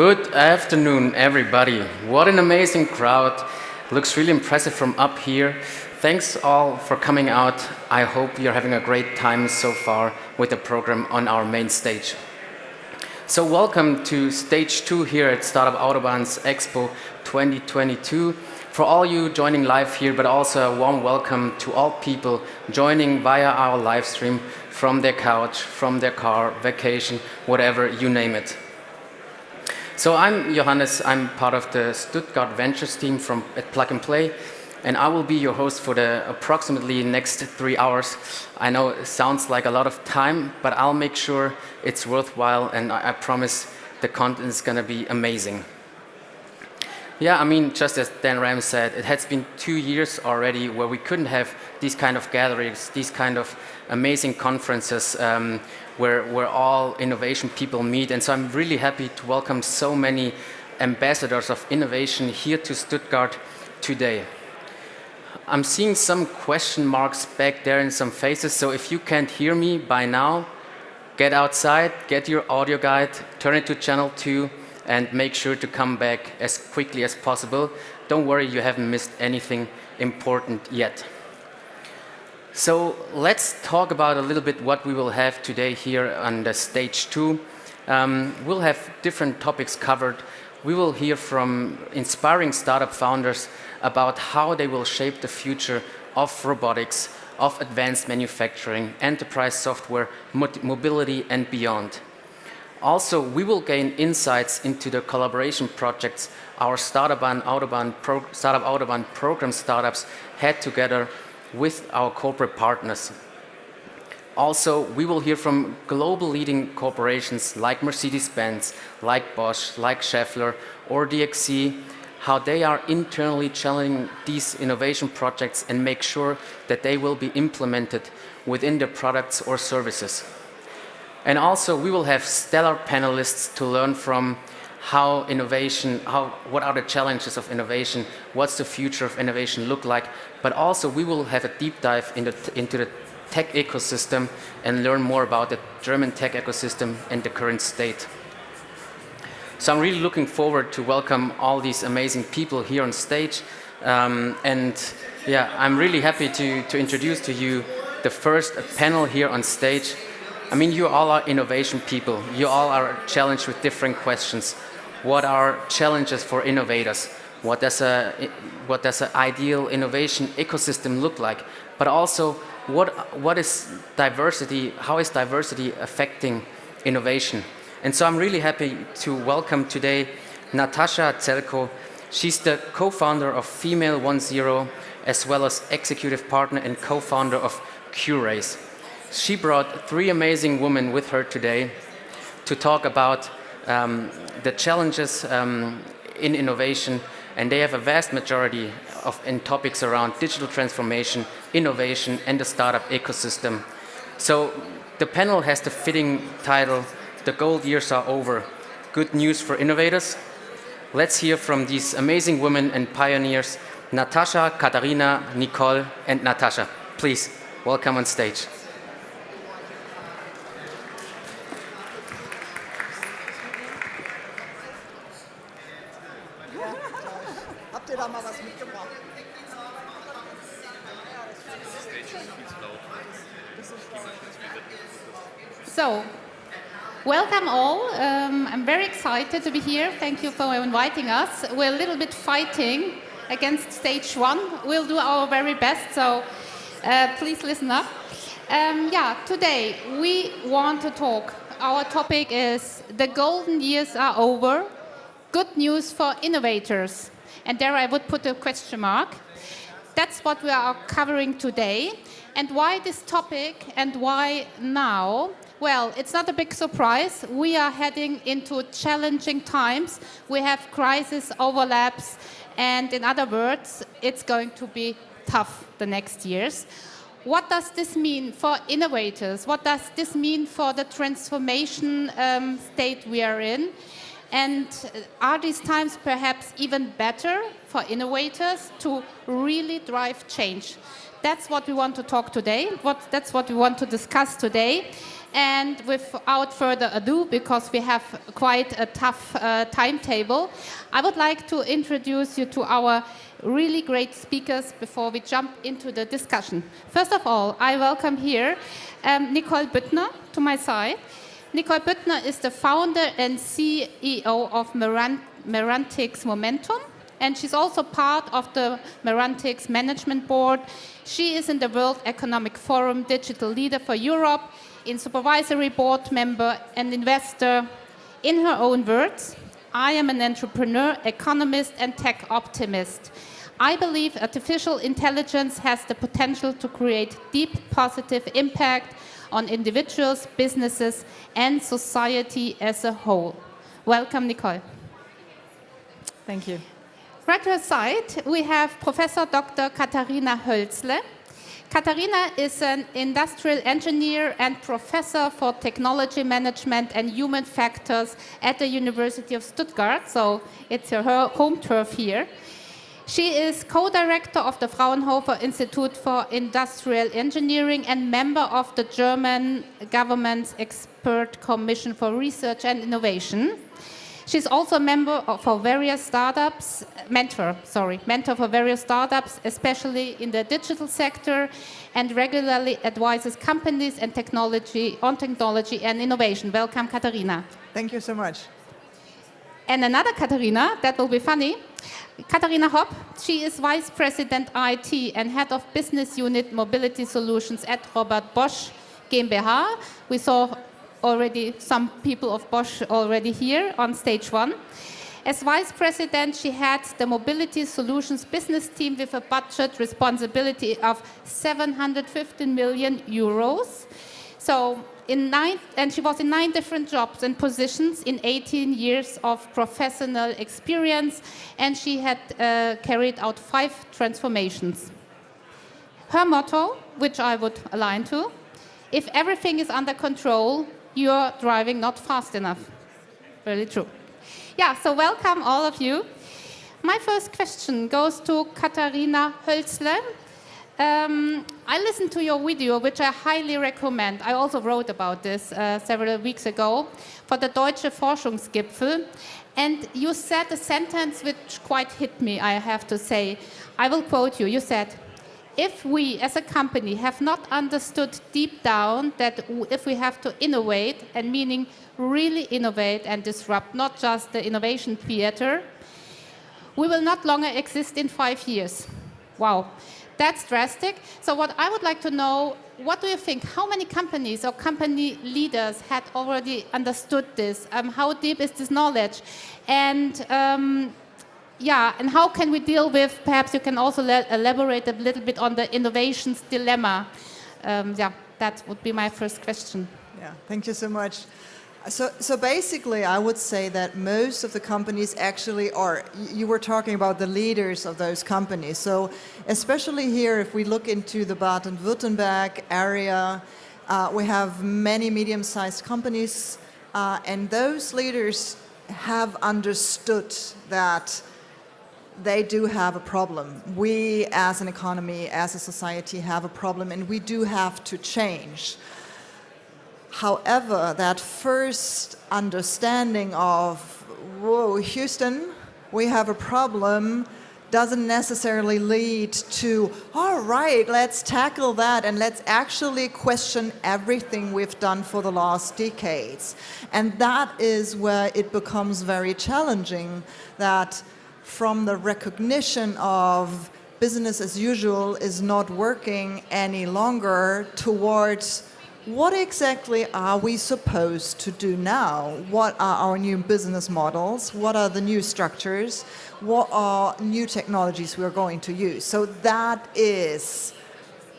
Good afternoon, everybody. What an amazing crowd. Looks really impressive from up here. Thanks all for coming out. I hope you're having a great time so far with the program on our main stage. So welcome to stage 2 here at Startup Autobahn's Expo 2022. For all you joining live here, but also a warm welcome to all people joining via our live stream from their couch, from their car, vacation, whatever, you name it. So I'm Johannes, I'm part of the Stuttgart Ventures team at Plug and Play, and I will be your host for the approximately next 3 hours. I know it sounds like a lot of time, but I'll make sure it's worthwhile, and I promise the content is going to be amazing. Yeah, I mean, just as Dan Ram said, it has been 2 years already where we couldn't have these kind of gatherings, these kind of amazing conferences where all innovation people meet. And so I'm really happy to welcome so many ambassadors of innovation here to Stuttgart today. I'm seeing some question marks back there in some faces, so if you can't hear me by now, get outside, get your audio guide, turn it to channel 2, and make sure to come back as quickly as possible. Don't worry, you haven't missed anything important yet. So let's talk about a little bit what we will have today here on the stage 2. We'll have different topics covered. We will hear from inspiring startup founders about how they will shape the future of robotics, of advanced manufacturing, enterprise software, mobility, and beyond. Also, we will gain insights into the collaboration projects our Startup Autobahn program startups had together with our corporate partners. Also, we will hear from global leading corporations like Mercedes-Benz, like Bosch, like Scheffler, or DXC, how they are internally challenging these innovation projects and make sure that they will be implemented within their products or services. And also, we will have stellar panelists to learn from what are the challenges of innovation, what's the future of innovation look like, but also we will have a deep dive into the tech ecosystem and learn more about the German tech ecosystem and the current state. So I'm really looking forward to welcome all these amazing people here on stage. And yeah, I'm really happy to introduce to you the first panel here on stage. I mean, you all are innovation people. You all are challenged with different questions. What are challenges for innovators? What does an ideal innovation ecosystem look like? But also, what is diversity? How is diversity affecting innovation? And so I'm really happy to welcome today Natasha Zelko. She's the co-founder of Female 10, as well as executive partner and co-founder of Q-Race. She brought 3 amazing women with her today to talk about the challenges in innovation, and they have a vast majority in topics around digital transformation, innovation, and the startup ecosystem. So the panel has the fitting title, "The Gold Years Are Over. Good News for Innovators." Let's hear from these amazing women and pioneers, Natasha, Katharina, Nicole, and Natasha. Please, welcome on stage. So, welcome all. I'm very excited to be here. Thank you for inviting us. We're a little bit fighting against stage 1. We'll do our very best, so please listen up. Today we want to talk. Our topic is "The golden years are over. Good news for innovators." And there I would put a question mark. That's what we are covering today. And why this topic and why now? Well, it's not a big surprise. We are heading into challenging times. We have crisis overlaps, and in other words, it's going to be tough the next years. What does this mean for innovators? What does this mean for the transformation state we are in? And are these times perhaps even better for innovators to really drive change? That's what we want to talk today. That's what we want to discuss today. And without further ado, because we have quite a tough timetable, I would like to introduce you to our really great speakers before we jump into the discussion. First of all, I welcome here Nicole Büttner to my side. Nicole Büttner is the founder and CEO of Merantix Momentum, and she's also part of the Merantix Management Board. She is in the World Economic Forum Digital Leader for Europe, in supervisory board member and investor. In her own words, I am an entrepreneur, economist, and tech optimist. I believe artificial intelligence has the potential to create deep positive impact on individuals, businesses, and society as a whole. Welcome, Nicole. Thank you. Right to her side, we have Professor Dr. Katharina Hölzle. Katharina is an industrial engineer and professor for technology management and human factors at the University of Stuttgart, so it's her home turf here. She is co-director of the Fraunhofer Institute for Industrial Engineering and member of the German government's Expert Commission for Research and Innovation. She's also a mentor for various startups, especially in the digital sector, and regularly advises companies and on technology and innovation. Welcome, Katharina. Thank you so much. And another Katharina, that will be funny, Katharina Hopp. She is Vice President IT and Head of Business Unit Mobility Solutions at Robert Bosch GmbH. We saw already some people of Bosch already here on stage one. As Vice President, she had the Mobility Solutions business team with a budget responsibility of 715 million euros. And she was in 9 different jobs and positions in 18 years of professional experience, and she had carried out 5 transformations. Her motto, which I would align to, if everything is under control, you're driving not fast enough. Really true. Yeah, so welcome all of you. My first question goes to Katharina Hölzle. I listened to your video, which I highly recommend. I also wrote about this several weeks ago for the Deutsche Forschungsgipfel. And you said a sentence which quite hit me, I have to say. I will quote you. You said, if we as a company have not understood deep down that if we have to innovate, and meaning really innovate and disrupt, not just the innovation theater, we will not longer exist in 5 years. Wow, that's drastic. So what I would like to know, what do you think? How many companies or company leaders had already understood this? How deep is this knowledge? And and how can we deal with, perhaps you can also elaborate a little bit on the innovations dilemma. That would be my first question. Yeah, thank you so much. So basically, I would say that most of the companies actually are, you were talking about the leaders of those companies. So especially here, if we look into the Baden-Württemberg area, we have many medium-sized companies, and those leaders have understood that they do have a problem. We as an economy, as a society have a problem, and we do have to change. However, that first understanding of, whoa, Houston, we have a problem, doesn't necessarily lead to, all right, let's tackle that and let's actually question everything we've done for the last decades. And that is where it becomes very challenging, that from the recognition of business as usual is not working any longer towards what exactly are we supposed to do now? What are our new business models? What are the new structures? What are new technologies we're going to use? So that is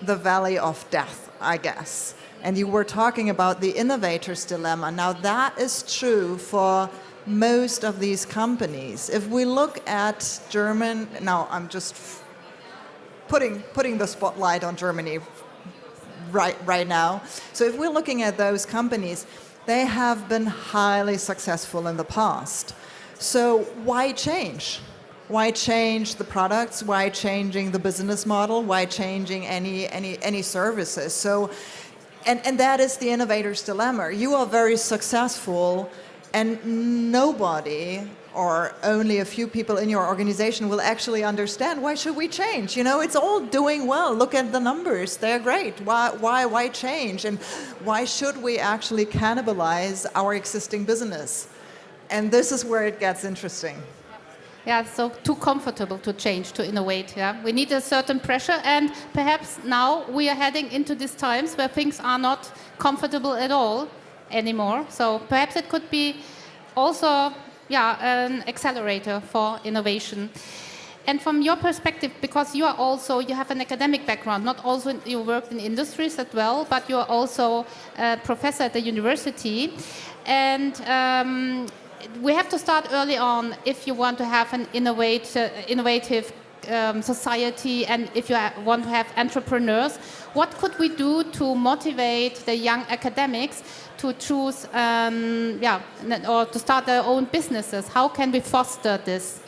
the valley of death, I guess. And you were talking about the innovators dilemma. Now that is true for most of these companies. If we look at German, now I'm just putting the spotlight on Germany right now. So if we're looking at those companies, they have been highly successful in the past. So why change? Why change the products? Why changing the business model? Why changing any services? So And that is the innovator's dilemma. You are very successful, and nobody or only a few people in your organization will actually understand, why should we change? You know, it's all doing well. Look at the numbers. They're great. Why change? And why should we actually cannibalize our existing business? And this is where it gets interesting. Yeah, so too comfortable to change, to innovate. Yeah, we need a certain pressure, and perhaps now we are heading into these times where things are not comfortable at all anymore. So perhaps it could be also, an accelerator for innovation. And from your perspective, because you have an academic background, not also you worked in industries as well, but you are also a professor at the university, and we have to start early on if you want to have an innovative society, and if you want to have entrepreneurs. What could we do to motivate the young academics to choose, or to start their own businesses? How can we foster this?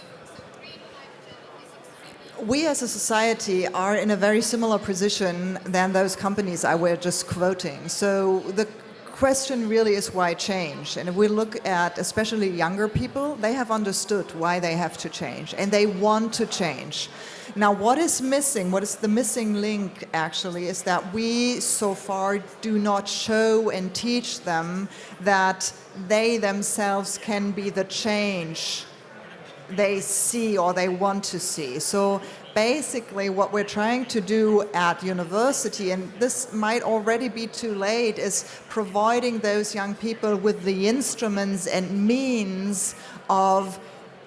We as a society are in a very similar position than those companies I were just quoting. So the question really is, why change? And if we look at especially younger people, they have understood why they have to change, and they want to change. Now, what is missing, what is the missing link actually, is that we so far do not show and teach them that they themselves can be the change they see or they want to see. So basically what we're trying to do at university, and this might already be too late, is providing those young people with the instruments and means of,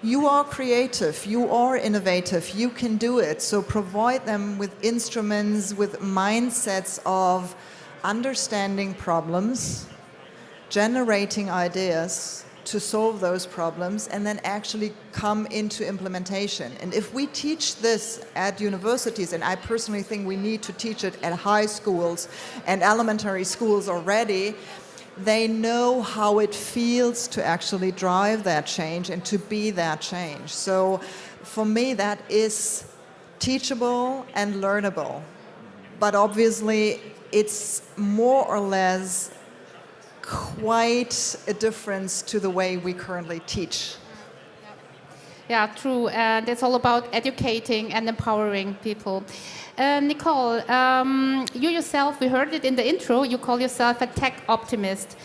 you are creative, you are innovative, you can do it. So provide them with instruments, with mindsets of understanding problems, generating ideas to solve those problems, and then actually come into implementation. And if we teach this at universities, and I personally think we need to teach it at high schools and elementary schools already, they know how it feels to actually drive that change and to be that change. So for me, that is teachable and learnable. But obviously, it's more or less quite a difference to the way we currently teach. Yeah, true. And it's all about educating and empowering people. Nicole, you yourself, we heard it in the intro, you call yourself a tech optimist.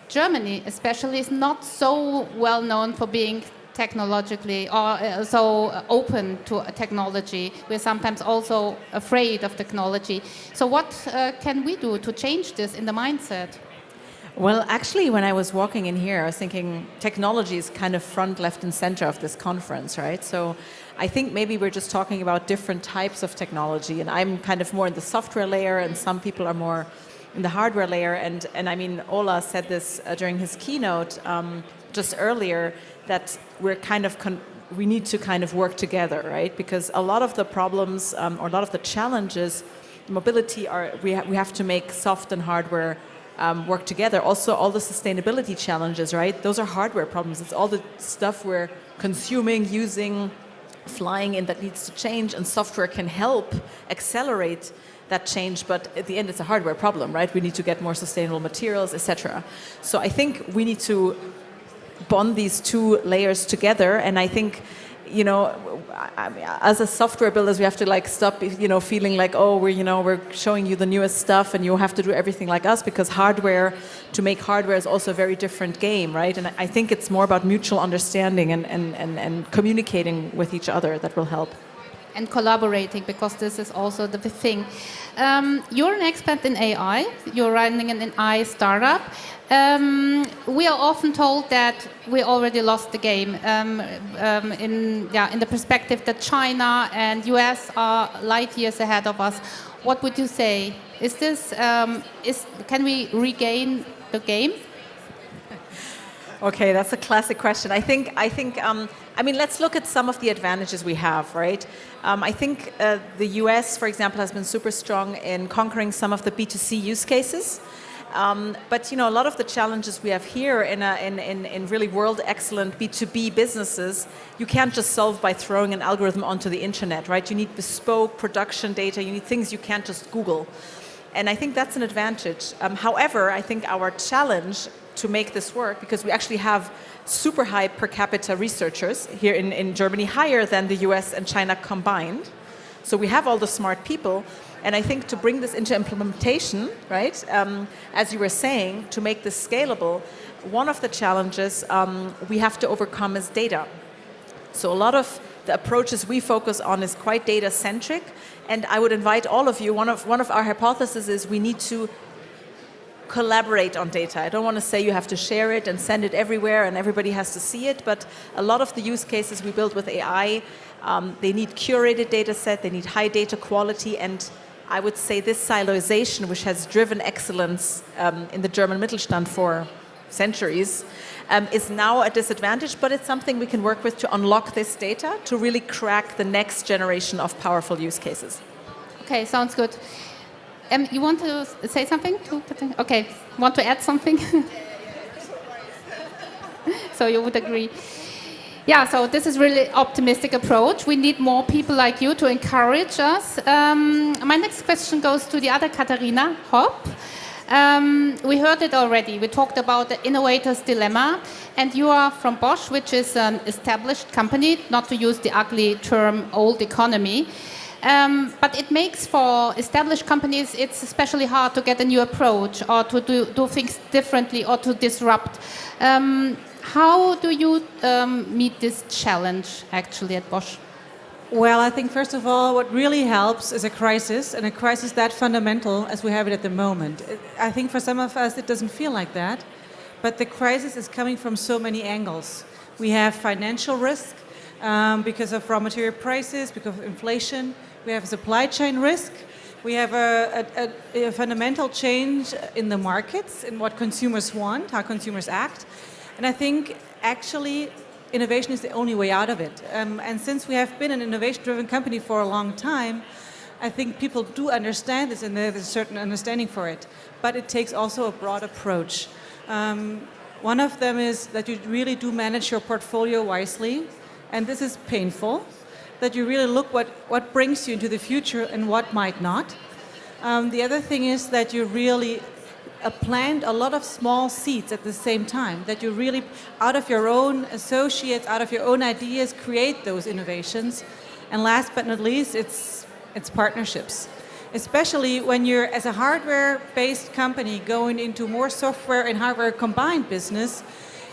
Germany especially is not so well known for being technologically or so open to technology. We're sometimes also afraid of technology. So what can we do to change this in the mindset? Well, actually, when I was walking in here, I was thinking technology is kind of front, left, and center of this conference, right? So I think maybe we're just talking about different types of technology, and I'm kind of more in the software layer, and some people are more in the hardware layer. And I mean, Ola said this during his keynote just earlier, that we're kind of we need to kind of work together, right? Because a lot of the problems or a lot of the challenges, mobility, we have to make soft and hardware work together. Also, all the sustainability challenges, right? Those are hardware problems. It's all the stuff we're consuming, using, flying in that needs to change, and software can help accelerate that change. But at the end, it's a hardware problem, right? We need to get more sustainable materials, etc. So I think we need to bond these two layers together, and I think, you know, as a software builders, we have to like stop, you know, feeling like, oh, we're showing you the newest stuff and you have to do everything like us, because to make hardware is also a very different game, right? And I think it's more about mutual understanding and communicating with each other that will help. And collaborating, because this is also the thing. You're an expert in AI. You're running an AI startup. We are often told that we already lost the game in the perspective that China and US are light years ahead of us. What would you say? Is this can we regain the game? Okay, that's a classic question. I think. I mean, let's look at some of the advantages we have, right? I think the US, for example, has been super strong in conquering some of the B2C use cases. But you know, a lot of the challenges we have here in really world excellent B2B businesses, you can't just solve by throwing an algorithm onto the internet, right? You need bespoke production data. You need things you can't just Google. And I think that's an advantage. However, I think our challenge to make this work, because we actually have super high per capita researchers here in Germany, higher than the US and China combined. So we have all the smart people. And I think to bring this into implementation, right, as you were saying, to make this scalable, one of the challenges we have to overcome is data. So a lot of the approaches we focus on is quite data-centric. And I would invite all of you, one of our hypotheses is we need to collaborate on data. I don't want to say you have to share it and send it everywhere and everybody has to see it, but a lot of the use cases we build with AI, they need curated data set, they need high data quality, and I would say this siloization, which has driven excellence in the German Mittelstand for centuries, is now a disadvantage, but it's something we can work with to unlock this data to really crack the next generation of powerful use cases. Okay, sounds good. You want to say something? Okay, want to add something? So you would agree. Yeah, so this is really optimistic approach. We need more people like you to encourage us. My next question goes to the other Katharina Hopp. We heard it already. We talked about the innovator's dilemma, and you are from Bosch, which is an established company, not to use the ugly term old economy. But it makes for established companies, it's especially hard to get a new approach or to do things differently or to disrupt. How do you meet this challenge actually at Bosch? Well, I think first of all, what really helps is a crisis, and a crisis that fundamental as we have it at the moment. I think for some of us it doesn't feel like that, but the crisis is coming from so many angles. We have financial risk because of raw material prices, because of inflation. We have supply chain risk. We have a fundamental change in the markets, in what consumers want, how consumers act. And I think actually innovation is the only way out of it. And since we have been an innovation-driven company for a long time, I think people do understand this and there's a certain understanding for it. But it takes also a broad approach. One of them is that you really do manage your portfolio wisely. And this is painful, that you really look what brings you into the future and what might not. The other thing is that you really plant a lot of small seeds at the same time, that you really, out of your own associates, out of your own ideas, create those innovations. And last but not least, it's partnerships. Especially when you're, as a hardware-based company, going into more software and hardware combined business,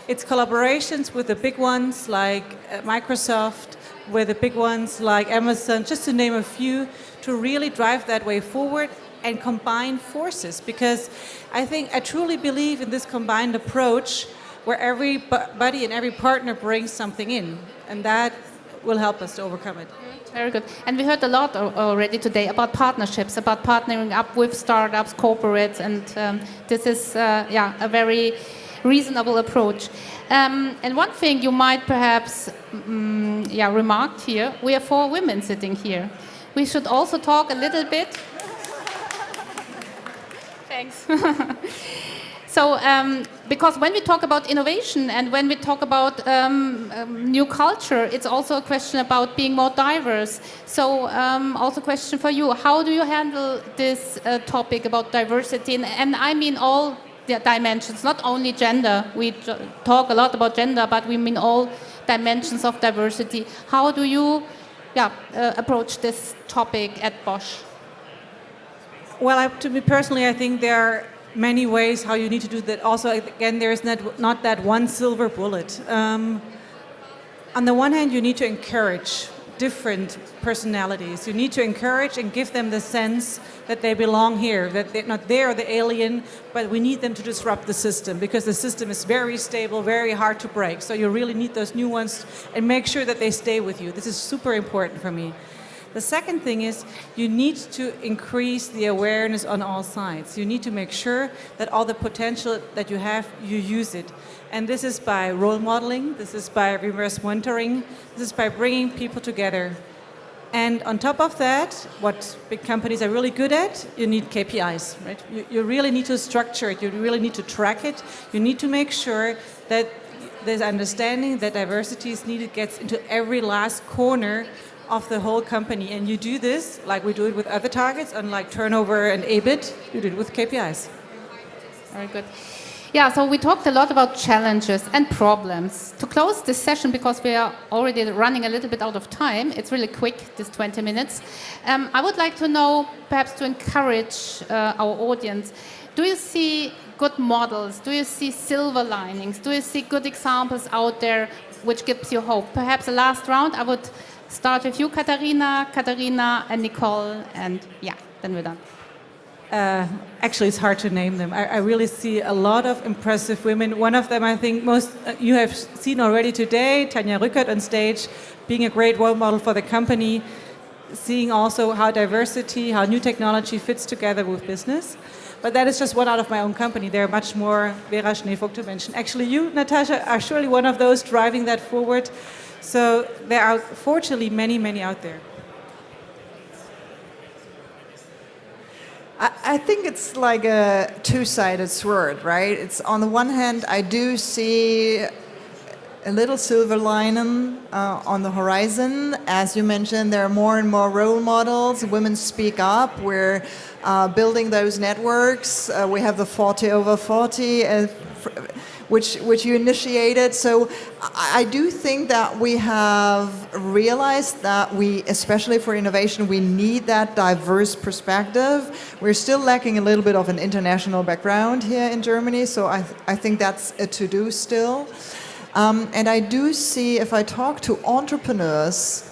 it's collaborations with the big ones like Microsoft, with the big ones like Amazon, just to name a few, to really drive that way forward and combine forces. Because I truly believe in this combined approach where everybody and every partner brings something in, and that will help us to overcome it. Very good. And we heard a lot already today about partnerships, about partnering up with startups, corporates, and this is a very reasonable approach. And one thing you might perhaps remarked here, we are 4 women sitting here. We should also talk a little bit. Thanks. So, because when we talk about innovation and when we talk about new culture, it's also a question about being more diverse. So, also a question for you, how do you handle this topic about diversity? And I mean all the dimensions, not only gender. We talk a lot about gender, but we mean all dimensions of diversity. How do you approach this topic at Bosch? Well, to me personally, I think there are many ways how you need to do that. Also, again, there is not that one silver bullet. On the one hand, you need to encourage different personalities. You need to encourage and give them the sense that they belong here, that they're not there, the alien, but we need them to disrupt the system because the system is very stable, very hard to break. So you really need those new ones and make sure that they stay with you. This is super important for me. The second thing is you need to increase the awareness on all sides. You need to make sure that all the potential that you have, you use it. And this is by role modeling, this is by reverse mentoring, this is by bringing people together. And on top of that, what big companies are really good at, you need KPIs, right? You really need to structure it, you really need to track it, you need to make sure that there's understanding that diversity is needed, gets into every last corner of the whole company. And you do this like we do it with other targets, unlike turnover and EBIT, you do it with KPIs. Very good. Yeah, so we talked a lot about challenges and problems. To close this session, because we are already running a little bit out of time, it's really quick, this 20 minutes. I would like to know, perhaps to encourage our audience, do you see good models? Do you see silver linings? Do you see good examples out there which gives you hope? Perhaps the last round, I would start with you, Katharina, and Nicole, and yeah, then we're done. Actually, it's hard to name them. I really see a lot of impressive women. One of them, I think, most you have seen already today, Tanja Rückert on stage, being a great role model for the company, seeing also how diversity, how new technology fits together with business. But that is just one out of my own company. There are much more, Vera Schneevogt to mention. Actually, you, Natasha, are surely one of those driving that forward. So there are fortunately many, many out there. I think it's like a two-sided sword, right? It's on the one hand, I do see a little silver lining on the horizon. As you mentioned, there are more and more role models. Women speak up. We're building those networks. We have the 40 over 40, which you initiated. So I do think that we have realized that we, especially for innovation, we need that diverse perspective. We're still lacking a little bit of an international background here in Germany, so I think that's a to-do still. And I do see, if I talk to entrepreneurs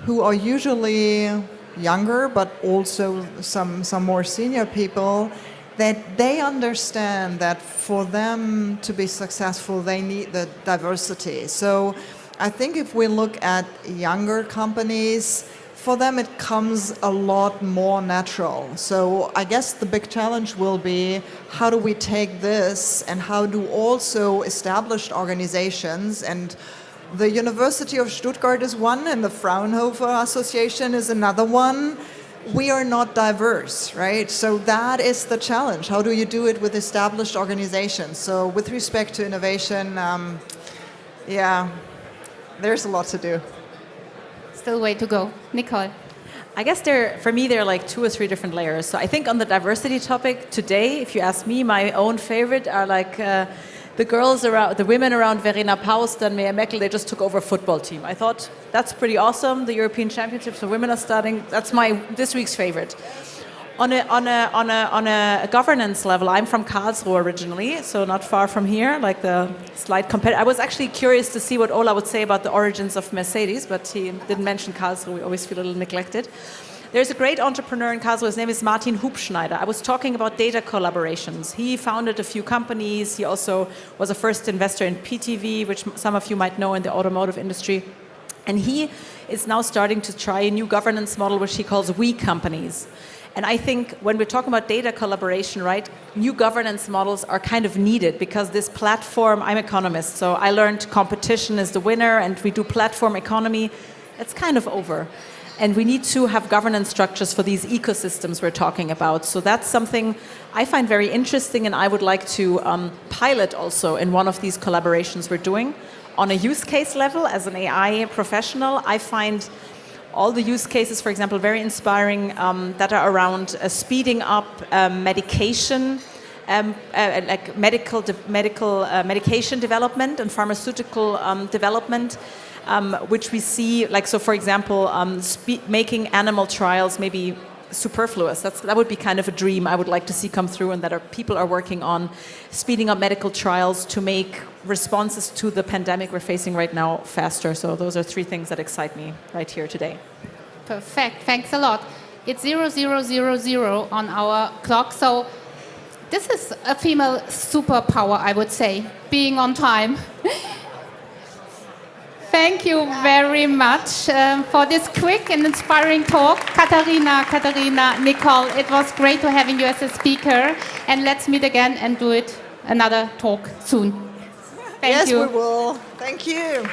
who are usually younger, but also some more senior people, that they understand that for them to be successful, they need the diversity. So I think if we look at younger companies, for them it comes a lot more natural. So I guess the big challenge will be, how do we take this and how do also established organizations, and the University of Stuttgart is one and the Fraunhofer Association is another one. We are not diverse, right? So that is the challenge. How do you do it with established organizations? So with respect to innovation, yeah, there's a lot to do. Still way to go. Nicole. I guess for me, there are like 2 or 3 different layers. So I think on the diversity topic today, if you ask me, my own favorite are like the women around Verena Paust and Mea Meckel. They just took over a football team. I thought that's pretty awesome. The European Championships for women are starting. That's this week's favorite. On a governance level, I'm from Karlsruhe originally, so not far from here, like the slight competitor. I was actually curious to see what Ola would say about the origins of Mercedes, but he didn't mention Karlsruhe. We always feel a little neglected. There's a great entrepreneur in Karlsruhe. His name is Martin Hubschneider. I was talking about data collaborations. He founded a few companies. He also was a first investor in PTV, which some of you might know in the automotive industry. And he is now starting to try a new governance model, which he calls We Companies. And I think when we're talking about data collaboration, right, new governance models are kind of needed, because this platform, I'm an economist, so I learned competition is the winner and we do platform economy. It's kind of over. And we need to have governance structures for these ecosystems we're talking about. So that's something I find very interesting, and I would like to pilot also in one of these collaborations we're doing. On a use case level, as an AI professional, I find all the use cases, for example, very inspiring, that are around speeding up medication, like medication development and pharmaceutical development. Which we see, like, so for example, making animal trials maybe superfluous. That would be kind of a dream I would like to see come through, and that people are working on speeding up medical trials to make responses to the pandemic we're facing right now faster. So those are 3 things that excite me right here today. Perfect. Thanks a lot. It's 0000 on our clock. So this is a female superpower, I would say, being on time. Thank you very much for this quick and inspiring talk. Katharina, Nicole, it was great to having you as a speaker. And let's meet again and do another talk soon. Thank you. Yes, we will. Thank you.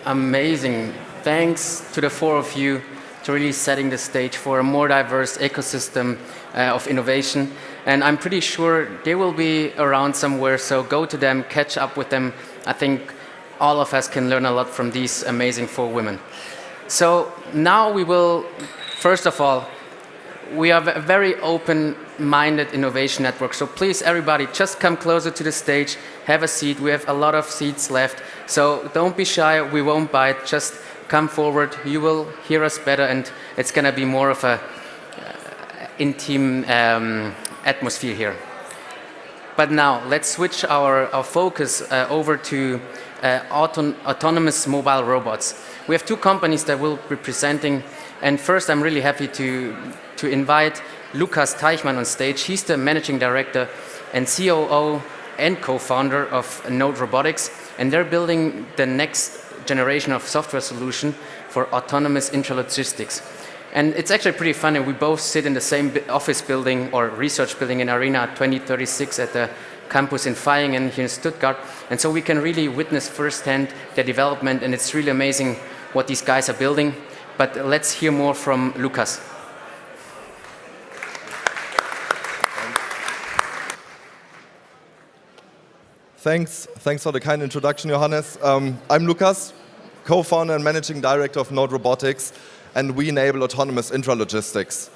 Amazing. Thanks to the 4 of you to really setting the stage for a more diverse ecosystem of innovation. And I'm pretty sure they will be around somewhere, so go to them, catch up with them. I think all of us can learn a lot from these amazing 4 women. So now we will, first of all, we have a very open-minded innovation network. So please, everybody, just come closer to the stage, have a seat. We have a lot of seats left. So don't be shy, we won't bite. Just come forward, you will hear us better, and it's going to be more of a intimate atmosphere here. But now, let's switch our focus over to autonomous mobile robots. We have 2 companies that will be presenting, and first I'm really happy to invite Lukas Teichmann on stage. He's the managing director and COO and co-founder of Node Robotics, and they're building the next generation of software solution for autonomous intralogistics. And it's actually pretty funny, we both sit in the same office building or research building in Arena 2036 at the campus in Vaihingen here in Stuttgart, and so we can really witness firsthand their development, and it's really amazing what these guys are building. But let's hear more from Lukas. Thanks for the kind introduction, Johannes. I'm Lukas, co-founder and managing director of Node Robotics, and we enable autonomous intralogistics.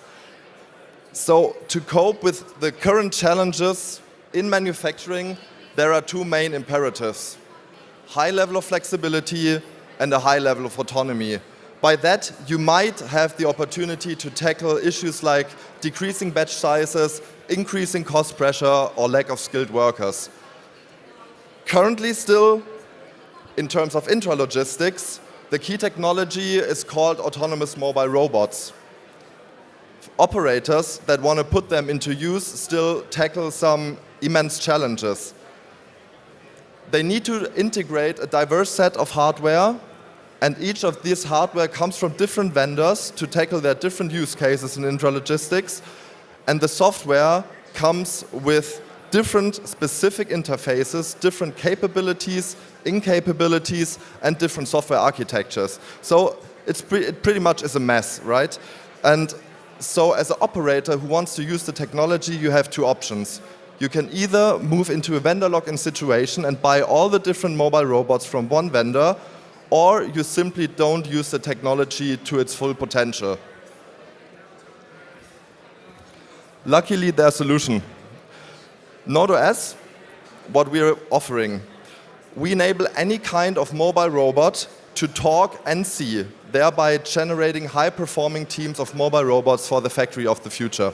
So to cope with the current challenges in manufacturing, there are 2 main imperatives: high level of flexibility and a high level of autonomy. By that, you might have the opportunity to tackle issues like decreasing batch sizes, increasing cost pressure, or lack of skilled workers. Currently still, in terms of intralogistics, the key technology is called autonomous mobile robots. Operators that want to put them into use still tackle some immense challenges. They need to integrate a diverse set of hardware, and each of these hardware comes from different vendors to tackle their different use cases in intralogistics, and the software comes with different specific interfaces, different capabilities, incapabilities, and different software architectures. So it pretty much is a mess, right? And so as an operator who wants to use the technology, you have 2 options. You can either move into a vendor lock-in situation and buy all the different mobile robots from one vendor, or you simply don't use the technology to its full potential. Luckily, there's a solution. Node.OS, what we're offering, we enable any kind of mobile robot to talk and see, thereby generating high-performing teams of mobile robots for the factory of the future.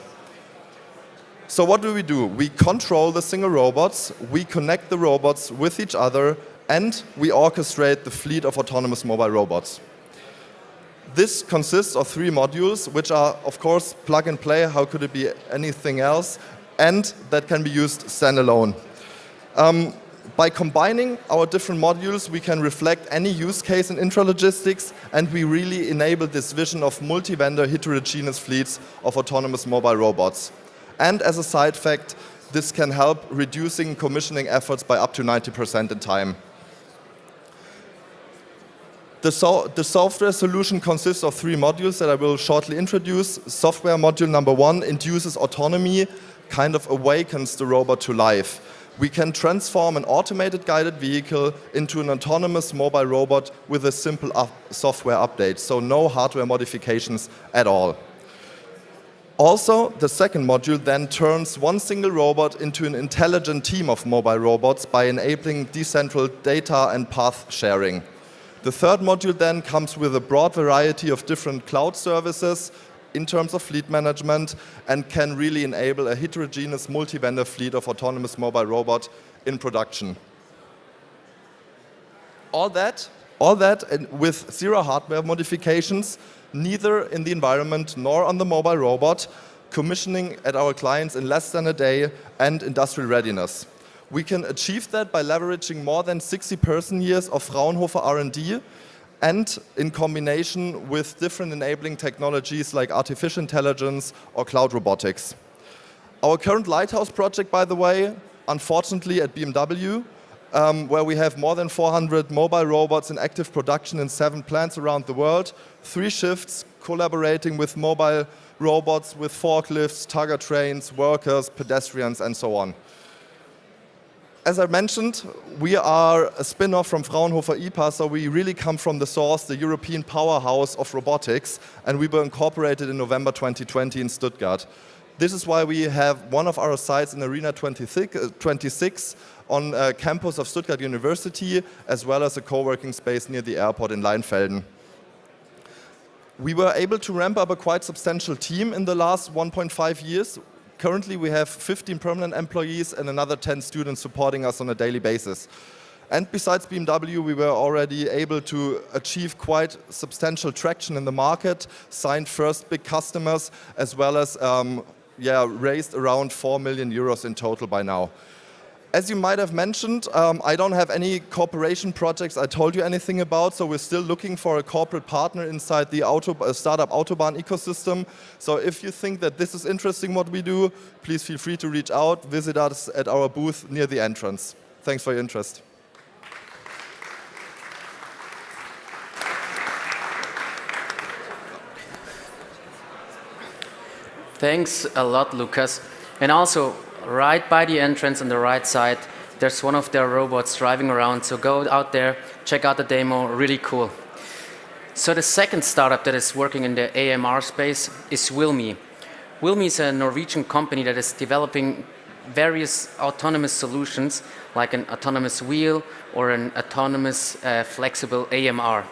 So what do? We control the single robots, we connect the robots with each other, and we orchestrate the fleet of autonomous mobile robots. This consists of 3 modules, which are, of course, plug and play. How could it be anything else? And that can be used standalone. By combining our different modules, we can reflect any use case in intralogistics, and we really enable this vision of multi-vendor heterogeneous fleets of autonomous mobile robots. And as a side fact, this can help reducing commissioning efforts by up to 90% in time. The software solution consists of 3 modules that I will shortly introduce. Software module number 1 induces autonomy, kind of awakens the robot to life. We can transform an automated guided vehicle into an autonomous mobile robot with a simple software update, so no hardware modifications at all. Also, the second module then turns one single robot into an intelligent team of mobile robots by enabling decentral data and path sharing. The third module then comes with a broad variety of different cloud services in terms of fleet management and can really enable a heterogeneous multi-vendor fleet of autonomous mobile robot in production. All that with 0 hardware modifications, neither in the environment nor on the mobile robot, commissioning at our clients in less than a day, and industrial readiness. We can achieve that by leveraging more than 60 person-years of Fraunhofer R&D and in combination with different enabling technologies like artificial intelligence or cloud robotics. Our current Lighthouse project, by the way, unfortunately at BMW, where we have more than 400 mobile robots in active production in 7 plants around the world, 3 shifts, collaborating with mobile robots, with forklifts, tugger trains, workers, pedestrians, and so on. As I mentioned, we are a spin-off from Fraunhofer IPA, so we really come from the source, the European powerhouse of robotics, and we were incorporated in November 2020 in Stuttgart. This is why we have one of our sites in Arena 26 on campus of Stuttgart University, as well as a co-working space near the airport in Leinfelden. We were able to ramp up a quite substantial team in the last 1.5 years. Currently, we have 15 permanent employees and another 10 students supporting us on a daily basis. And besides BMW, we were already able to achieve quite substantial traction in the market, signed first big customers, as well as raised around 4 million euros in total by now. As you might have mentioned, I don't have any cooperation projects I told you anything about, so we're still looking for a corporate partner inside the startup Autobahn ecosystem. So if you think that this is interesting what we do, please feel free to reach out, visit us at our booth near the entrance. Thanks for your interest. Thanks a lot, Lucas. And also, right by the entrance on the right side, there's one of their robots driving around. So go out there, check out the demo, really cool. So the second startup that is working in the AMR space is WheelMe. WheelMe is a Norwegian company that is developing various autonomous solutions, like an autonomous wheel or an autonomous flexible AMR.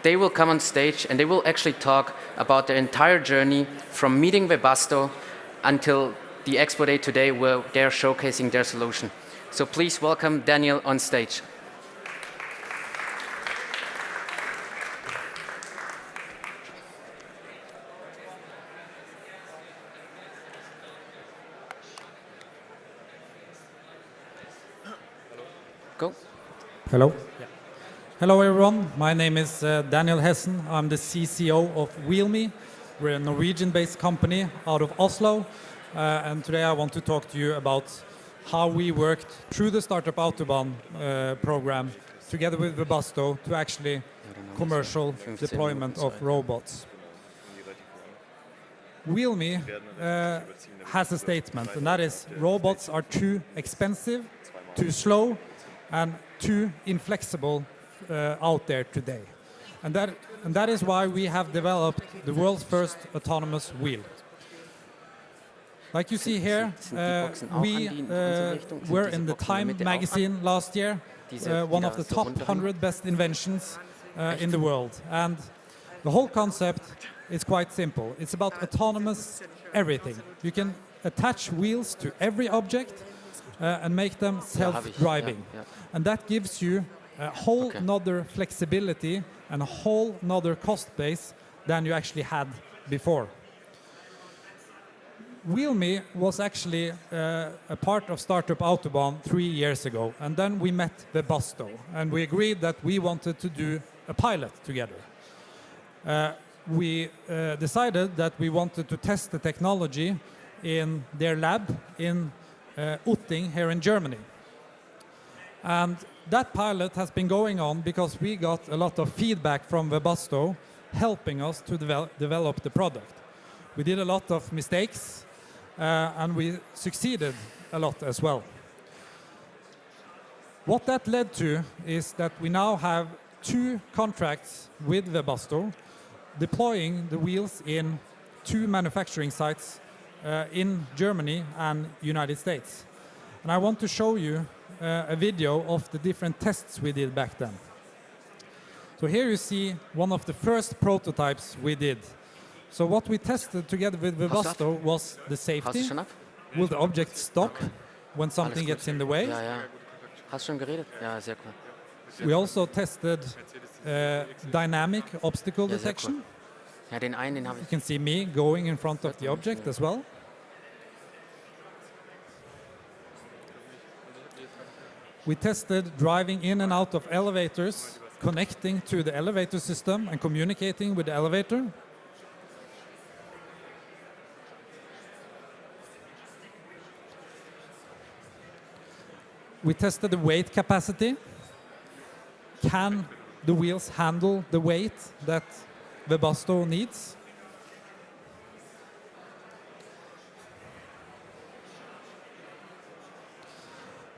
They will come on stage and they will actually talk about their entire journey from meeting Webasto until the Expo Day today, where they're showcasing their solution. So please welcome Daniel on stage. Go. Hello. Hello everyone, my name is Daniel Hessen. I'm the CCO of WheelMe. We're a Norwegian-based company out of Oslo. And today I want to talk to you about how we worked through the Startup Autobahn program together with Webasto to actually commercial deployment of robots. WheelMe has a statement, and that is robots are too expensive, too slow, and too inflexible out there today. And that is why we have developed the world's first autonomous wheel. Like you see here, we were in the Time magazine last year, one of the top 100 best inventions in the world. And the whole concept is quite simple. It's about autonomous everything. You can attach wheels to every object and make them self-driving. And that gives you a whole nother flexibility and a whole nother cost base than you actually had before. WheelMe was actually a part of Startup Autobahn 3 years ago, and then we met Webasto, and we agreed that we wanted to do a pilot together. We decided that we wanted to test the technology in their lab in Utting here in Germany. And that pilot has been going on because we got a lot of feedback from Webasto helping us to develop the product. We did a lot of mistakes and we succeeded a lot as well. What that led to is that we now have 2 contracts with Webasto deploying the wheels in 2 manufacturing sites in Germany and United States. And I want to show you a video of the different tests we did back then. So here you see one of the first prototypes we did. So what we tested together with Webasto was the safety. Will the object stop when something gets in the way? Hast schon geredet? Ja, sehr cool. We also tested dynamic obstacle detection. Ja, den einen, den habe ich. You can see me going in front of the object as well. We tested driving in and out of elevators, connecting to the elevator system and communicating with the elevator. We tested the weight capacity. Can the wheels handle the weight that Webasto needs.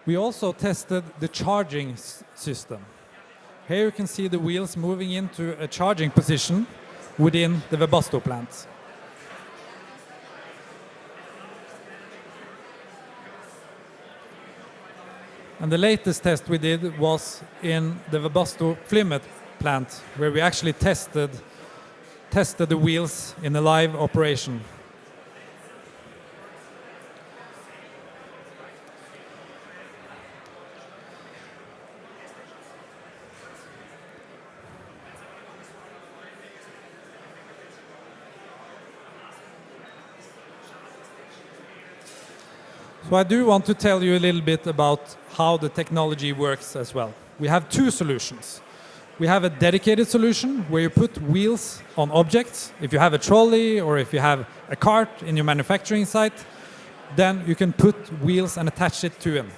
We also tested the charging system. Here you can see the wheels moving into a charging position within the Webasto plant. And the latest test we did was in the Webasto Plymouth plant, where we actually tested the wheels in a live operation. So I do want to tell you a little bit about how the technology works as well. We have two solutions. We have a dedicated solution where you put wheels on objects. If you have a trolley or if you have a cart in your manufacturing site, then you can put wheels and attach it to them.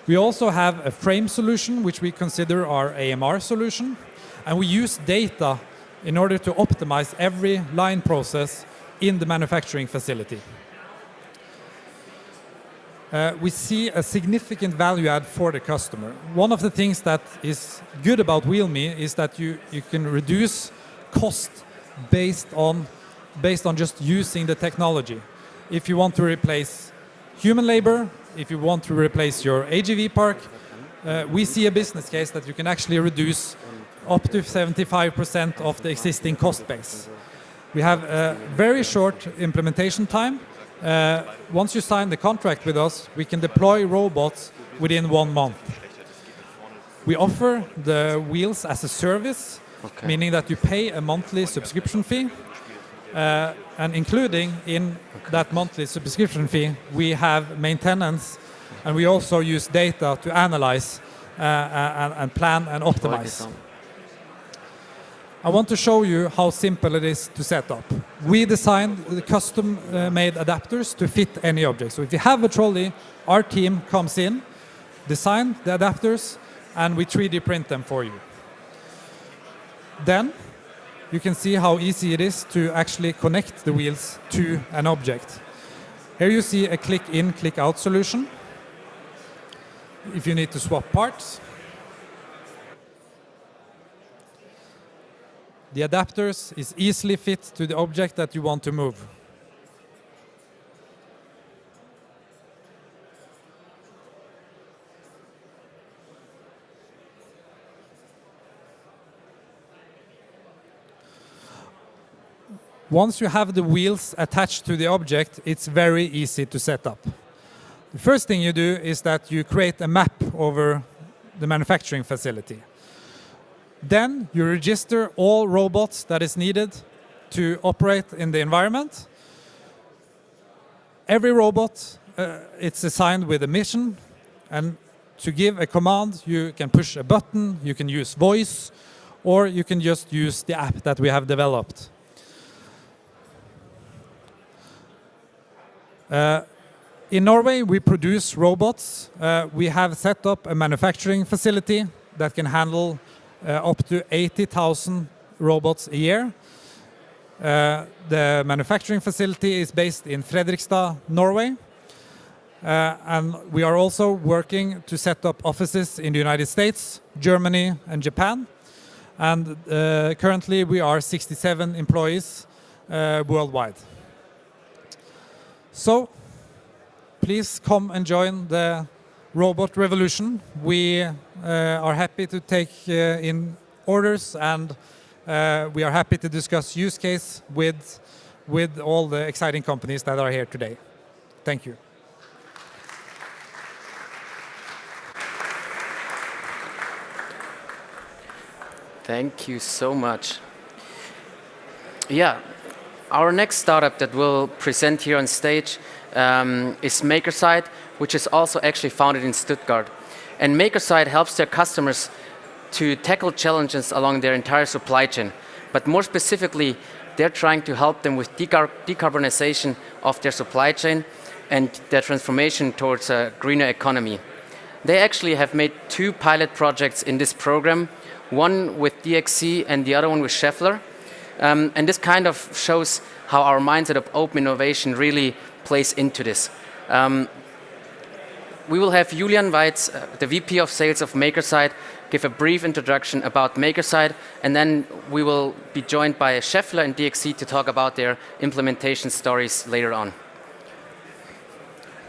We also have a frame solution, which we consider our AMR solution, and we use data in order to optimize every line process in the manufacturing facility. We see a significant value add for the customer. One of the things that is good about WheelMe is that you can reduce cost based on just using the technology. If you want to replace human labor, if you want to replace your AGV park, we see a business case that you can actually reduce up to 75% of the existing cost base. We have a very short implementation time. Once you sign the contract with us, we can deploy robots within 1 month. We offer the wheels as a service, meaning that you pay a monthly subscription fee, and including in that monthly subscription fee, we have maintenance, and we also use data to analyze and plan and optimize. I want to show you how simple it is to set up. We designed the custom-made adapters to fit any object. So if you have a trolley, our team comes in, design the adapters, and we 3D print them for you. Then you can see how easy it is to actually connect the wheels to an object. Here you see a click-in, click-out solution. If you need to swap parts, the adapters is easily fit to the object that you want to move. Once you have the wheels attached to the object, it's very easy to set up. The first thing you do is that you create a map over the manufacturing facility. Then you register all robots that is needed to operate in the environment. Every robot, it's assigned with a mission, and to give a command, you can push a button, you can use voice, or you can just use the app that we have developed. In Norway, we produce robots. We have set up a manufacturing facility that can handle up to 80,000 robots a year. The manufacturing facility is based in Fredrikstad, Norway. And we are also working to set up offices in the United States, Germany, and Japan. And currently we are 67 employees worldwide. So please come and join the robot revolution. We are happy to take in orders, and we are happy to discuss use case with all the exciting companies that are here today. Thank you. Thank you so much. Yeah, our next startup that we'll present here on stage is MakerSide, which is also actually founded in Stuttgart. And MakerSide helps their customers to tackle challenges along their entire supply chain. But more specifically, they're trying to help them with decarbonization of their supply chain and their transformation towards a greener economy. They actually have made 2 pilot projects in this program. one with DXC and the other one with Scheffler. And this kind of shows how our mindset of open innovation really plays into this. We will have Julian Weitz, the VP of Sales of MakerSide, give a brief introduction about MakerSide, and then we will be joined by Scheffler and DXC to talk about their implementation stories later on.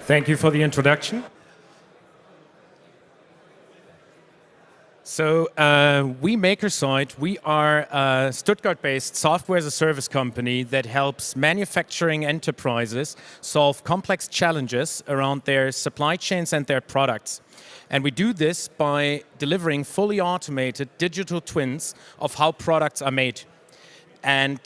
Thank you for the introduction. So we MakerSide, we are a Stuttgart-based software as a service company that helps manufacturing enterprises solve complex challenges around their supply chains and their products. And we do this by delivering fully automated digital twins of how products are made. And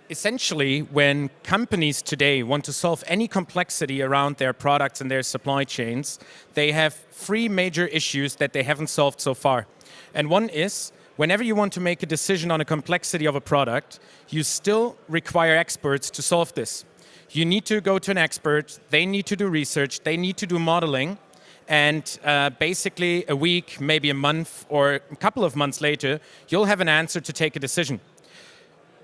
essentially, when companies today want to solve any complexity around their products and their supply chains, they have three major issues that they haven't solved so far. And one is, whenever you want to make a decision on a complexity of a product, you still require experts to solve this. You need to go to an expert, they need to do research, they need to do modeling, and basically a week, maybe a month, or a couple of months later, you'll have an answer to take a decision.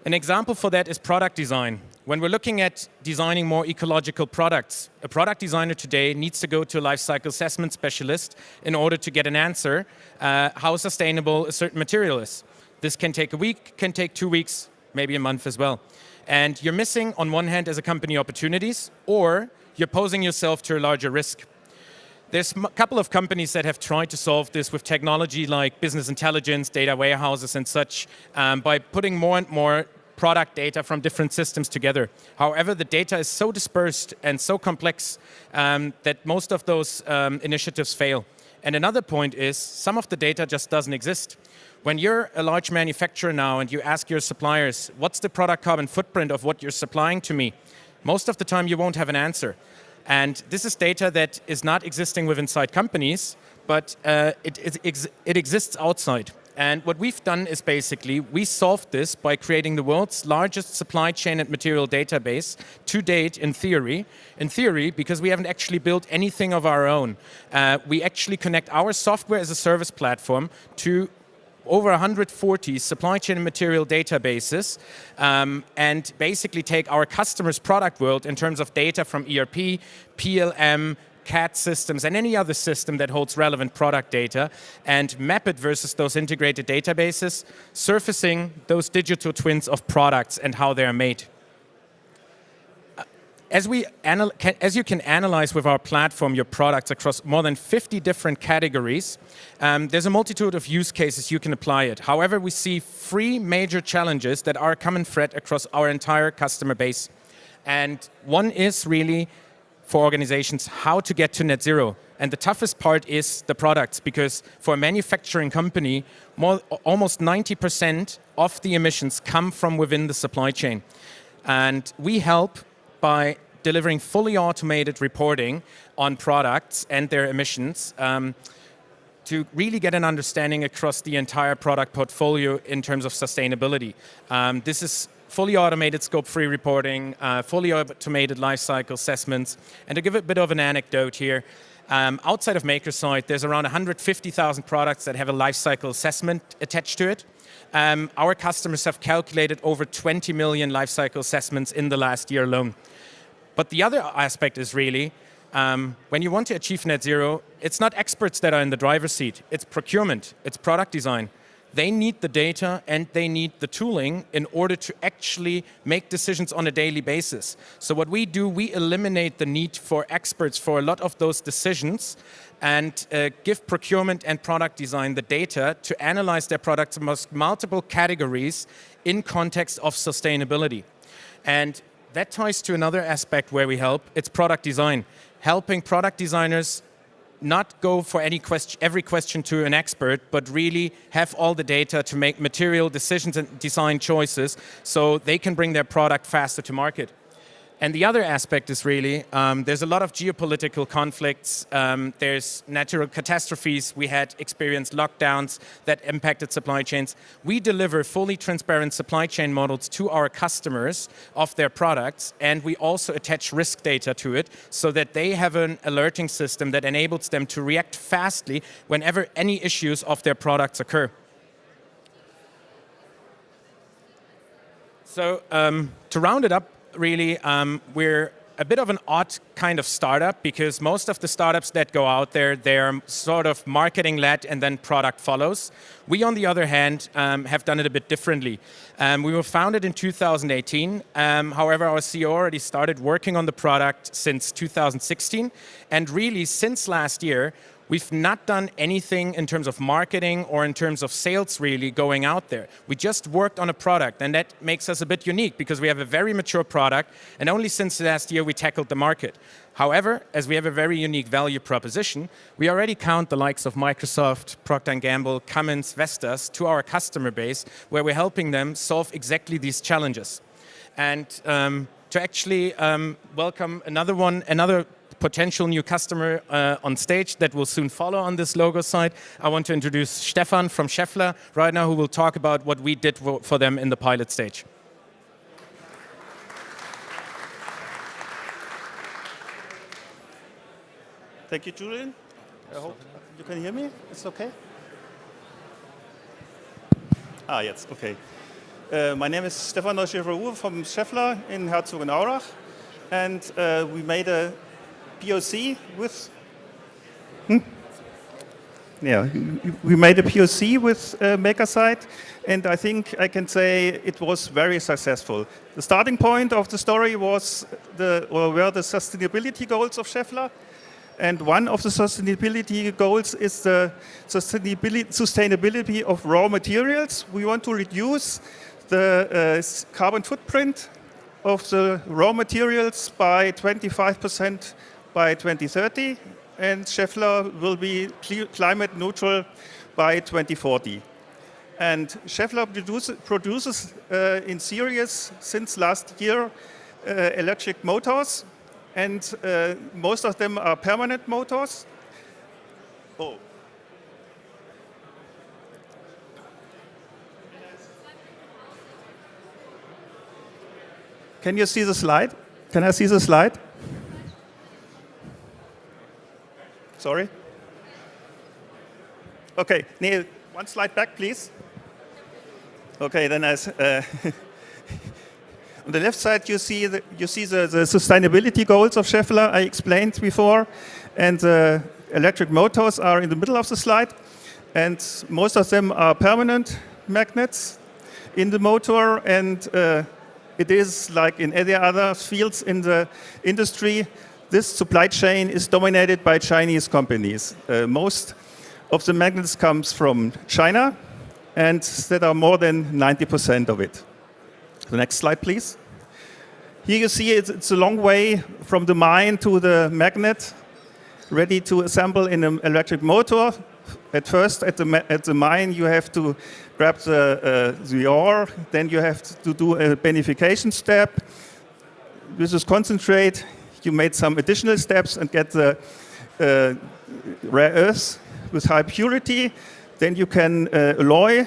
An example for that is product design. When we're looking at designing more ecological products, a product designer today needs to go to a life cycle assessment specialist in order to get an answer how sustainable a certain material is. This can take a week, can take 2 weeks, maybe a month as well. And you're missing, on one hand, as a company, opportunities, or you're posing yourself to a larger risk. There's a couple of companies that have tried to solve this with technology like business intelligence, data warehouses and such, by putting more and more product data from different systems together. However, the data is so dispersed and so complex that most of those initiatives fail. And another point is, some of the data just doesn't exist. When you're a large manufacturer now and you ask your suppliers, what's the product carbon footprint of what you're supplying to me? Most of the time you won't have an answer. And this is data that is not existing within inside companies, but it exists outside. And what we've done is basically, we solved this by creating the world's largest supply chain and material database to date in theory. In theory, because we haven't actually built anything of our own. We actually connect our software as a service platform to over 140 supply chain and material databases, and basically take our customers' product world in terms of data from ERP, PLM, CAD systems, and any other system that holds relevant product data, and map it versus those integrated databases, surfacing those digital twins of products and how they're made. As you can analyze with our platform your products across more than 50 different categories, there's a multitude of use cases you can apply it. However, we see 3 major challenges that are a common thread across our entire customer base. And one is really for organizations how to get to net zero. And the toughest part is the products, because for a manufacturing company, almost 90% of the emissions come from within the supply chain. And we help by delivering fully automated reporting on products and their emissions to really get an understanding across the entire product portfolio in terms of sustainability. This is fully automated scope 3 reporting, fully automated life cycle assessments. And to give a bit of an anecdote here, outside of MakerSide, there's around 150,000 products that have a life cycle assessment attached to it. Our customers have calculated over 20 million life cycle assessments in the last year alone. But the other aspect is really, when you want to achieve net zero, it's not experts that are in the driver's seat, it's procurement, it's product design. They need the data and they need the tooling in order to actually make decisions on a daily basis. So what we do, we eliminate the need for experts for a lot of those decisions and give procurement and product design the data to analyze their products across multiple categories in context of sustainability. And that ties to another aspect where we help, it's product design. Helping product designers not go for every question to an expert, but really have all the data to make material decisions and design choices so they can bring their product faster to market. And the other aspect is really, there's a lot of geopolitical conflicts, there's natural catastrophes, we had experienced lockdowns that impacted supply chains. We deliver fully transparent supply chain models to our customers of their products, and we also attach risk data to it so that they have an alerting system that enables them to react fastly whenever any issues of their products occur. So to round it up, really, we're a bit of an odd kind of startup because most of the startups that go out there, they're sort of marketing-led and then product follows. We, on the other hand, have done it a bit differently. We were founded in 2018. However, our CEO already started working on the product since 2016. And really, since last year, we've not done anything in terms of marketing or in terms of sales really going out there. We just worked on a product, and that makes us a bit unique because we have a very mature product, and only since last year we tackled the market. However, as we have a very unique value proposition, we already count the likes of Microsoft, Procter & Gamble, Cummins, Vestas to our customer base, where we're helping them solve exactly these challenges. And to actually welcome another potential new customer on stage that will soon follow on this logo side, I want to introduce Stefan from Scheffler right now, who will talk about what we did for them in the pilot stage. Thank you, Julian. I hope you can hear me. It's okay? Yes, okay. My name is Stefan Neuschäfer-Uwe from Scheffler in Herzogenaurach, and we made a POC with we made a POC with MakerSite, and I think I can say it was very successful. The starting point of the story was were the sustainability goals of Scheffler, and one of the sustainability goals is the sustainability of raw materials. We want to reduce the carbon footprint of the raw materials by 25% by 2030, and Scheffler will be climate neutral by 2040. And Scheffler produces in series since last year electric motors, and most of them are permanent motors. Oh. Can you see the slide? Can I see the slide? Sorry? Okay, Neil, one slide back, please. Okay, then on the left side you see the sustainability goals of Scheffler I explained before, and electric motors are in the middle of the slide, and most of them are permanent magnets in the motor, and it is like in any other fields in the industry. This supply chain is dominated by Chinese companies. Most of the magnets comes from China, and that are more than 90% of it. The next slide, please. Here you see it's a long way from the mine to the magnet, ready to assemble in an electric motor. At first, at the mine, you have to grab the ore, then you have to do a beneficiation step. This is concentrate. You made some additional steps and get the rare earths with high purity. Then you can alloy,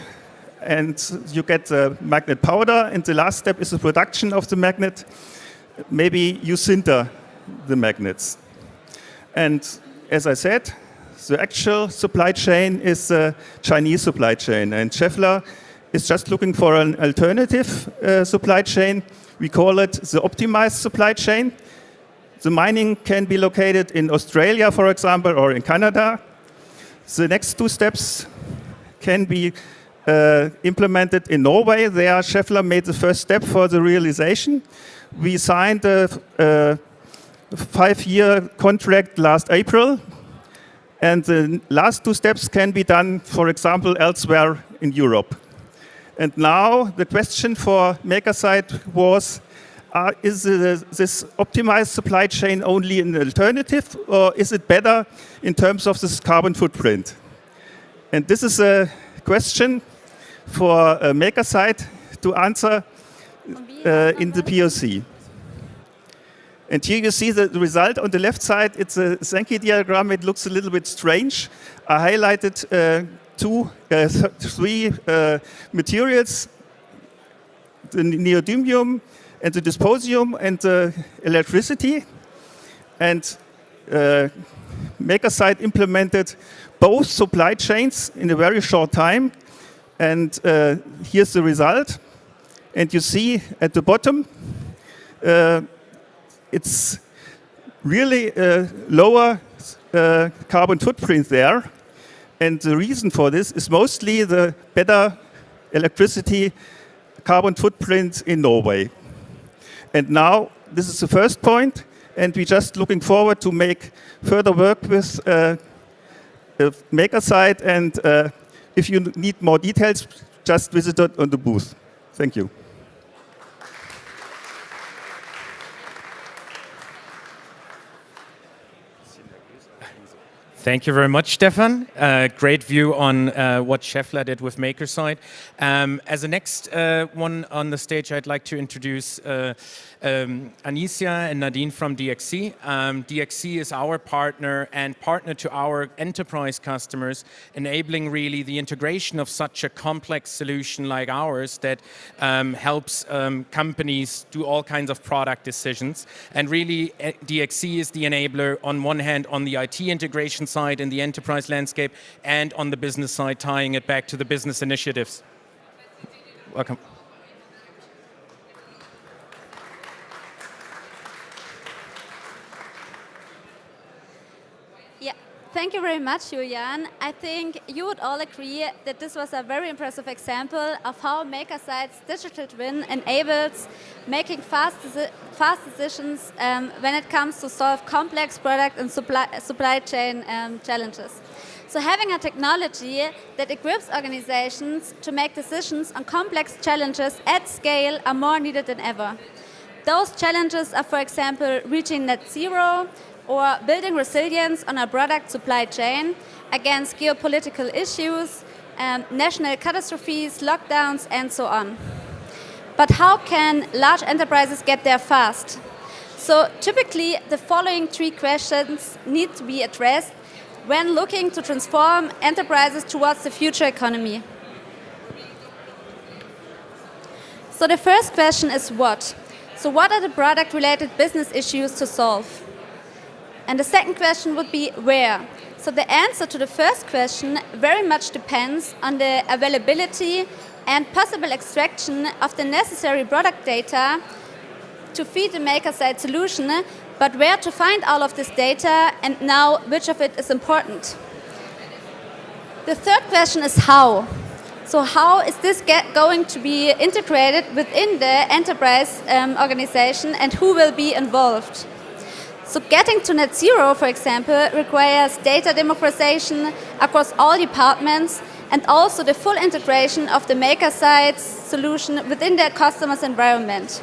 and you get the magnet powder. And the last step is the production of the magnet. Maybe you sinter the magnets. And as I said, the actual supply chain is the Chinese supply chain. And Scheffler is just looking for an alternative supply chain. We call it the optimized supply chain. The mining can be located in Australia, for example, or in Canada. The next two steps can be implemented in Norway. There, Scheffler made the first step for the realization. We signed a 5-year contract last April, and the last two steps can be done, for example, elsewhere in Europe. And now the question for MakerSite was, is this optimized supply chain only an alternative, or is it better in terms of this carbon footprint? And this is a question for MakerSite to answer in the POC. And here you see the result on the left side. It's a Sankey diagram. It looks a little bit strange. I highlighted three materials, the neodymium and the dysprosium and the electricity. And MakerSite implemented both supply chains in a very short time. And here's the result. And you see at the bottom, it's really a lower carbon footprint there. And the reason for this is mostly the better electricity carbon footprint in Norway. And now this is the first point, and we're just looking forward to make further work with MakerSite. And if you need more details, just visit it on the booth. Thank you. Thank you very much, Stefan. Great view on what Scheffler did with MakerSite. As the next one on the stage, I'd like to introduce Anicia and Nadine from DXC. DXC is our partner and partner to our enterprise customers, enabling really the integration of such a complex solution like ours that helps companies do all kinds of product decisions. And really, DXC is the enabler on one hand on the IT integration side in the enterprise landscape and on the business side, tying it back to the business initiatives. Welcome. Thank you very much, Julian. I think you would all agree that this was a very impressive example of how MakerSite's digital twin enables making fast decisions when it comes to solve complex product and supply chain challenges. So having a technology that equips organizations to make decisions on complex challenges at scale are more needed than ever. Those challenges are, for example, reaching net zero, or building resilience on our product supply chain against geopolitical issues, national catastrophes, lockdowns, and so on. But how can large enterprises get there fast? So typically, the following three questions need to be addressed when looking to transform enterprises towards the future economy. So the first question is what? So what are the product-related business issues to solve? And the second question would be where? So the answer to the first question very much depends on the availability and possible extraction of the necessary product data to feed the MakerSite solution, but where to find all of this data and now which of it is important. The third question is how. So how is this going to be integrated within the enterprise organization and who will be involved? So getting to net zero, for example, requires data democratization across all departments and also the full integration of the MakerSite solution within their customer's environment.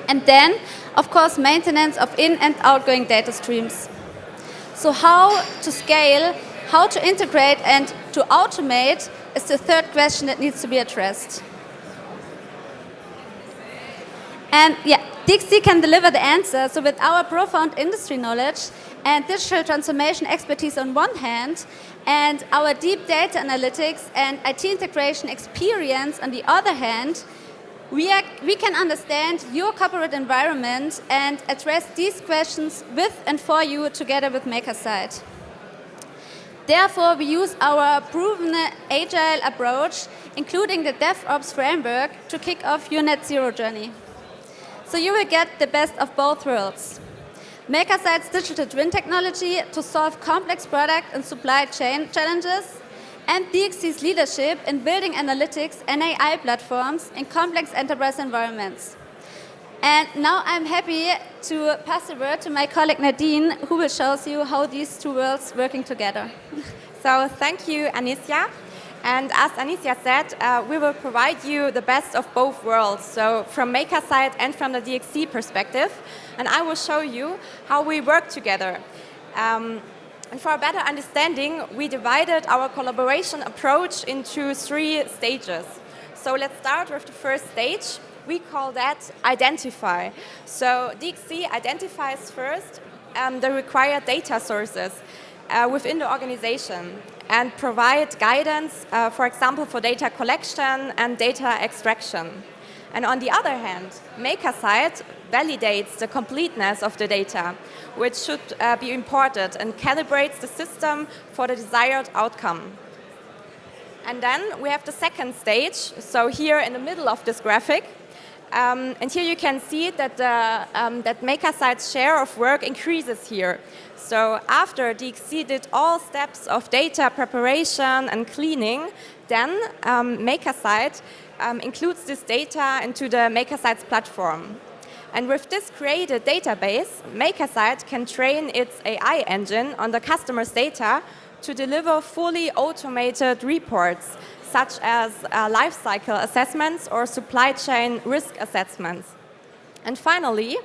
And then, of course, maintenance of in- and outgoing data streams. So how to scale, how to integrate and to automate is the third question that needs to be addressed. And yeah, DXC can deliver the answer. So with our profound industry knowledge and digital transformation expertise on one hand, and our deep data analytics and IT integration experience on the other hand, we can understand your corporate environment and address these questions with and for you together with MakerSite. Therefore, we use our proven agile approach, including the DevOps framework, to kick off your net zero journey. So you will get the best of both worlds. MakerSite's digital twin technology to solve complex product and supply chain challenges, and DXC's leadership in building analytics and AI platforms in complex enterprise environments. And now I'm happy to pass the word to my colleague Nadine, who will show you how these two worlds working together. So thank you, Anicia. And as Anicia said, we will provide you the best of both worlds, so from MakerSite and from the DXC perspective. And I will show you how we work together. And for a better understanding, we divided our collaboration approach into 3 stages. So let's start with the first stage, We call that identify. So DXC identifies first the required data sources within the organization and provide guidance, for example, for data collection and data extraction. And on the other hand, MakerSite validates the completeness of the data, which should be imported and calibrates the system for the desired outcome. And then we have the second stage, so here in the middle of this graphic. And here you can see that, that MakerSite's share of work increases here. So after DXC did all steps of data preparation and cleaning, then MakerSite includes this data into the MakerSite's platform. And with this created database, MakerSite can train its AI engine on the customer's data to deliver fully automated reports, such as life cycle assessments or supply chain risk assessments. And finally,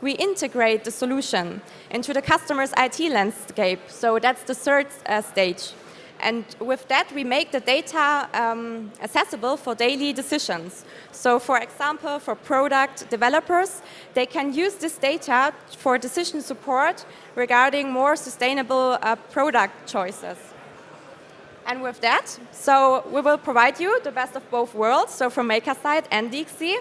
we integrate the solution into the customer's IT landscape. So that's the third stage. And with that, we make the data accessible for daily decisions. So for example, for product developers, they can use this data for decision support regarding more sustainable product choices. And with that, so we will provide you the best of both worlds, so from MakerSite and DXC.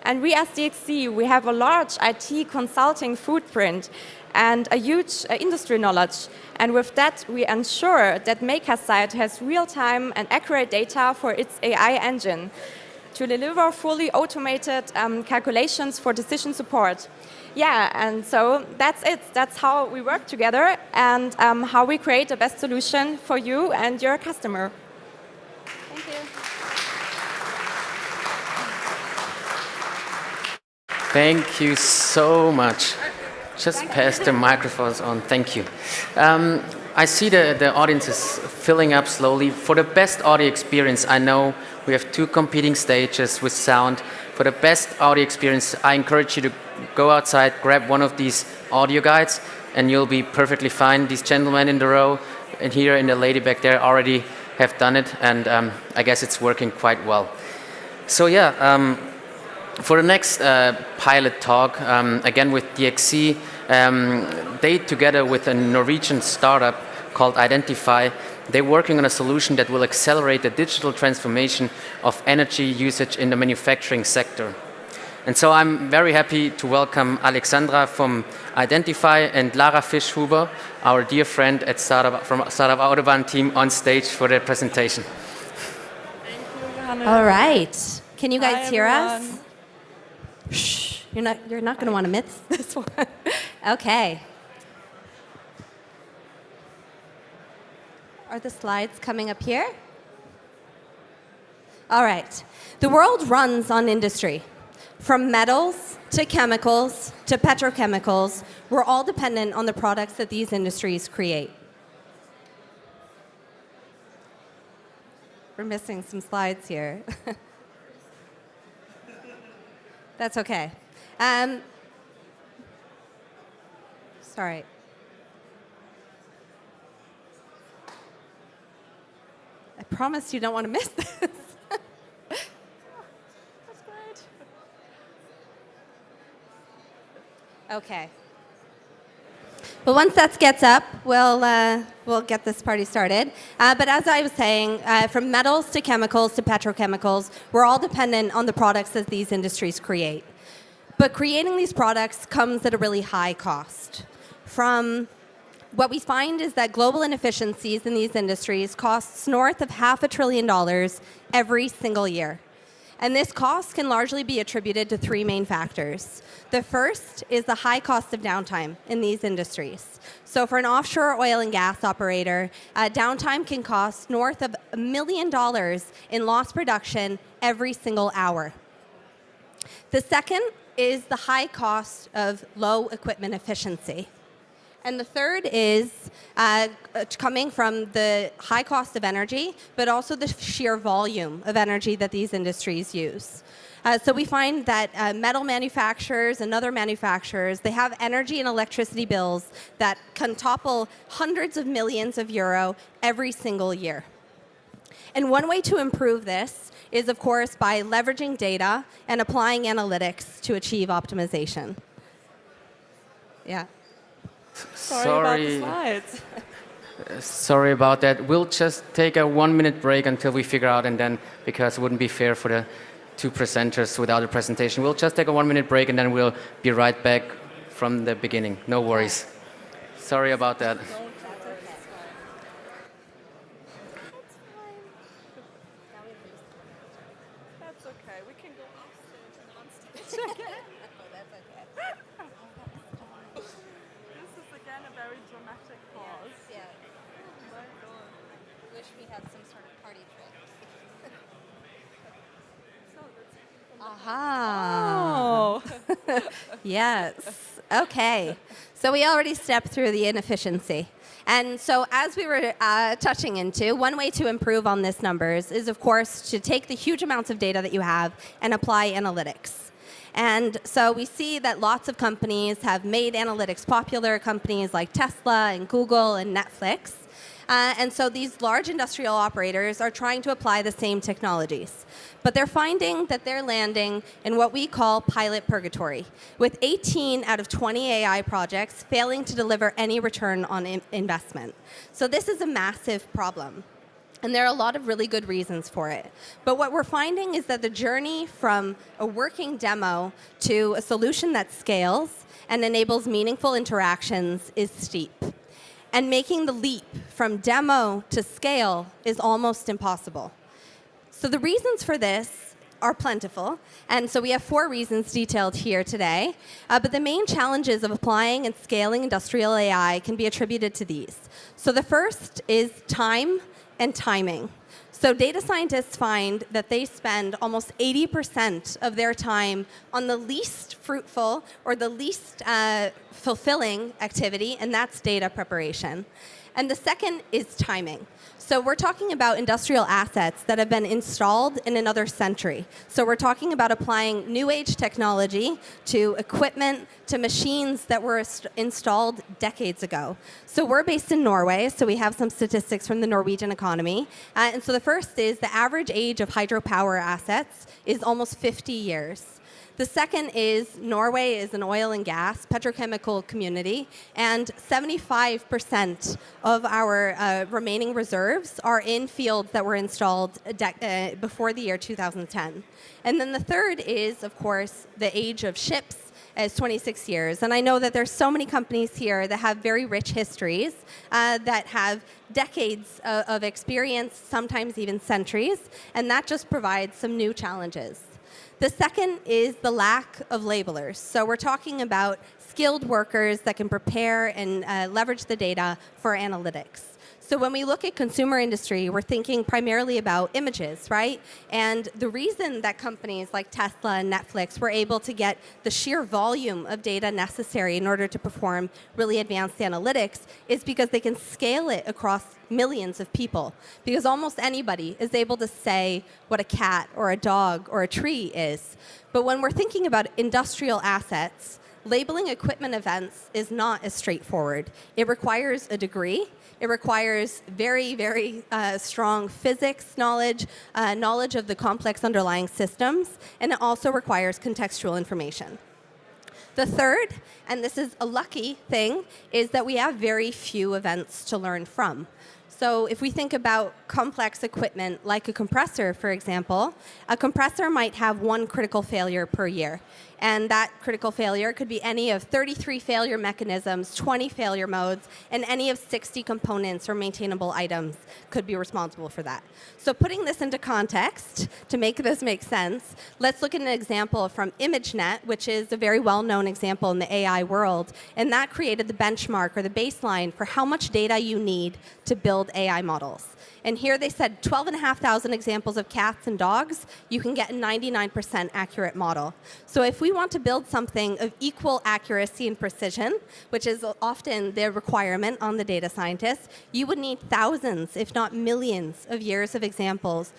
And we as DXC, we have a large IT consulting footprint and a huge industry knowledge. And with that, we ensure that MakerSite has real-time and accurate data for its AI engine to deliver fully automated calculations for decision support. Yeah, and so that's it. That's how we work together and how we create the best solution for you and your customer. Thank you. Thank you so much. Just pass the microphones on. Thank you. I see the audience is filling up slowly. For the best audio experience, I know we have 2 competing stages with sound. For the best audio experience, I encourage you to go outside, grab one of these audio guides, and you'll be perfectly fine. These gentlemen in the row and here and the lady back there already have done it, and I guess it's working quite well. So yeah, for the next pilot talk, again with DXC, they together with a Norwegian startup called Identify, they're working on a solution that will accelerate the digital transformation of energy usage in the manufacturing sector. And so I'm very happy to welcome Alexandra from Identify and Lara Fischhuber, our dear friend at from Startup Autobahn team, on stage for their presentation. All right. Can you guys hear us? Shh. You're not going to want to miss this one. Okay. Are the slides coming up here? All right. The world runs on industry. From metals to chemicals to petrochemicals, we're all dependent on the products that these industries create. We're missing some slides here. That's okay. Sorry. I promise you don't want to miss this. That's great. Okay. Well, once that gets up, we'll get this party started. But as I was saying, from metals to chemicals to petrochemicals, we're all dependent on the products that these industries create. But creating these products comes at a really high cost. From what we find is that global inefficiencies in these industries costs north of $500 billion every single year. And this cost can largely be attributed to 3 main factors. The first is the high cost of downtime in these industries. So for an offshore oil and gas operator, downtime can cost north of $1 million in lost production every single hour. The second is the high cost of low equipment efficiency. And the third is coming from the high cost of energy, but also the sheer volume of energy that these industries use. So we find that metal manufacturers and other manufacturers, they have energy and electricity bills that can topple hundreds of millions of euro every single year. And one way to improve this is, of course, by leveraging data and applying analytics to achieve optimization. Yeah. Sorry. about the slides. Sorry about that. We'll just take a 1-minute break until we figure out, and then, because it wouldn't be fair for the two presenters without a presentation, we'll just take a 1-minute break and then we'll be right back from the beginning. No worries. Sorry about that. That's okay. We can go upstairs and onstage. This is again a very dramatic pause. Yeah. Oh my God. Wish we had some sort of party trick. Aha. Oh. Yes. Okay. So we already stepped through the inefficiency. And so as we were touching into, one way to improve on this numbers is, of course, to take the huge amounts of data that you have and apply analytics. And so we see that lots of companies have made analytics popular, companies like Tesla and Google and Netflix. And so these large industrial operators are trying to apply the same technologies. But they're finding that they're landing in what we call pilot purgatory, with 18 out of 20 AI projects failing to deliver any return on investment. So this is a massive problem. And there are a lot of really good reasons for it. But what we're finding is that the journey from a working demo to a solution that scales and enables meaningful interactions is steep. And making the leap from demo to scale is almost impossible. So the reasons for this are plentiful. And so we have 4 reasons detailed here today. But the main challenges of applying and scaling industrial AI can be attributed to these. So the first is time and timing. So data scientists find that they spend almost 80% of their time on the least fruitful or the least fulfilling activity, and that's data preparation. And the second is timing. So we're talking about industrial assets that have been installed in another century. So we're talking about applying new age technology to equipment, to machines that were installed decades ago. So we're based in Norway, so we have some statistics from the Norwegian economy. And so the first is the average age of hydropower assets is almost 50 years. The second is Norway is an oil and gas petrochemical community, and 75% of our remaining reserves are in fields that were installed before the year 2010. And then the third is, of course, the age of ships is 26 years. And I know that there's so many companies here that have very rich histories, that have decades of experience, sometimes even centuries, and that just provides some new challenges. The second is the lack of labelers. So we're talking about skilled workers that can prepare and leverage the data for analytics. So when we look at consumer industry, we're thinking primarily about images, right? And the reason that companies like Tesla and Netflix were able to get the sheer volume of data necessary in order to perform really advanced analytics is because they can scale it across millions of people. Because almost anybody is able to say what a cat or a dog or a tree is. But when we're thinking about industrial assets, labeling equipment events is not as straightforward. It requires a degree. It requires very, very strong physics knowledge, knowledge of the complex underlying systems, and it also requires contextual information. The third, and this is a lucky thing, is that we have very few events to learn from. So if we think about complex equipment like a compressor, for example, a compressor might have 1 critical failure per year. And that critical failure could be any of 33 failure mechanisms, 20 failure modes, and any of 60 components or maintainable items could be responsible for that. So putting this into context, to make this make sense, let's look at an example from ImageNet, which is a very well-known example in the AI world. And that created the benchmark or the baseline for how much data you need to build AI models. And here they said 12,500 examples of cats and dogs, you can get a 99% accurate model. So if we want to build something of equal accuracy and precision, which is often the requirement on the data scientists, you would need thousands, if not millions, of years of examples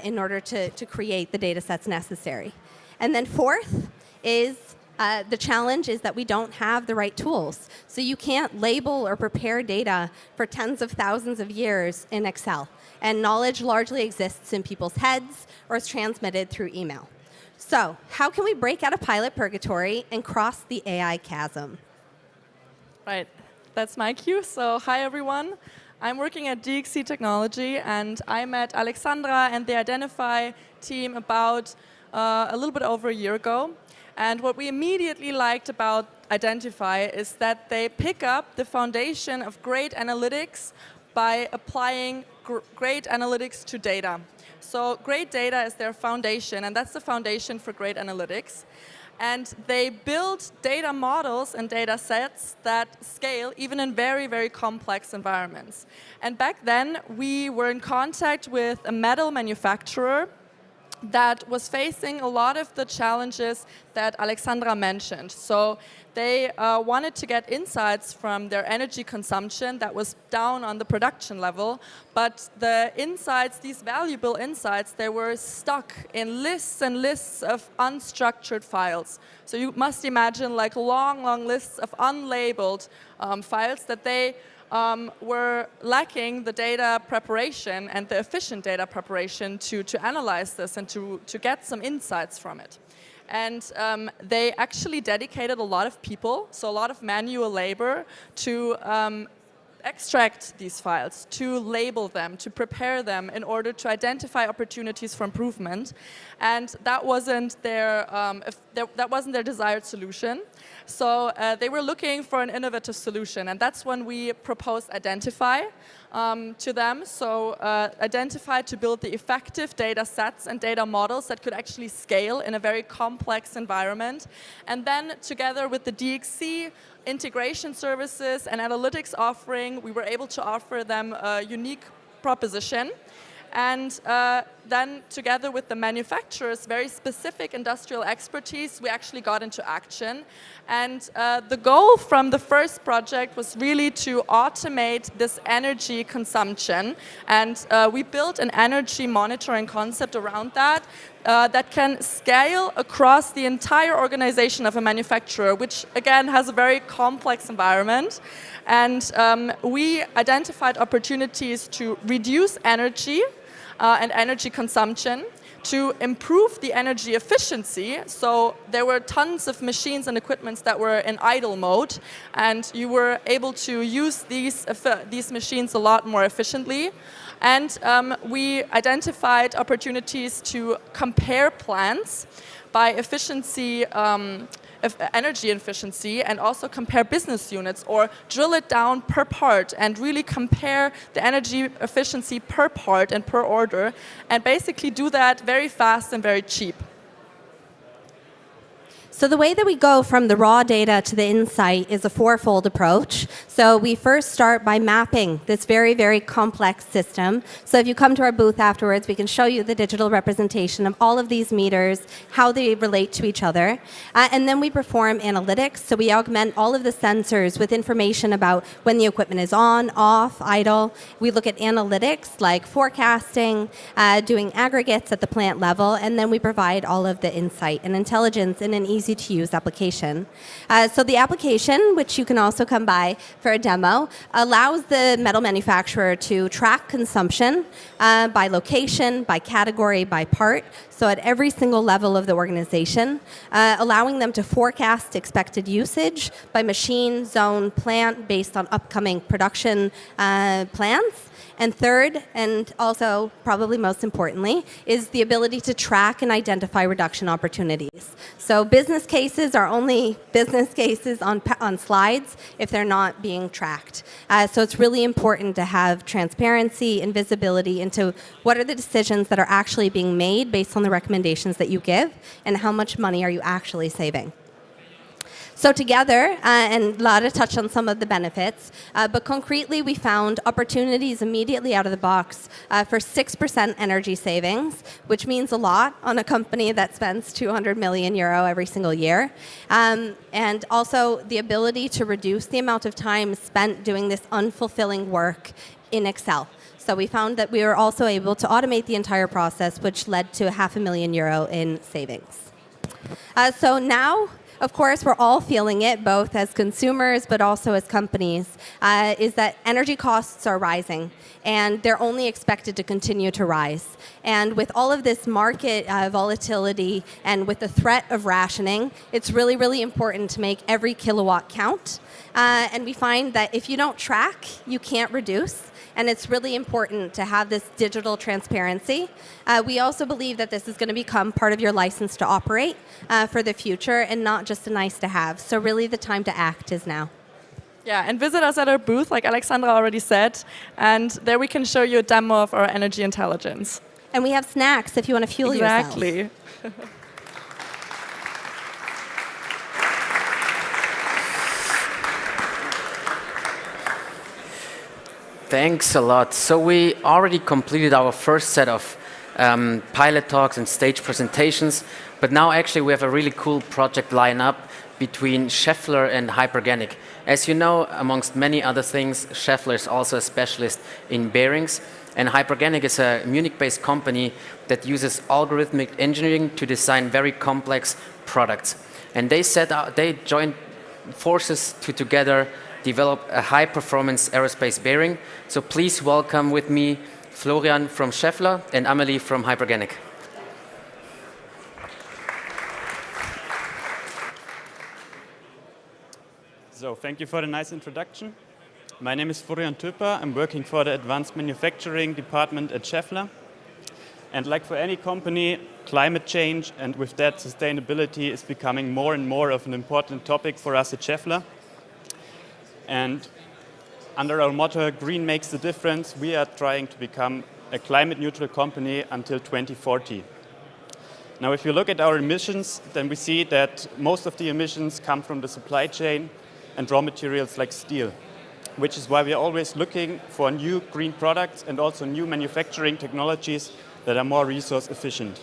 in order to create the data sets necessary. And then fourth is The challenge is that we don't have the right tools. So you can't label or prepare data for tens of thousands of years in Excel. And knowledge largely exists in people's heads or is transmitted through email. So how can we break out of pilot purgatory and cross the AI chasm? Right, that's my cue. So hi, everyone. I'm working at DXC Technology, and I met Alexandra and the Identify team about a little bit over a year ago. And what we immediately liked about Identify is that they pick up the foundation of great analytics by applying great analytics to data. So great data is their foundation, and that's the foundation for great analytics. And they build data models and data sets that scale even in very, very complex environments. And back then, we were in contact with a metal manufacturer that was facing a lot of the challenges that Alexandra mentioned. So they wanted to get insights from their energy consumption that was down on the production level, but the insights, these valuable insights, they were stuck in lists and lists of unstructured files. So you must imagine like long, long lists of unlabeled files that they were lacking the data preparation and the efficient data preparation to analyze this and to get some insights from it. And they actually dedicated a lot of people, so a lot of manual labor, to extract these files, to label them, to prepare them in order to identify opportunities for improvement. And that wasn't their desired solution. So they were looking for an innovative solution, and that's when we proposed Identify to them. So Identify to build the effective data sets and data models that could actually scale in a very complex environment. And then together with the DXC integration services and analytics offering, we were able to offer them a unique proposition. And then together with the manufacturers' very specific industrial expertise, we actually got into action. And the goal from the first project was really to automate this energy consumption. And we built an energy monitoring concept around that that can scale across the entire organization of a manufacturer, which again has a very complex environment. And we identified opportunities to reduce energy and energy consumption, to improve the energy efficiency. So there were tons of machines and equipments that were in idle mode, and you were able to use these machines a lot more efficiently. And we identified opportunities to compare plants by efficiency, energy efficiency, and also compare business units or drill it down per part and really compare the energy efficiency per part and per order, and basically do that very fast and very cheap. So the way that we go from the raw data to the insight is a fourfold approach. So we first start by mapping this very, very complex system. So if you come to our booth afterwards, we can show you the digital representation of all of these meters, how they relate to each other. And then we perform analytics. So we augment all of the sensors with information about when the equipment is on, off, idle. We look at analytics like forecasting, doing aggregates at the plant level, and then we provide all of the insight and intelligence in an easy-to-use application. So the application, which you can also come by for a demo, allows the metal manufacturer to track consumption by location, by category, by part, so at every single level of the organization, allowing them to forecast expected usage by machine, zone, plant, based on upcoming production plans. And third, and also probably most importantly, is the ability to track and identify reduction opportunities. So business cases are only business cases on slides if they're not being tracked. So it's really important to have transparency and visibility into what are the decisions that are actually being made based on the recommendations that you give, and how much money are you actually saving. So together, and Lara touched on some of the benefits, but concretely we found opportunities immediately out of the box for 6% energy savings, which means a lot on a company that spends 200 million euro every single year. And also the ability to reduce the amount of time spent doing this unfulfilling work in Excel. So we found that we were also able to automate the entire process, which led to €500,000 in savings. So now of course, we're all feeling it, both as consumers but also as companies, is that energy costs are rising, and they're only expected to continue to rise. And with all of this market volatility and with the threat of rationing, it's really, really important to make every kilowatt count. And we find that if you don't track, you can't reduce. And it's really important to have this digital transparency. We also believe that this is going to become part of your license to operate for the future and not just a nice to have. So really the time to act is now. Yeah, and visit us at our booth, like Alexandra already said, and there we can show you a demo of our energy intelligence. And we have snacks if you want to fuel yourself. Exactly. Thanks a lot. So we already completed our first set of pilot talks and stage presentations, but now actually we have a really cool project lineup between Scheffler and Hyperganic. As you know, amongst many other things, Scheffler is also a specialist in bearings, and Hyperganic is a Munich-based company that uses algorithmic engineering to design very complex products. And they joined forces to together develop a high-performance aerospace bearing. So please welcome with me Florian from Scheffler and Amelie from Hyperganic. So thank you for the nice introduction. My name is Florian Töper. I'm working for the Advanced Manufacturing Department at Scheffler. And like for any company, climate change and with that sustainability is becoming more and more of an important topic for us at Scheffler. And under our motto, Green makes the difference, we are trying to become a climate neutral company until 2040. Now, if you look at our emissions, then we see that most of the emissions come from the supply chain and raw materials like steel, which is why we are always looking for new green products and also new manufacturing technologies that are more resource efficient.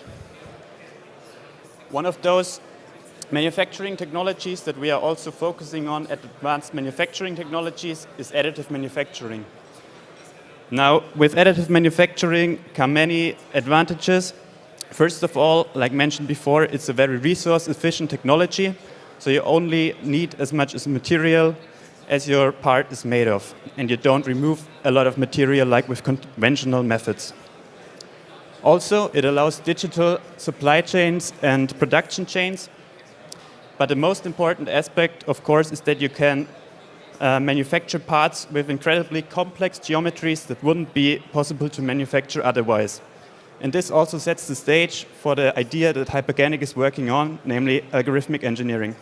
One of those manufacturing technologies that we are also focusing on at Advanced Manufacturing Technologies is additive manufacturing. Now, with additive manufacturing come many advantages. First of all, like mentioned before, it's a very resource efficient technology, so you only need as much as material as your part is made of, and you don't remove a lot of material like with conventional methods. Also, it allows digital supply chains and production chains. But the most important aspect, of course, is that you can manufacture parts with incredibly complex geometries that wouldn't be possible to manufacture otherwise. And this also sets the stage for the idea that Hyperganic is working on, namely algorithmic engineering.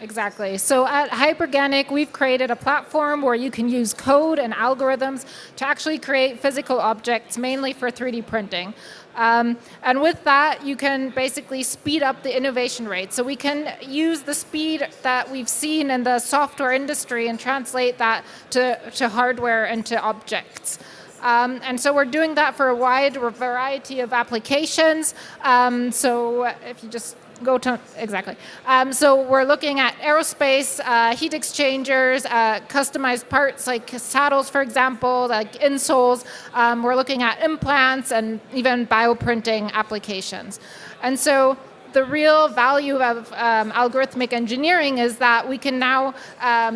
Exactly. So at Hyperganic, we've created a platform where you can use code and algorithms to actually create physical objects, mainly for 3D printing. And with that, you can basically speed up the innovation rate. So we can use the speed that we've seen in the software industry and translate that to hardware and to objects. And so we're doing that for a wide variety of applications. So if you just go to, exactly. So we're looking at aerospace, heat exchangers, customized parts like saddles, for example, like insoles. We're looking at implants and even bioprinting applications. And so the real value of algorithmic engineering is that we can now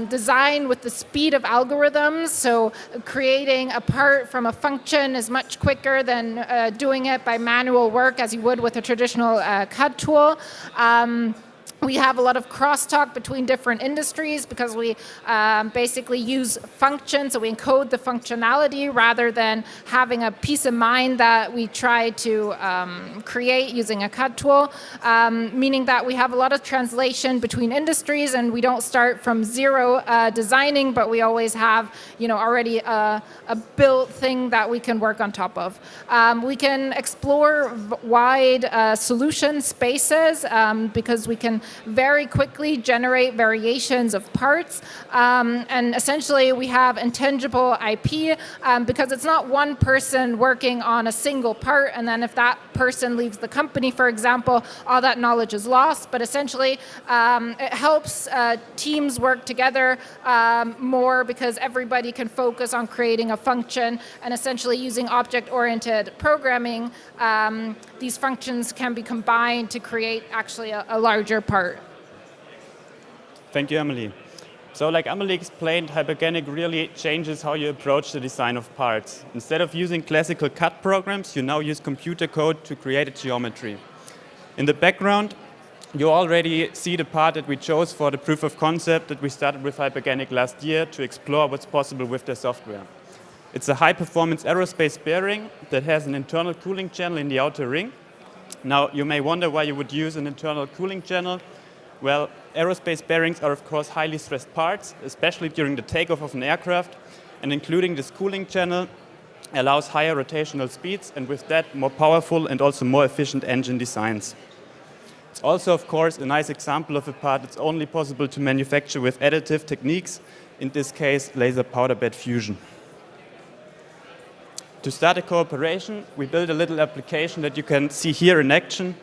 design with the speed of algorithms. So creating a part from a function is much quicker than doing it by manual work as you would with a traditional CAD tool. We have a lot of crosstalk between different industries because we basically use functions, so we encode the functionality rather than having a piece of mind that we try to create using a CAD tool, meaning that we have a lot of translation between industries and we don't start from zero designing, but we always have already a built thing that we can work on top of. We can explore wide solution spaces because we can very quickly generate variations of parts. And essentially, we have intangible IP because it's not one person working on a single part. And then if that person leaves the company, for example, all that knowledge is lost. But essentially, it helps teams work together more because everybody can focus on creating a function. And essentially, using object-oriented programming, these functions can be combined to create actually a larger part. Thank you, Emily. So like Emily explained, Hypergenic really changes how you approach the design of parts. Instead of using classical CAD programs, you now use computer code to create a geometry. In the background, you already see the part that we chose for the proof of concept that we started with Hypergenic last year to explore what's possible with their software. It's a high-performance aerospace bearing that has an internal cooling channel in the outer ring. Now, you may wonder why you would use an internal cooling channel. Well, aerospace bearings are, of course, highly stressed parts, especially during the takeoff of an aircraft, and including this cooling channel allows higher rotational speeds, and with that, more powerful and also more efficient engine designs. It's also, of course, a nice example of a part that's only possible to manufacture with additive techniques, in this case, laser powder bed fusion. To start a cooperation, we built a little application that you can see here in action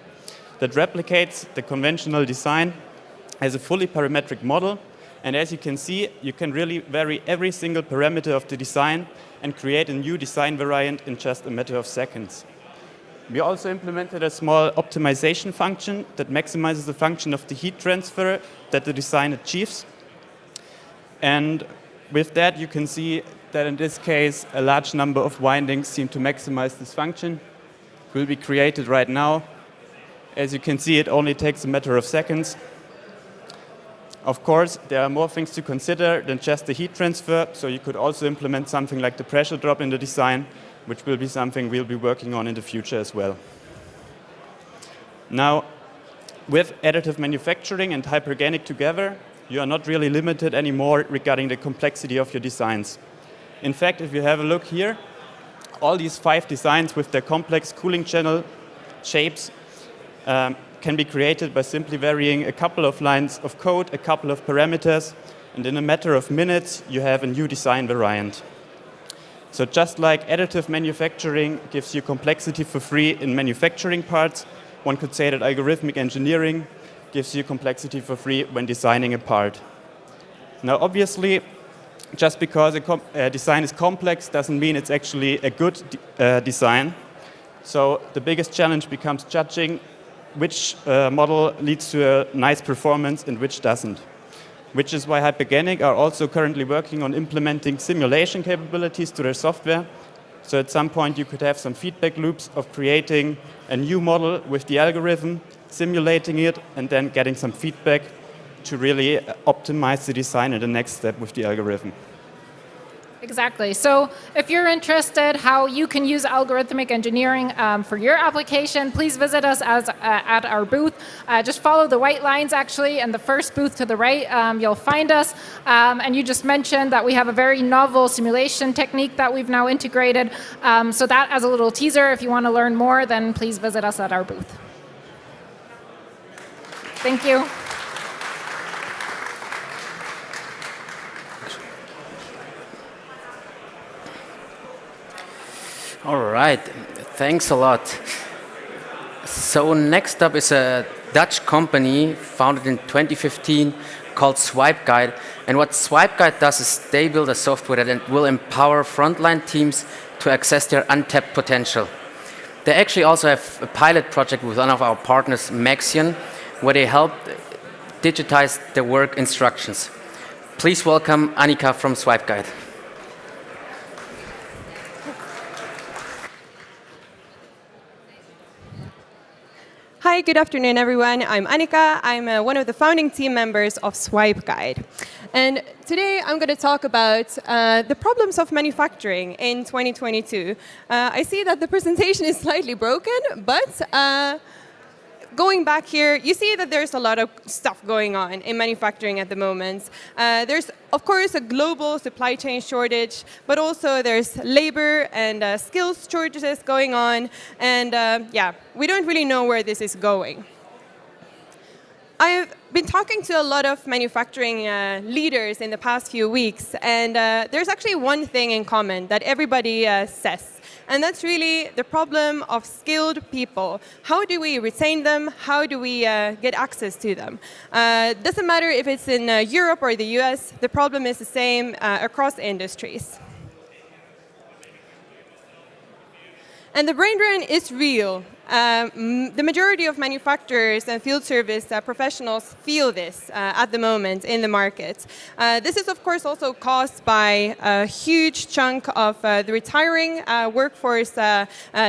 that replicates the conventional design as a fully parametric model. And as you can see, you can really vary every single parameter of the design and create a new design variant in just a matter of seconds. We also implemented a small optimization function that maximizes the function of the heat transfer that the design achieves. And with that, you can see that in this case, a large number of windings seem to maximize this function. It will be created right now. As you can see, it only takes a matter of seconds. Of course, there are more things to consider than just the heat transfer, so you could also implement something like the pressure drop in the design, which will be something we'll be working on in the future as well. Now, with additive manufacturing and Hypergenic together, you are not really limited anymore regarding the complexity of your designs. In fact, if you have a look here, all these 5 designs with their complex cooling channel shapes can be created by simply varying a couple of lines of code, a couple of parameters, and in a matter of minutes, you have a new design variant. So just like additive manufacturing gives you complexity for free in manufacturing parts, one could say that algorithmic engineering gives you complexity for free when designing a part. Now, obviously, just because a design is complex doesn't mean it's actually a good design. So the biggest challenge becomes judging which model leads to a nice performance and which doesn't. Which is why Hypergenic are also currently working on implementing simulation capabilities to their software. So at some point you could have some feedback loops of creating a new model with the algorithm, simulating it, and then getting some feedback to really optimize the design in the next step with the algorithm. Exactly. So if you're interested how you can use algorithmic engineering for your application, please visit us at our booth. Just follow the white lines, actually, and the first booth to the right, you'll find us. And you just mentioned that we have a very novel simulation technique that we've now integrated. So that as a little teaser, if you want to learn more, then please visit us at our booth. Thank you. All right, thanks a lot. So next up is a Dutch company founded in 2015 called Swipe Guide. And what Swipe Guide does is they build a software that will empower frontline teams to access their untapped potential. They actually also have a pilot project with one of our partners, Maxion, where they help digitize the work instructions. Please welcome Annika from Swipe Guide. Hi, good afternoon, everyone. I'm Annika. I'm one of the founding team members of Swipe Guide. And today I'm going to talk about the problems of manufacturing in 2022. I see that the presentation is slightly broken, but going back here, you see that there's a lot of stuff going on in manufacturing at the moment. There's, of course, a global supply chain shortage, but also there's labor and skills shortages going on. And yeah, we don't really know where this is going. I've been talking to a lot of manufacturing leaders in the past few weeks, and there's actually one thing in common that everybody says. And that's really the problem of skilled people. How do we retain them? How do we get access to them? Doesn't matter if it's in Europe or the US, the problem is the same across industries. And the brain drain is real. the majority of manufacturers and field service professionals feel this at the moment in the market. This is, of course, also caused by a huge chunk of the retiring workforce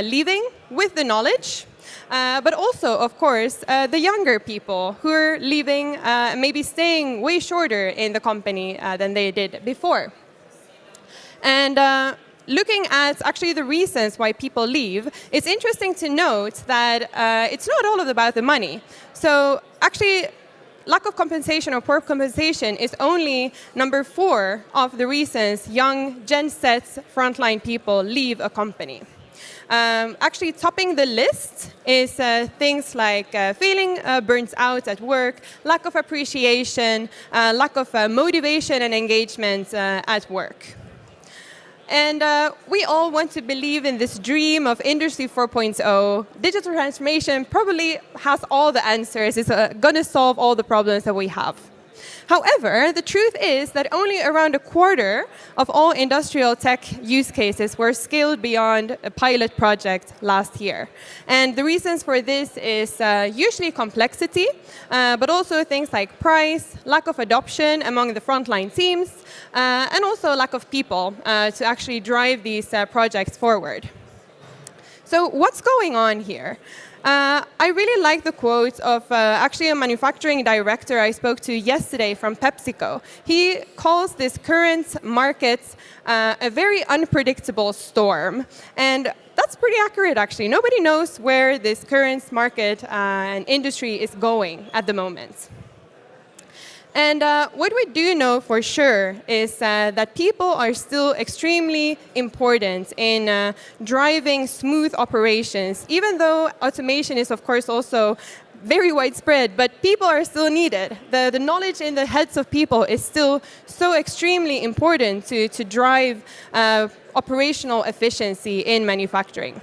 leaving with the knowledge. But also, of course, the younger people who are leaving, maybe staying way shorter in the company than they did before. And looking at actually the reasons why people leave, it's interesting to note that it's not all about the money. So actually, lack of compensation or poor compensation is only number 4 of the reasons young Gen Z frontline people leave a company. Actually, topping the list is things like feeling burnt out at work, lack of appreciation, lack of motivation and engagement at work. And we all want to believe in this dream of Industry 4.0. Digital transformation probably has all the answers. It's going to solve all the problems that we have. However, the truth is that only around a quarter of all industrial tech use cases were scaled beyond a pilot project last year. And the reasons for this is usually complexity, but also things like price, lack of adoption among the frontline teams, and also lack of people to actually drive these projects forward. So what's going on here? I really like the quote of actually a manufacturing director I spoke to yesterday from PepsiCo. He calls this current market a very unpredictable storm. And that's pretty accurate, actually. Nobody knows where this current market and industry is going at the moment. And what we do know for sure is that people are still extremely important in driving smooth operations, even though automation is, of course, also very widespread, but people are still needed. The knowledge in the heads of people is still so extremely important to drive operational efficiency in manufacturing.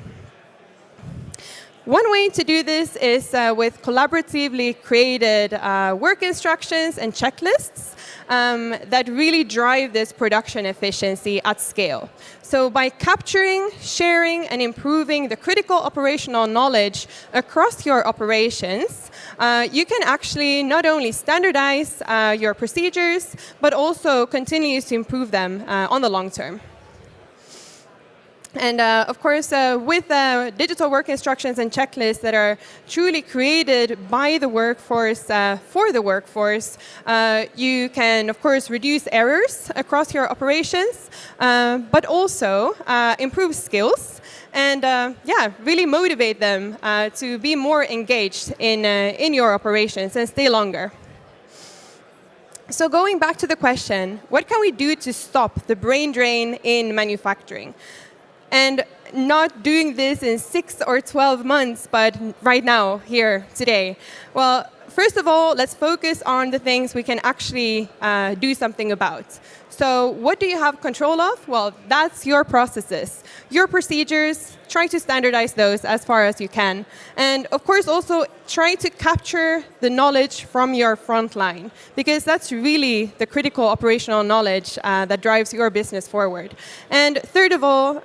One way to do this is with collaboratively created work instructions and checklists that really drive this production efficiency at scale. So by capturing, sharing, and improving the critical operational knowledge across your operations, you can actually not only standardize your procedures, but also continue to improve them on the long term. And of course, with digital work instructions and checklists that are truly created by the workforce for the workforce, you can, of course, reduce errors across your operations, but also improve skills and really motivate them to be more engaged in your operations and stay longer. So going back to the question, what can we do to stop the brain drain in manufacturing? And not doing this in 6 or 12 months, but right now, here, today. Well, first of all, let's focus on the things we can actually do something about. So what do you have control of? Well, that's your processes, your procedures. Try to standardize those as far as you can. And of course, also try to capture the knowledge from your front line, because that's really the critical operational knowledge that drives your business forward. And third of all,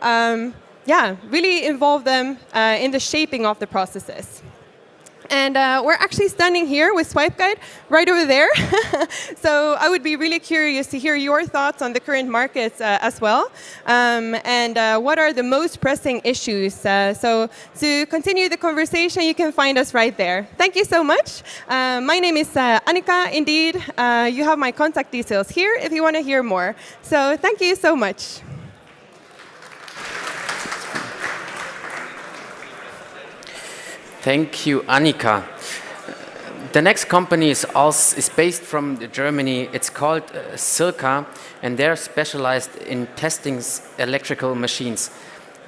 really involve them in the shaping of the processes. And we're actually standing here with Swipe Guide right over there. So I would be really curious to hear your thoughts on the current markets as well. And what are the most pressing issues? So to continue the conversation, you can find us right there. Thank you so much. My name is Annika, indeed. You have my contact details here if you want to hear more. So thank you so much. Thank you, Annika. The next company is based from Germany. It's called Circa, and they're specialized in testing electrical machines.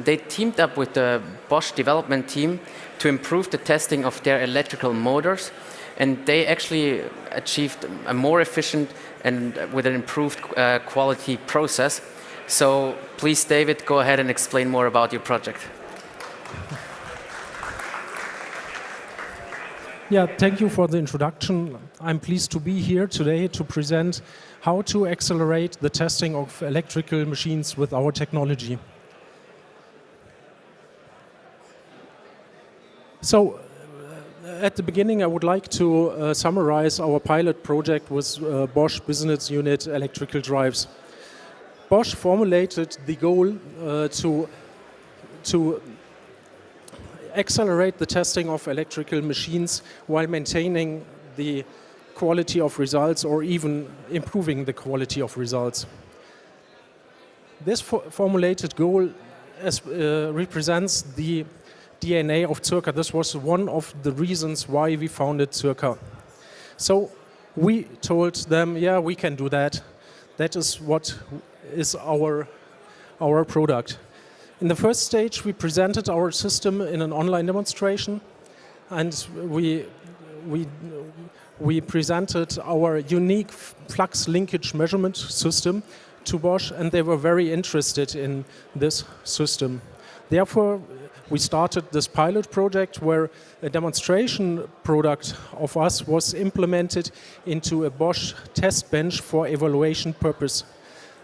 They teamed up with the Bosch development team to improve the testing of their electrical motors, and they actually achieved a more efficient and with an improved quality process. So please, David, go ahead and explain more about your project. Yeah, thank you for the introduction. I'm pleased to be here today to present how to accelerate the testing of electrical machines with our technology. So, at the beginning, I would like to summarize our pilot project with Bosch Business Unit Electrical Drives. Bosch formulated the goal to accelerate the testing of electrical machines while maintaining the quality of results or even improving the quality of results. This formulated goal represents the DNA of Circa. This was one of the reasons why we founded Circa. So we told them, yeah, we can do that. That is what is our product. In the first stage, we presented our system in an online demonstration, and we presented our unique flux linkage measurement system to Bosch, and they were very interested in this system. Therefore, we started this pilot project where a demonstration product of us was implemented into a Bosch test bench for evaluation purpose.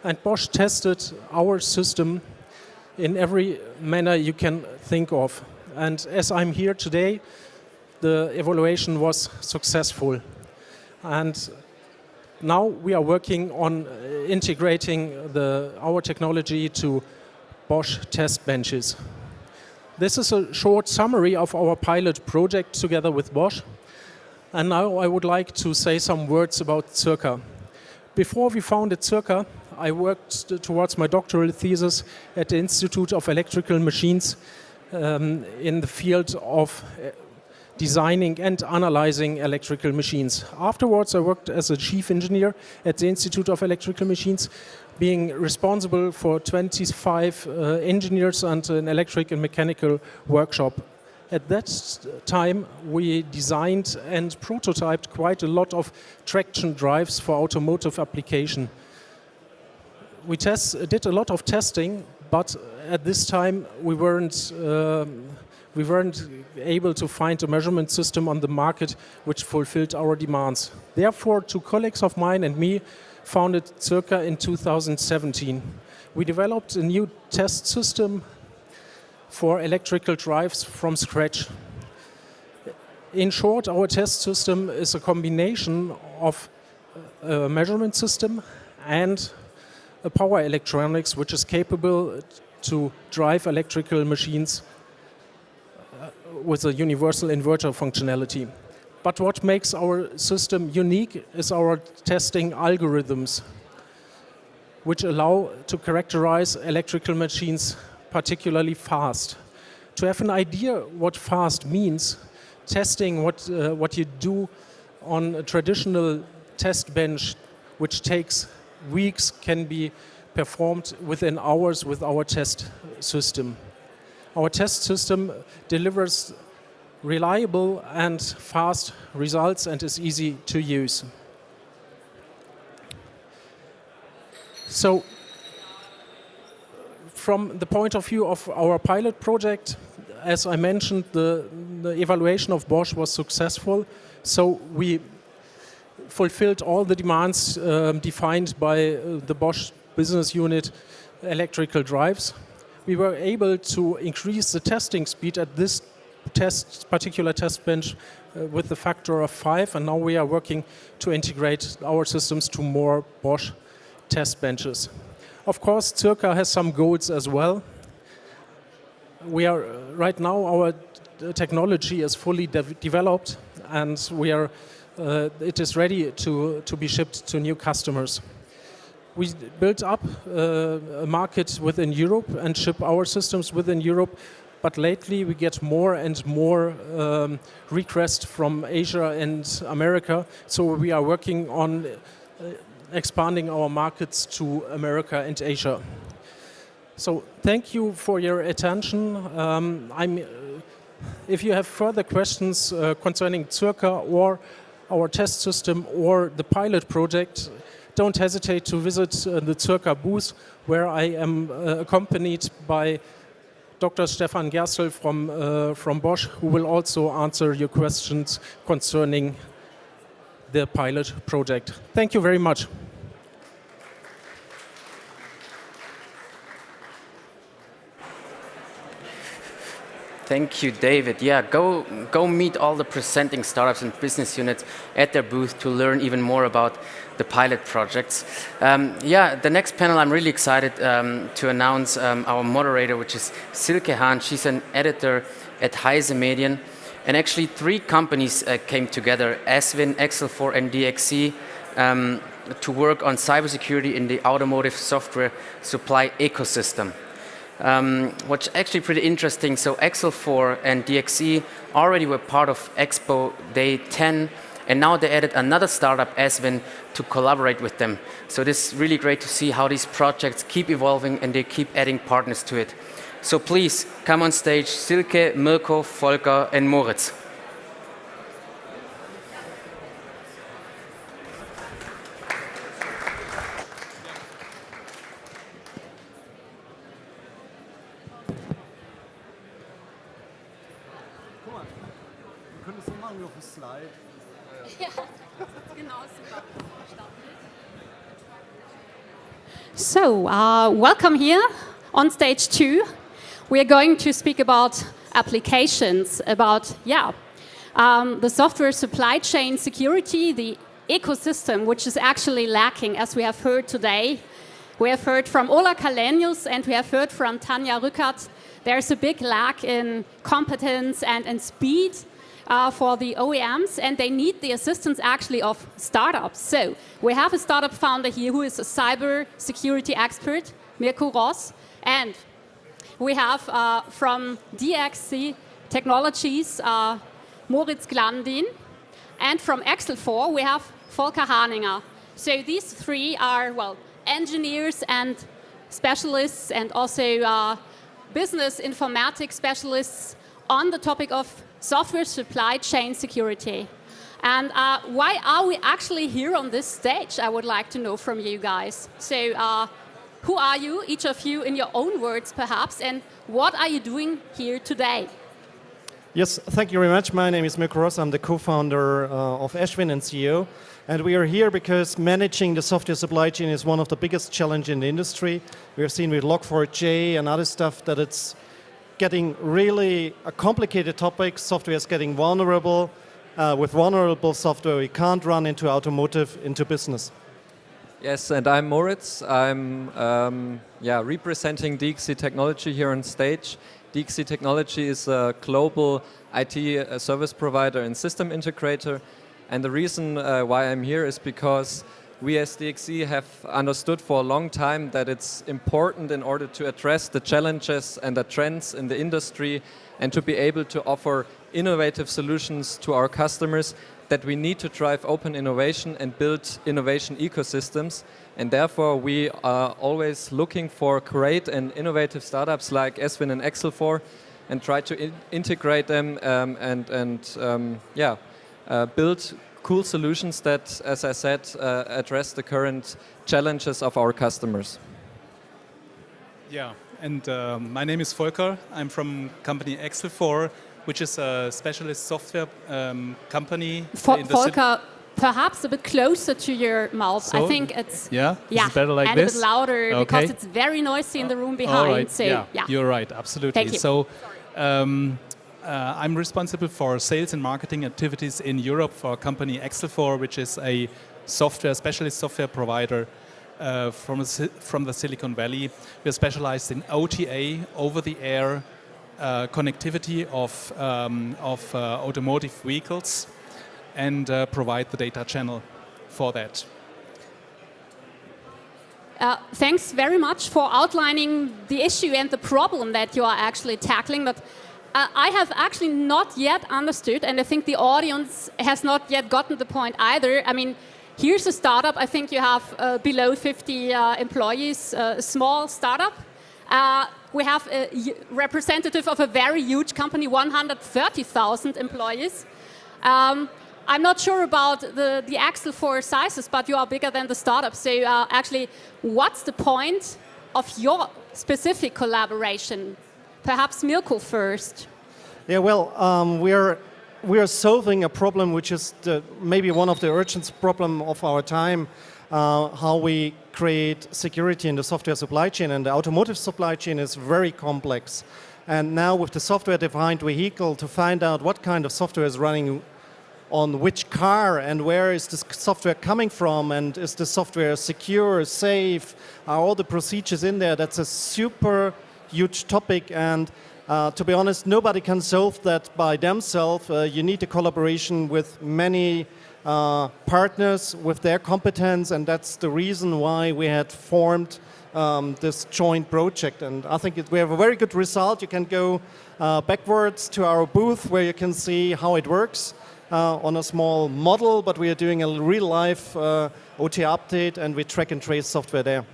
And Bosch tested our system in every manner you can think of. And as I'm here today, the evaluation was successful. And now we are working on integrating our technology to Bosch test benches. This is a short summary of our pilot project together with Bosch. And now I would like to say some words about Circa. Before we founded Circa, I worked towards my doctoral thesis at the Institute of Electrical Machines in the field of designing and analyzing electrical machines. Afterwards, I worked as a chief engineer at the Institute of Electrical Machines, being responsible for 25 engineers and an electric and mechanical workshop. At that time, we designed and prototyped quite a lot of traction drives for automotive application. We did a lot of testing, but at this time we weren't able to find a measurement system on the market which fulfilled our demands. Therefore, two colleagues of mine and me founded Circa in 2017. We developed a new test system for electrical drives from scratch. In short, our test system is a combination of a measurement system and a power electronics which is capable to drive electrical machines with a universal inverter functionality. But what makes our system unique is our testing algorithms, which allow to characterize electrical machines particularly fast. To have an idea what fast means, testing what you do on a traditional test bench, which takes weeks, can be performed within hours with our test system. Our test system delivers reliable and fast results and is easy to use. So, from the point of view of our pilot project, as I mentioned, the evaluation of Bosch was successful. So we fulfilled all the demands defined by the Bosch business unit electrical drives. We were able to increase the testing speed at this particular test bench with the factor of 5, and now we are working to integrate our systems to more Bosch test benches. Of course, Circa has some goals as well. We are right now, our technology is fully developed, and it is ready to be shipped to new customers. We built up a market within Europe and ship our systems within Europe, but lately we get more and more requests from Asia and America, so we are working on expanding our markets to America and Asia. So thank you for your attention. If you have further questions concerning Circa or our test system or the pilot project, don't hesitate to visit the Circa booth, where I am accompanied by Dr. Stefan Gerstl from Bosch, who will also answer your questions concerning the pilot project. Thank you very much. Thank you, David. Yeah, go meet all the presenting startups and business units at their booth to learn even more about the pilot projects. Yeah, the next panel, I'm really excited to announce our moderator, which is Silke Hahn. She's an editor at Heise Medien. And actually 3 companies came together, Aswin, Excel4 and DXC, to work on cybersecurity in the automotive software supply ecosystem. What's actually pretty interesting, so Excel4 and DXC already were part of Expo Day 10, and now they added another startup, Aswin, to collaborate with them. So this is really great to see how these projects keep evolving and they keep adding partners to it. So please, come on stage, Silke, Mirko, Volker and Moritz. So, welcome here on stage 2. We are going to speak about applications, about, the software supply chain security, the ecosystem, which is actually lacking, as we have heard today. We have heard from Ola Källenius and we have heard from Tanja Rückert. There's a big lack in competence and speed for the OEMs, and they need the assistance actually of startups. So we have a startup founder here who is a cyber security expert, Mirko Ross, and we have from DXC Technologies, Moritz Glandin, and from Excel4 we have Volker Haninger. So these 3 are, well, engineers and specialists and also business informatics specialists on the topic of software supply chain security. And why are we actually here on this stage? I would like to know from you guys. So who are you, each of you in your own words perhaps, and what are you doing here today? Yes, thank you very much. My name is Mirko Ross. I'm the co-founder of Aswin and CEO. And we are here because managing the software supply chain is one of the biggest challenges in the industry. We have seen with Log4j and other stuff that it's getting really a complicated topic. Software is getting vulnerable. With vulnerable software, we can't run into automotive, into business. Yes, and I'm Moritz. I'm representing DXC Technology here on stage. DXC Technology is a global IT service provider and system integrator. And the reason why I'm here is because we as DXC have understood for a long time that it's important in order to address the challenges and the trends in the industry and to be able to offer innovative solutions to our customers, that we need to drive open innovation and build innovation ecosystems. And therefore we are always looking for great and innovative startups like Aswin and Excel4 and try to integrate them build cool solutions that, as I said, address the current challenges of our customers. Yeah, and my name is Volker. I'm from company Excel4, which is a specialist software company. Volker, perhaps a bit closer to your mouth. So, I think it's is it better like and this? a bit louder because it's very noisy in the room behind. All right. So, You're right, absolutely. Thank you. So, I'm responsible for sales and marketing activities in Europe for a company Excel4, which is a specialist software provider from the Silicon Valley. We're specialized in OTA, over-the-air connectivity of automotive vehicles, and provide the data channel for that. Thanks very much for outlining the issue and the problem that you are actually tackling. But I have actually not yet understood, and I think the audience has not yet gotten the point either. I mean, here's a startup. I think you have below 50 employees, a small startup. We have a representative of a very huge company, 130,000 employees. I'm not sure about the Excel4 sizes, but you are bigger than the startup. So actually, what's the point of your specific collaboration? Perhaps Mirko first. Yeah, well, we are solving a problem which is maybe one of the urgent problem of our time, how we create security in the software supply chain. And the automotive supply chain is very complex. And now with the software-defined vehicle, to find out what kind of software is running on which car and where is this software coming from, and is the software secure, safe, are all the procedures in there, that's a super huge topic. And to be honest, nobody can solve that by themselves. You need a collaboration with many partners with their competence, and that's the reason why we had formed this joint project. And I think we have a very good result. You can go backwards to our booth where you can see how it works on a small model, but we are doing a real-life OT update, and we track and trace software there.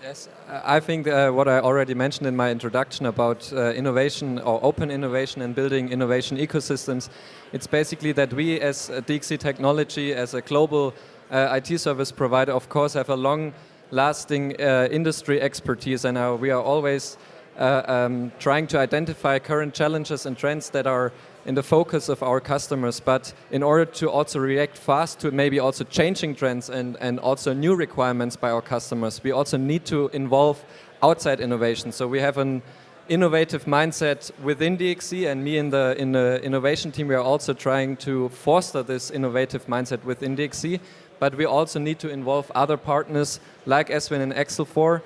Yes, I think what I already mentioned in my introduction about innovation or open innovation and building innovation ecosystems, it's basically that we as DXC Technology, as a global IT service provider, of course, have a long-lasting industry expertise, and we are always trying to identify current challenges and trends that are in the focus of our customers. But in order to also react fast to maybe also changing trends and also new requirements by our customers, we also need to involve outside innovation. So we have an innovative mindset within DXC, and me in the innovation team, we are also trying to foster this innovative mindset within DXC. But we also need to involve other partners like Eswin and Excel4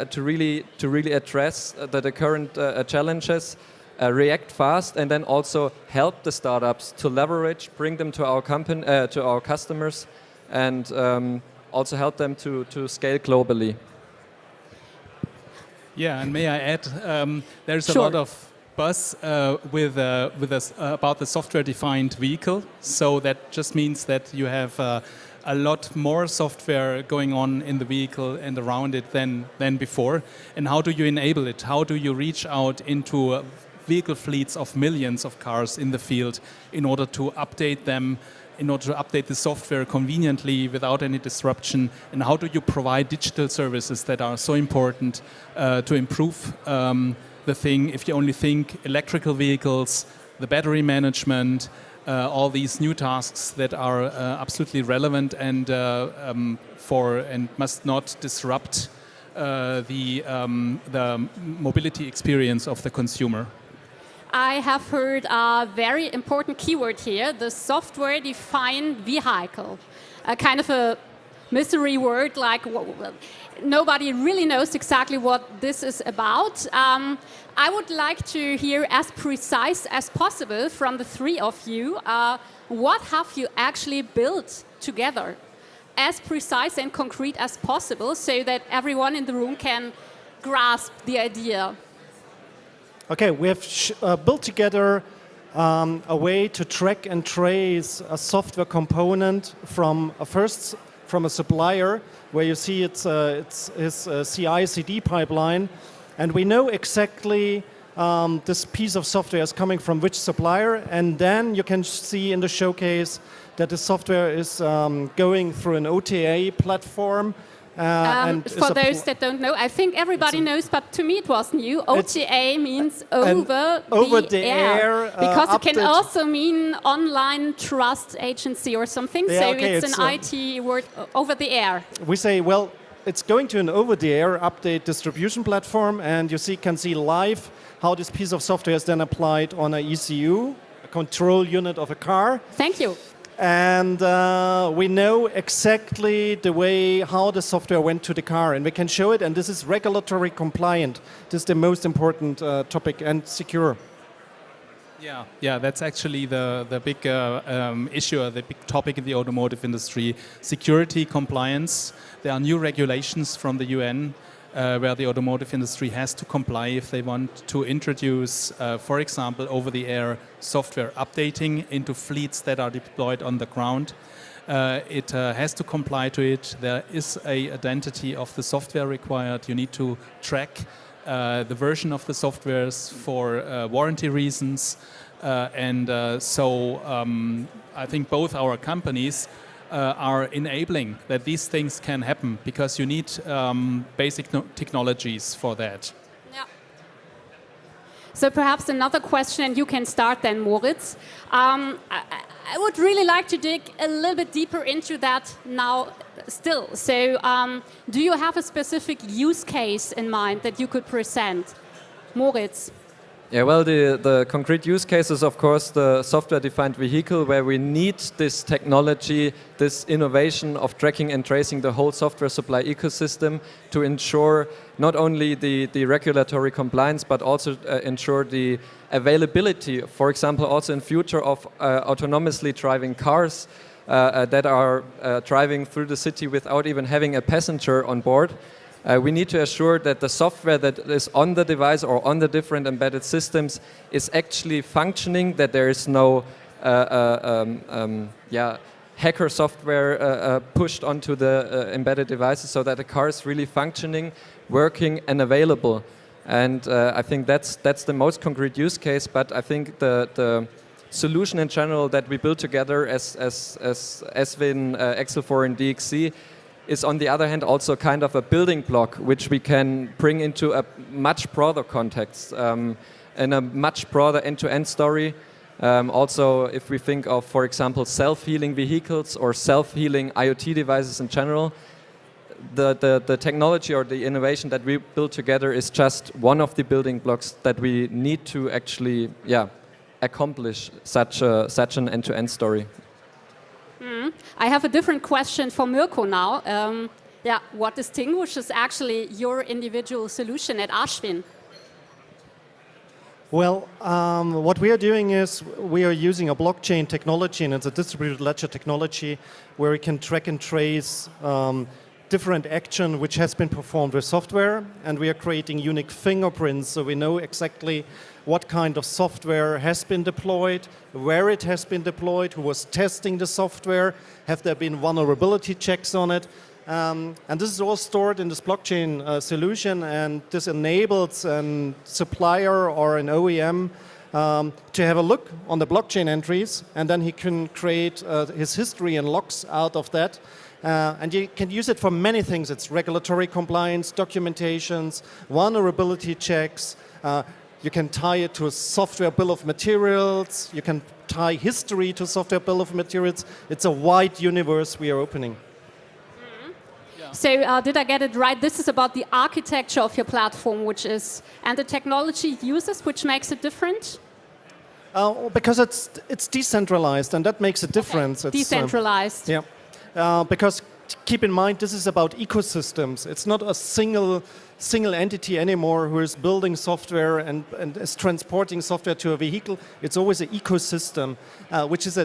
to really address the current challenges. React fast, and then also help the startups to leverage, bring them to our company, to our customers, and also help them to scale globally. Yeah, and may I add, there's a lot of buzz about the software-defined vehicle. So that just means that you have a lot more software going on in the vehicle and around it than before. And how do you enable it? How do you reach out into vehicle fleets of millions of cars in the field in order to update them, in order to update the software conveniently without any disruption? And how do you provide digital services that are so important to improve the thing? If you only think electrical vehicles, the battery management, all these new tasks that are absolutely relevant and must not disrupt the mobility experience of the consumer. I have heard a very important keyword here, the software-defined vehicle. A kind of a mystery word, like nobody really knows exactly what this is about. I would like to hear as precise as possible from the three of you. What have you actually built together? As precise and concrete as possible so that everyone in the room can grasp the idea. Okay, we have built together a way to track and trace a software component from a supplier, where you see it's his CI/CD pipeline, and we know exactly this piece of software is coming from which supplier, and then you can see in the showcase that the software is going through an OTA platform. For those that don't know, I think everybody knows, but to me it was new. OTA means over the air. Because it can also mean online trust agency or something. Yeah, so okay, it's an IT word, over the air. We say, well, it's going to an over-the-air update distribution platform, and you can see live how this piece of software is then applied on an ECU, a control unit of a car. Thank you. And we know exactly the way how the software went to the car, and we can show it, and this is regulatory compliant. This is the most important topic, and secure. Yeah, that's actually the big issue, the big topic in the automotive industry. Security compliance. There are new regulations from the UN where the automotive industry has to comply if they want to introduce, for example, over-the-air software updating into fleets that are deployed on the ground. It has to comply to it. There is an identity of the software required. You need to track the version of the softwares for warranty reasons. So I think both our companies are enabling that these things can happen, because you need basic technologies for that. Yeah. So perhaps another question, and you can start then, Moritz. I would really like to dig a little bit deeper into that now still. So do you have a specific use case in mind that you could present? Moritz. Yeah, well, the concrete use case is, of course, the software-defined vehicle, where we need this technology, this innovation of tracking and tracing the whole software supply ecosystem to ensure not only the regulatory compliance, but also ensure the availability, for example, also in future of autonomously driving cars that are driving through the city without even having a passenger on board. We need to assure that the software that is on the device or on the different embedded systems is actually functioning, that there is no hacker software pushed onto the embedded devices, so that the car is really functioning, working and available. And I think that's the most concrete use case, but I think the solution in general that we built together as Eswin, Excel4 and DXC is on the other hand also kind of a building block which we can bring into a much broader context and a much broader end-to-end story. Also, if we think of, for example, self-healing vehicles or self-healing IoT devices in general, the technology or the innovation that we built together is just one of the building blocks that we need to actually accomplish such an end-to-end story. I have a different question for Mirko now. What distinguishes actually your individual solution at Ashwin? Well, what we are doing is we are using a blockchain technology, and it's a distributed ledger technology where we can track and trace different action which has been performed with software, and we are creating unique fingerprints so we know exactly what kind of software has been deployed, where it has been deployed, who was testing the software, have there been vulnerability checks on it. And this is all stored in this blockchain solution, and this enables a supplier or an OEM to have a look on the blockchain entries, and then he can create his history and logs out of that. And you can use it for many things. It's regulatory compliance, documentations, vulnerability checks. You can tie it to a software bill of materials. You can tie history to software bill of materials. It's a wide universe we are opening. So did I get it right? This is about the architecture of your platform, and the technology uses, which makes it different? Because it's decentralized, and that makes a difference. Okay. Decentralized. Because keep in mind, this is about ecosystems. It's not a single entity anymore who is building software and is transporting software to a vehicle. It's always an ecosystem, which is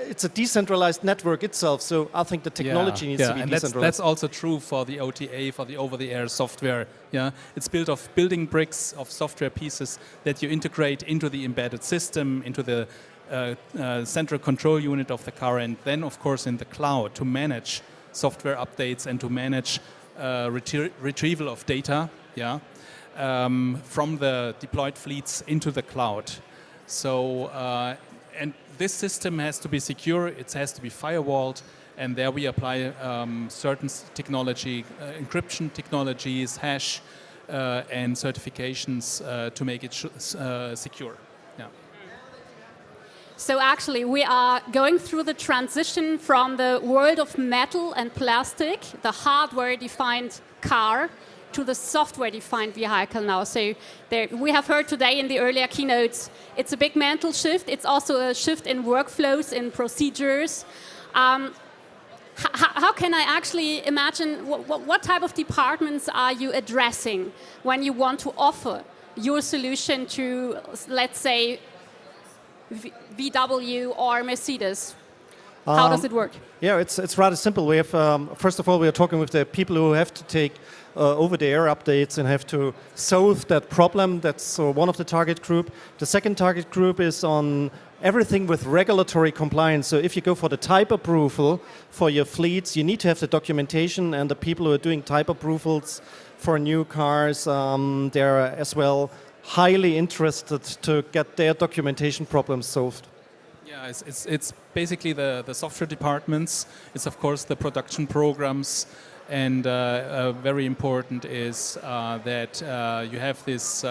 it's a decentralized network itself. So I think the technology needs to be decentralized. That's also true for the OTA, for the over-the-air software. Yeah, it's built of building bricks of software pieces that you integrate into the embedded system, into the central control unit of the car, and then of course in the cloud to manage software updates and to manage retrieval of data from the deployed fleets into the cloud. So and this system has to be secure, it has to be firewalled, and there we apply certain technology, encryption technologies, hash and certifications to make it secure. So actually, we are going through the transition from the world of metal and plastic, the hardware-defined car, to the software-defined vehicle now. So we have heard today in the earlier keynotes, it's a big mental shift. It's also a shift in workflows, in procedures. How can I actually imagine, what type of departments are you addressing when you want to offer your solution to, let's say, VW or Mercedes? How does it work? Yeah, it's rather simple. We have first of all, we are talking with the people who have to take over-the-air updates and have to solve that problem. That's one of the target group. The second target group is on everything with regulatory compliance. So if you go for the type approval for your fleets, you need to have the documentation, and the people who are doing type approvals for new cars, they're as well highly interested to get their documentation problems solved. Yeah, it's basically the software departments. It's of course the production programs, and very important is that you have this.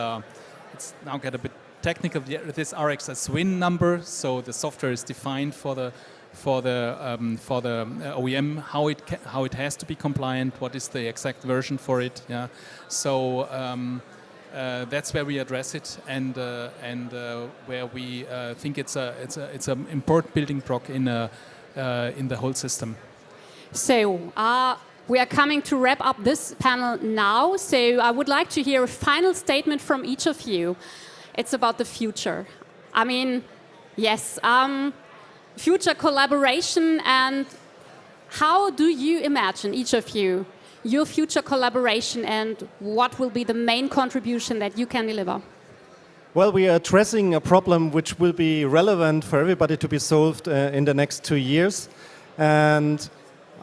It's now get a bit technical. This RxS win number. So the software is defined for the OEM how it has to be compliant. What is the exact version for it? Yeah. So. That's where we address it, and where we think it's an important building block in the whole system. So we are coming to wrap up this panel now. So I would like to hear a final statement from each of you. It's about the future. I mean, yes, future collaboration, and how do you imagine, each of you, your future collaboration, and what will be the main contribution that you can deliver? Well, we are addressing a problem which will be relevant for everybody to be solved in the next 2 years. And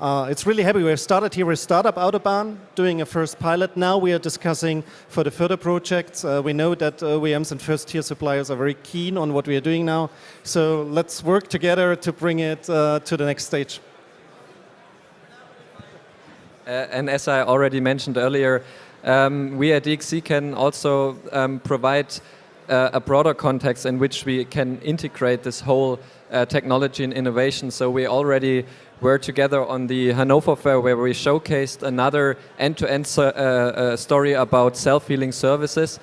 it's really happy. We started here with startup Autobahn, doing a first pilot. Now we are discussing for the further projects. We know that OEMs and first-tier suppliers are very keen on what we are doing now. So let's work together to bring it to the next stage. And as I already mentioned earlier, we at DXC can also provide a broader context in which we can integrate this whole technology and innovation. So we already were together on the Hannover Fair, where we showcased another end-to-end story about self-healing services.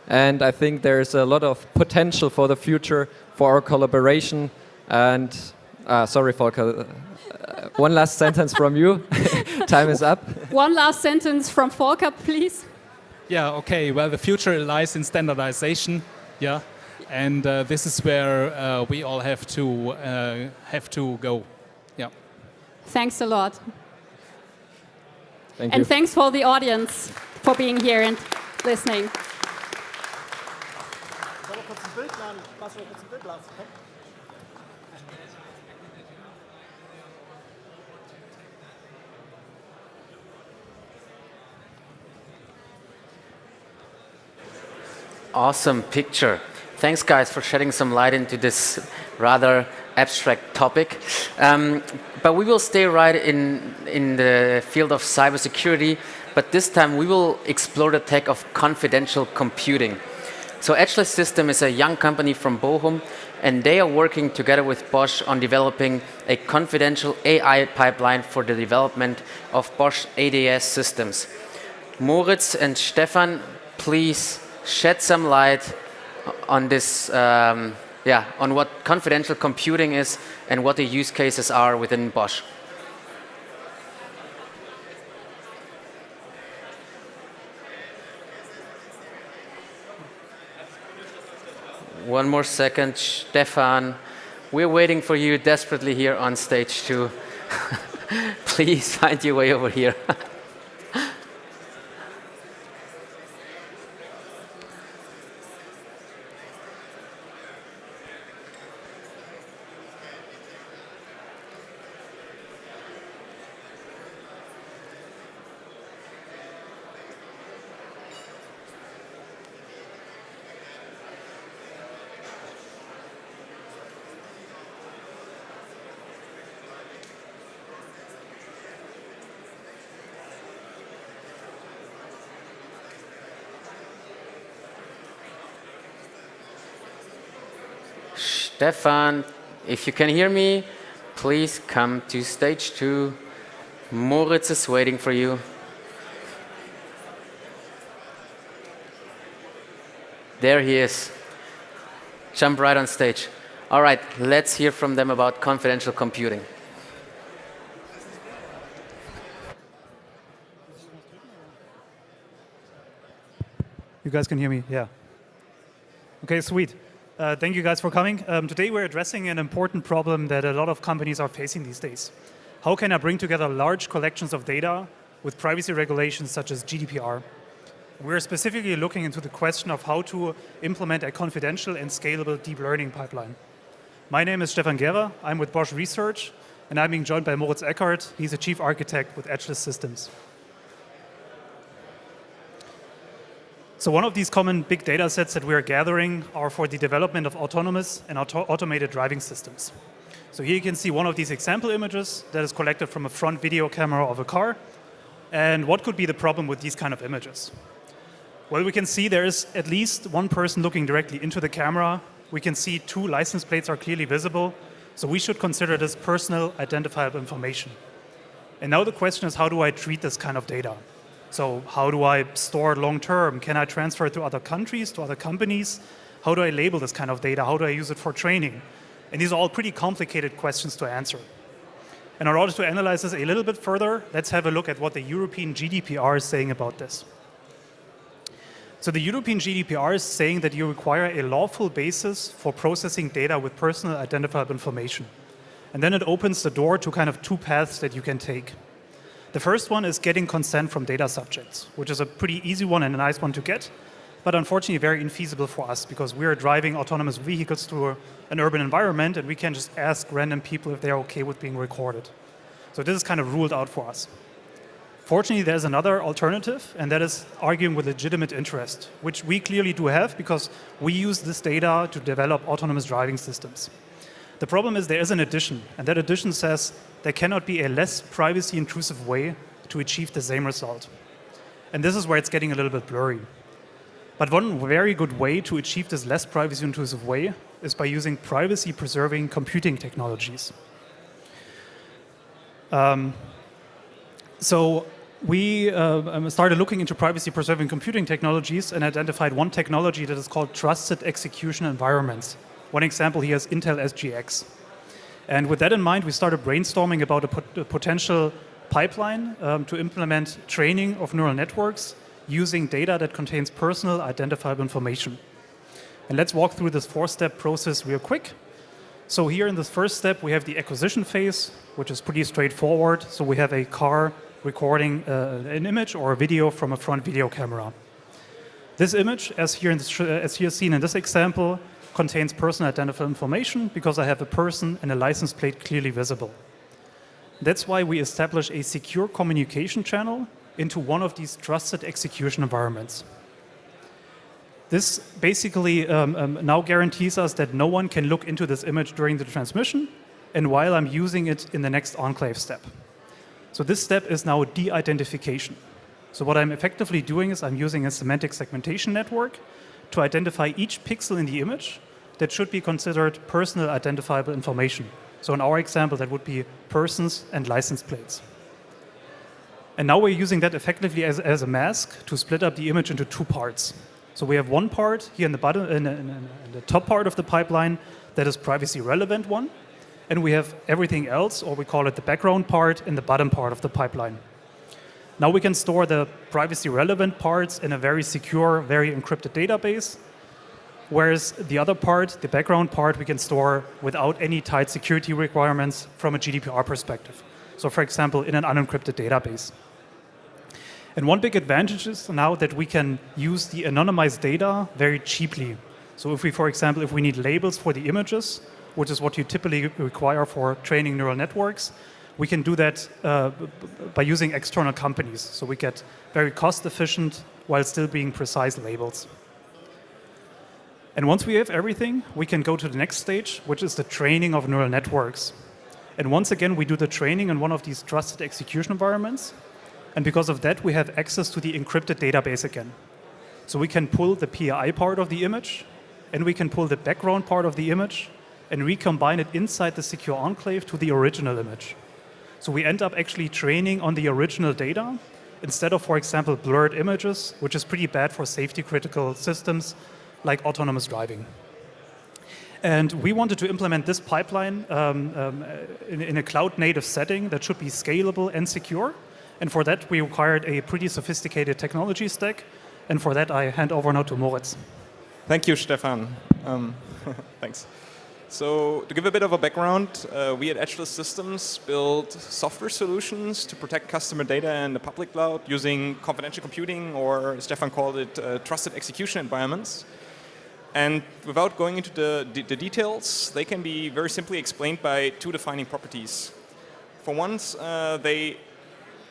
And I think there's a lot of potential for the future for our collaboration. And sorry, Volker, one last sentence from you. Time is up. One last sentence from Volker, please. Yeah, okay. Well, the future lies in standardization. Yeah, and this is where we all have to go. Yeah. Thanks a lot. Thank and you. Thanks for the audience for being here and listening. Awesome picture. Thanks, guys, for shedding some light into this rather abstract topic. But we will stay right in the field of cybersecurity, but this time we will explore the tech of confidential computing. So Edgeless System is a young company from Bochum, and they are working together with Bosch on developing a confidential AI pipeline for the development of Bosch ADS systems. Moritz and Stefan, please shed some light on this, on what confidential computing is and what the use cases are within Bosch. One more second, Stefan. We're waiting for you desperately here on stage too. Please find your way over here. Stefan, if you can hear me, please come to stage 2. Moritz is waiting for you. There he is. Jump right on stage. All right, let's hear from them about confidential computing. You guys can hear me? Yeah. Okay, sweet. Thank you guys for coming. Today we're addressing an important problem that a lot of companies are facing these days. How can I bring together large collections of data with privacy regulations such as GDPR? We're specifically looking into the question of how to implement a confidential and scalable deep learning pipeline. My name is Stefan Gera. I'm with Bosch Research, and I'm being joined by Moritz Eckert. He's a chief architect with Edgeless Systems. So one of these common big data sets that we are gathering are for the development of autonomous and automated driving systems. So here you can see one of these example images that is collected from a front video camera of a car. And what could be the problem with these kind of images? Well, we can see there is at least one person looking directly into the camera. We can see 2 license plates are clearly visible. So we should consider this personal identifiable information. And now the question is, how do I treat this kind of data? So how do I store it long term? Can I transfer it to other countries, to other companies? How do I label this kind of data? How do I use it for training? And these are all pretty complicated questions to answer. And in order to analyze this a little bit further, let's have a look at what the European GDPR is saying about this. So the European GDPR is saying that you require a lawful basis for processing data with personal identifiable information. And then it opens the door to kind of two paths that you can take. The first one is getting consent from data subjects, which is a pretty easy one and a nice one to get, but unfortunately very infeasible for us because we are driving autonomous vehicles through an urban environment and we can just ask random people if they're okay with being recorded. So this is kind of ruled out for us. Fortunately, there's another alternative, and that is arguing with legitimate interest, which we clearly do have because we use this data to develop autonomous driving systems. The problem is there is an addition, and that addition says there cannot be a less privacy-intrusive way to achieve the same result. And this is where it's getting a little bit blurry. But one very good way to achieve this less privacy-intrusive way is by using privacy-preserving computing technologies. So we started looking into privacy-preserving computing technologies and identified one technology that is called trusted execution environments. One example here is Intel SGX. And with that in mind, we started brainstorming about a potential pipeline to implement training of neural networks using data that contains personal identifiable information. And let's walk through this four-step process real quick. So here in this first step, we have the acquisition phase, which is pretty straightforward. So we have a car recording an image or a video from a front video camera. This image, as here seen in this example, contains personal identifiable information because I have a person and a license plate clearly visible. That's why we establish a secure communication channel into one of these trusted execution environments. This basically now guarantees us that no one can look into this image during the transmission and while I'm using it in the next enclave step. So this step is now de-identification. So what I'm effectively doing is I'm using a semantic segmentation network to identify each pixel in the image that should be considered personal identifiable information. So in our example, that would be persons and license plates. And now we're using that effectively as a mask to split up the image into two parts. So we have one part here in the top part of the pipeline that is privacy relevant one, and we have everything else, or we call it the background part, in the bottom part of the pipeline. Now we can store the privacy relevant parts in a very secure, very encrypted database, whereas the other part, the background part, we can store without any tight security requirements from a GDPR perspective. So for example, in an unencrypted database. And one big advantage is now that we can use the anonymized data very cheaply. So if we, for example, if we need labels for the images, which is what you typically require for training neural networks, we can do that by using external companies. So we get very cost efficient while still being precise labels. And once we have everything, we can go to the next stage, which is the training of neural networks. And once again, we do the training in one of these trusted execution environments. And because of that, we have access to the encrypted database again. So we can pull the PII part of the image, and we can pull the background part of the image, and recombine it inside the secure enclave to the original image. So we end up actually training on the original data instead of, for example, blurred images, which is pretty bad for safety-critical systems like autonomous driving. And we wanted to implement this pipeline in a cloud-native setting that should be scalable and secure. And for that, we required a pretty sophisticated technology stack. And for that, I hand over now to Moritz. Thank you, Stefan. Thanks. So to give a bit of a background, we at Edgeless Systems build software solutions to protect customer data in the public cloud using confidential computing, or as Stefan called it, trusted execution environments. And without going into the details, they can be very simply explained by two defining properties. For once, they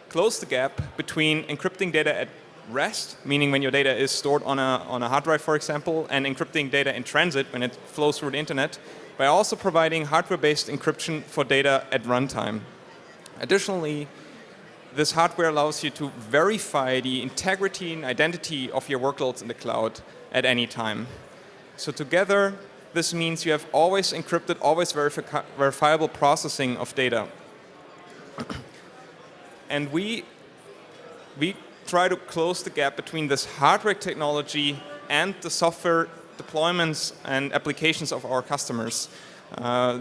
close the gap between encrypting data at rest, meaning when your data is stored on a hard drive, for example, and encrypting data in transit when it flows through the internet, by also providing hardware-based encryption for data at runtime. Additionally, this hardware allows you to verify the integrity and identity of your workloads in the cloud at any time. So together, this means you have always encrypted, always verifiable processing of data. And we try to close the gap between this hardware technology and the software deployments and applications of our customers.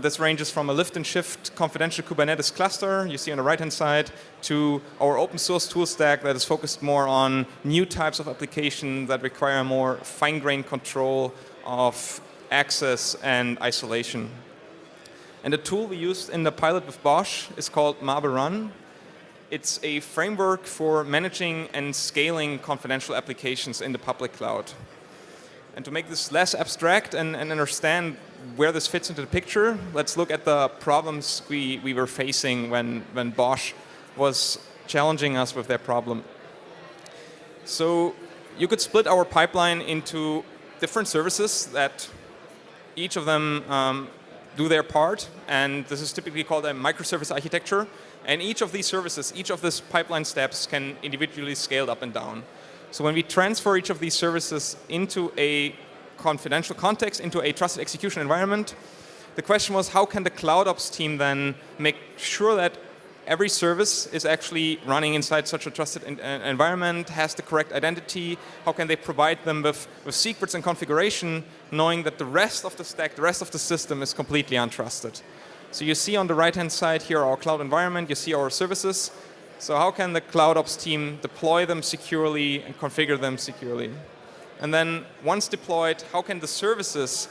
This ranges from a lift and shift confidential Kubernetes cluster you see on the right hand side to our open source tool stack that is focused more on new types of applications that require more fine-grained control of access and isolation. And the tool we used in the pilot with Bosch is called Marble Run. It's a framework for managing and scaling confidential applications in the public cloud. And to make this less abstract and understand where this fits into the picture, let's look at the problems we were facing when Bosch was challenging us with their problem. So you could split our pipeline into different services that each of them do their part, and this is typically called a microservice architecture. And each of these services, each of these pipeline steps can individually scale up and down. So when we transfer each of these services into a confidential context, into a trusted execution environment, the question was, how can the cloud ops team then make sure that every service is actually running inside such a trusted environment, has the correct identity? How can they provide them with secrets and configuration, knowing that the rest of the stack, the rest of the system is completely untrusted? So you see on the right-hand side here our cloud environment, you see our services. So how can the cloud ops team deploy them securely and configure them securely? And then once deployed, how can the services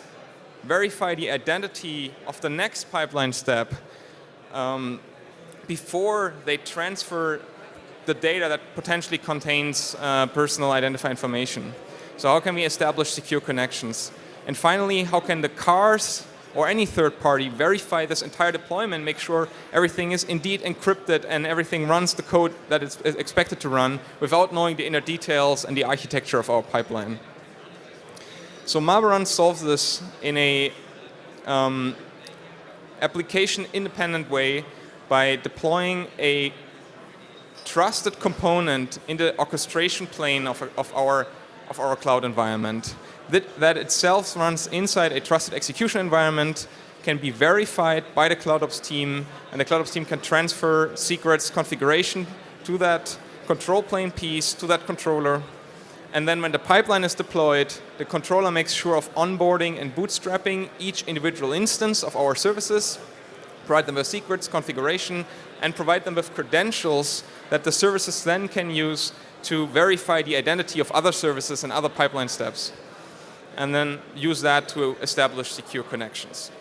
verify the identity of the next pipeline step before they transfer the data that potentially contains personal identifying information? So how can we establish secure connections? And finally, how can the cars or any third party verify this entire deployment, make sure everything is indeed encrypted and everything runs the code that it's expected to run without knowing the inner details and the architecture of our pipeline? So Marble Run solves this in a application-independent way by deploying a trusted component in the orchestration plane of our cloud environment. That itself runs inside a trusted execution environment, can be verified by the cloud ops team, and the cloud ops team can transfer secrets, configuration to that control plane piece, to that controller. And then when the pipeline is deployed, the controller makes sure of onboarding and bootstrapping each individual instance of our services, provide them with secrets, configuration, and provide them with credentials that the services then can use to verify the identity of other services and other pipeline steps, and then use that to establish secure connections.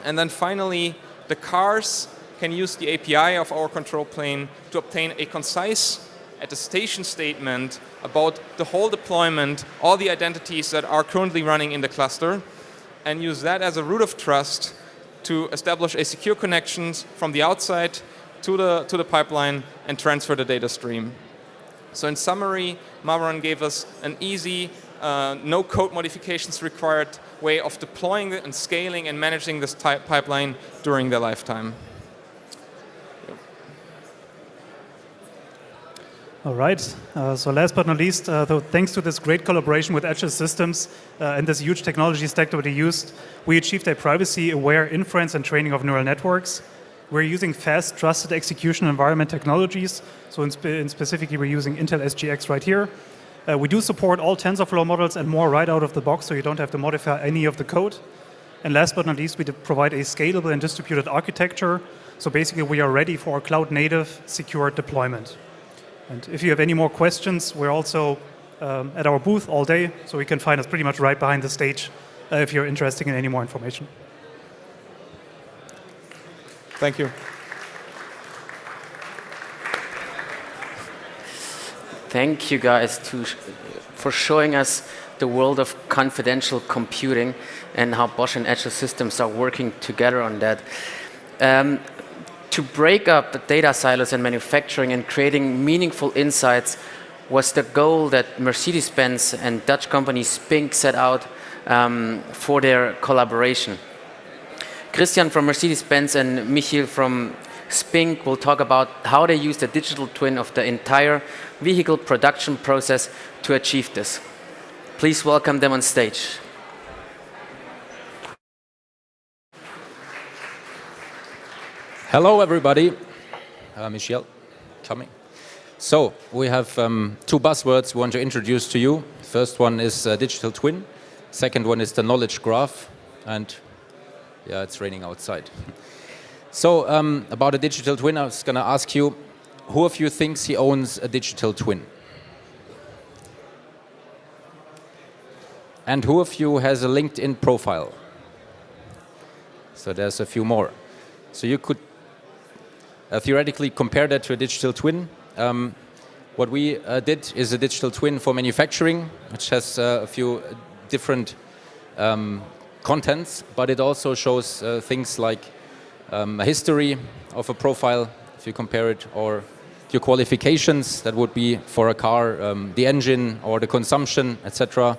And then finally, the cars can use the API of our control plane to obtain a concise attestation statement about the whole deployment, all the identities that are currently running in the cluster, and use that as a root of trust to establish a secure connection from the outside to the pipeline and transfer the data stream. So in summary, Marble Run gave us an easy, no code modifications required way of deploying and scaling and managing this pipeline during their lifetime. All right. So last but not least, thanks to this great collaboration with Agile Systems and this huge technology stack that we used, we achieved a privacy-aware inference and training of neural networks. We're using fast, trusted execution environment technologies. So specifically, we're using Intel SGX right here. We do support all TensorFlow models and more right out of the box, so you don't have to modify any of the code. And last but not least, we provide a scalable and distributed architecture. So basically, we are ready for a cloud-native, secure deployment. And if you have any more questions, we're also at our booth all day, so you can find us pretty much right behind the stage if you're interested in any more information. Thank you. Thank you guys for showing us the world of confidential computing and how Bosch and Agile Systems are working together on that. To break up the data silos in manufacturing and creating meaningful insights was the goal that Mercedes-Benz and Dutch company Spink set out for their collaboration. Christian from Mercedes-Benz and Michiel from Spink will talk about how they use the digital twin of the entire vehicle production process to achieve this. Please welcome them on stage. Hello, everybody. Michiel, coming. So we have two buzzwords we want to introduce to you. First one is digital twin. Second one is the knowledge graph. And yeah, it's raining outside. So about a digital twin, I was going to ask you, who of you thinks he owns a digital twin? And who of you has a LinkedIn profile? So there's a few more. So you could theoretically compare that to a digital twin. What we did is a digital twin for manufacturing, which has a few different contents, but it also shows things like a history of a profile, if you compare it, or your qualifications, that would be for a car, the engine or the consumption, etc.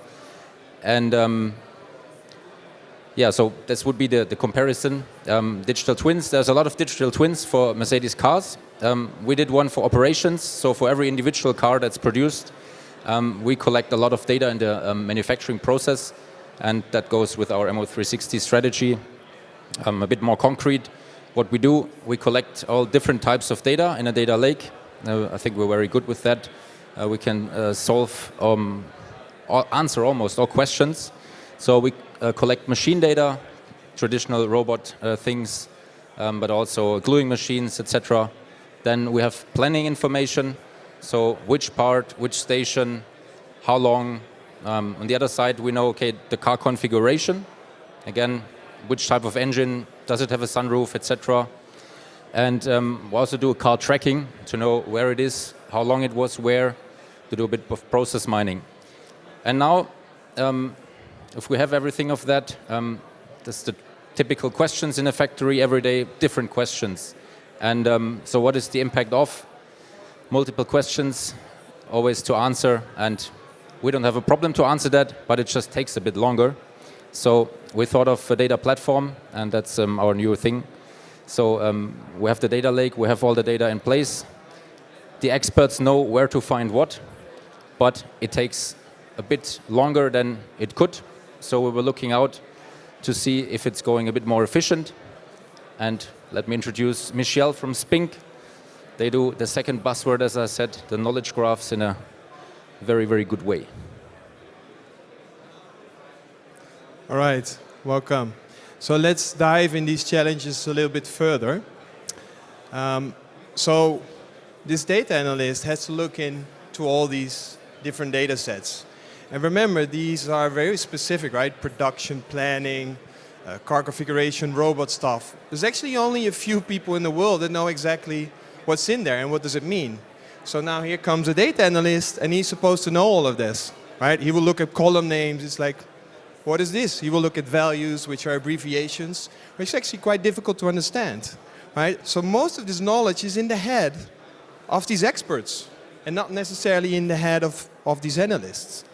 And yeah, so this would be the comparison. Digital twins, there's a lot of digital twins for Mercedes cars. We did one for operations, so for every individual car that's produced, we collect a lot of data in the manufacturing process, and that goes with our MO360 strategy. A bit more concrete, what we do, we collect all different types of data in a data lake. I think we're very good with that. We can answer almost all questions. So we collect machine data, traditional robot things, but also gluing machines, etc. Then we have planning information, so which part, which station, how long. On the other side, we know, okay, the car configuration, again, which type of engine, does it have a sunroof, etc. And we also do a car tracking to know where it is, how long it was, where, to do a bit of process mining. And now, if we have everything of that, that's the typical questions in a factory every day, different questions. And so what is the impact of multiple questions, always to answer, and we don't have a problem to answer that, but it just takes a bit longer. So we thought of a data platform, and that's our new thing. So we have the data lake, we have all the data in place. The experts know where to find what, but it takes a bit longer than it could. So we were looking out to see if it's going a bit more efficient. And let me introduce Michelle from Spink. They do the second buzzword, as I said, the knowledge graphs in a very, very good way. All right, welcome. So let's dive in these challenges a little bit further. So this data analyst has to look into all these different data sets. And remember, these are very specific, right? Production planning, car configuration, robot stuff. There's actually only a few people in the world that know exactly what's in there and what does it mean. So now here comes a data analyst, and he's supposed to know all of this, right? He will look at column names. It's like, what is this? He will look at values, which are abbreviations, which is actually quite difficult to understand, right? So most of this knowledge is in the head of these experts and not necessarily in the head of these analysts,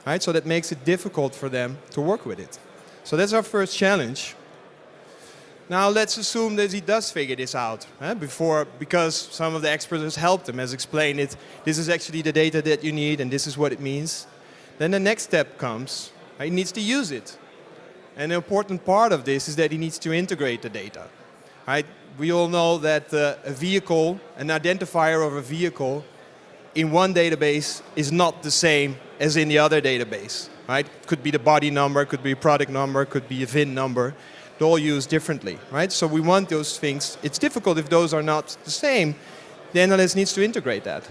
right? So that makes it difficult for them to work with it. So that's our first challenge. Now let's assume that he does figure this out because some of the experts has helped him, has explained it. This is actually the data that you need and this is what it means. Then the next step comes. He needs to use it. And an important part of this is that he needs to integrate the data. Right? We all know that a vehicle, an identifier of a vehicle in one database is not the same as in the other database. Right? Could be the body number, could be a product number, could be a VIN number. They're all used differently. Right? So we want those things. It's difficult if those are not the same. The analyst needs to integrate that.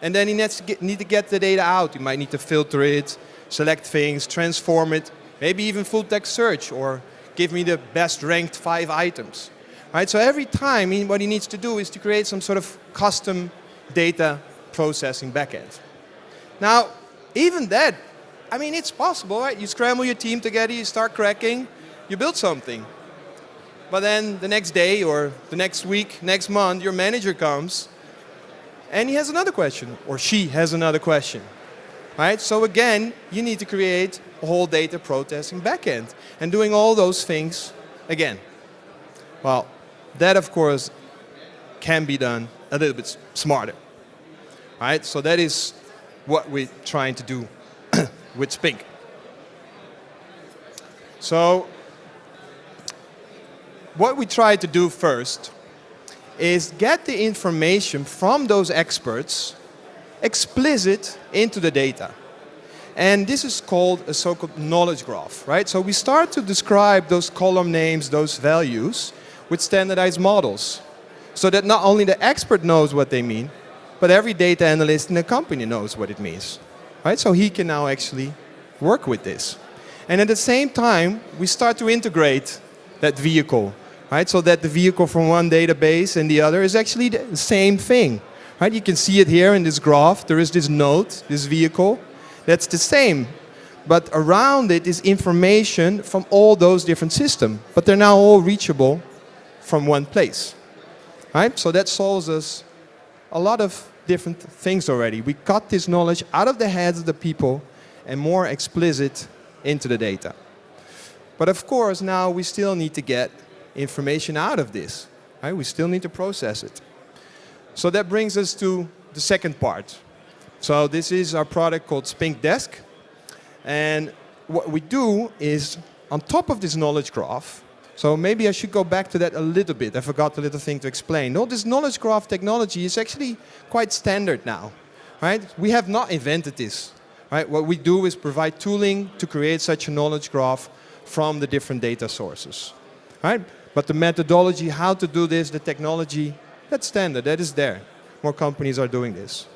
And then he needs to get the data out. You might need to filter it, select things, transform it, maybe even full text search, or give me the best ranked 5 items. Right? So every time, what he needs to do is to create some sort of custom data processing backend. Now, even that, I mean, it's possible, right? You scramble your team together, you start cracking, you build something. But then the next day or the next week, next month, your manager comes and he has another question, or she has another question. Right? So again, you need to create a whole data processing backend and doing all those things again. Well, that of course can be done a little bit smarter. Right? So that is what we're trying to do with Spink. So what we try to do first is get the information from those experts explicit into the data. And this is called a so-called knowledge graph, right? So we start to describe those column names, those values, with standardized models, so that not only the expert knows what they mean, but every data analyst in the company knows what it means, right? So he can now actually work with this. And at the same time, we start to integrate that vehicle, right? So that the vehicle from one database and the other is actually the same thing, right? You can see it here in this graph. There is this node, this vehicle, that's the same. But around it is information from all those different systems. But they're now all reachable from one place, right? So that solves us a lot of different things already. We cut this knowledge out of the heads of the people and more explicit into the data. But of course, now we still need to get information out of this, right? We still need to process it. So that brings us to the second part. So this is our product called Spink Desk. And what we do is, on top of this knowledge graph, so maybe I should go back to that a little bit. I forgot a little thing to explain. No, this knowledge graph technology is actually quite standard now, right? We have not invented this, right? What we do is provide tooling to create such a knowledge graph from the different data sources, right? But the methodology, how to do this, the technology, that's standard, that is there. More companies are doing this.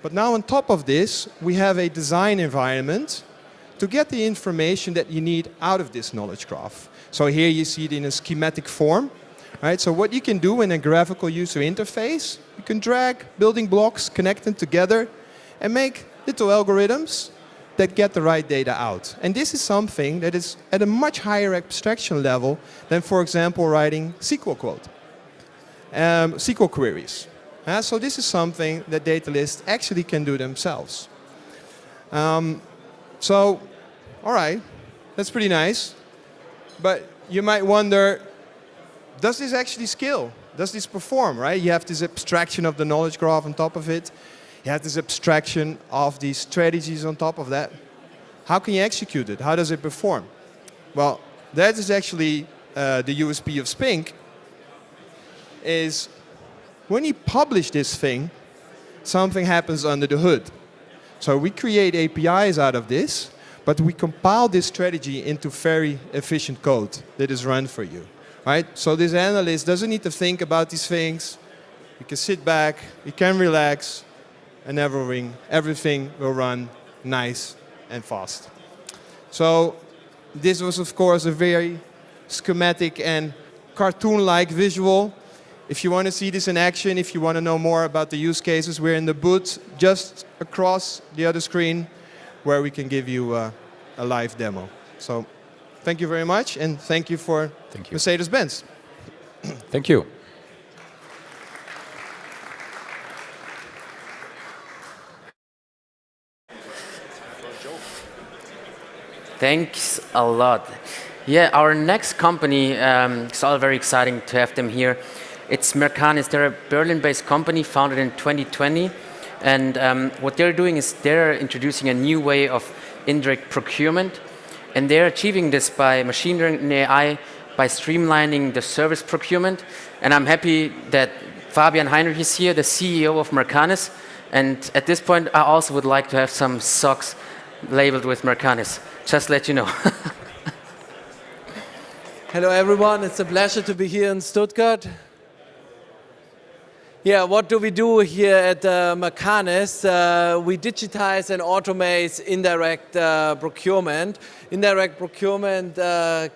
But now on top of this, we have a design environment to get the information that you need out of this knowledge graph. So here you see it in a schematic form, right? So what you can do in a graphical user interface, you can drag building blocks, connect them together, and make little algorithms that get the right data out. And this is something that is at a much higher abstraction level than, for example, writing SQL queries. So this is something that data lists actually can do themselves. So, all right, that's pretty nice. But you might wonder, does this actually scale? Does this perform, right? You have this abstraction of the knowledge graph on top of it. You have this abstraction of these strategies on top of that. How can you execute it? How does it perform? Well, that is actually the USP of Spink, is when you publish this thing, something happens under the hood. So we create APIs out of this, but we compile this strategy into very efficient code that is run for you, right? So this analyst doesn't need to think about these things. You can sit back, you can relax, and everything will run nice and fast. So this was, of course, a very schematic and cartoon-like visual. If you want to see this in action, if you want to know more about the use cases, we're in the booth just across the other screen where we can give you a live demo. So thank you very much, and thank you for Mercedes-Benz. Thank you. Thanks a lot. Yeah, our next company, it's all very exciting to have them here. It's Mercanis. They're a Berlin-based company founded in 2020. And what they're doing is they're introducing a new way of indirect procurement. And they're achieving this by machine learning and AI, by streamlining the service procurement. And I'm happy that Fabian Heinrich is here, the CEO of Mercanis. And at this point, I also would like to have some socks labeled with Mercanis. Just let you know. Hello everyone, it's a pleasure to be here in Stuttgart. Yeah, what do we do here at Mercanis? We digitize and automate indirect procurement. Indirect procurement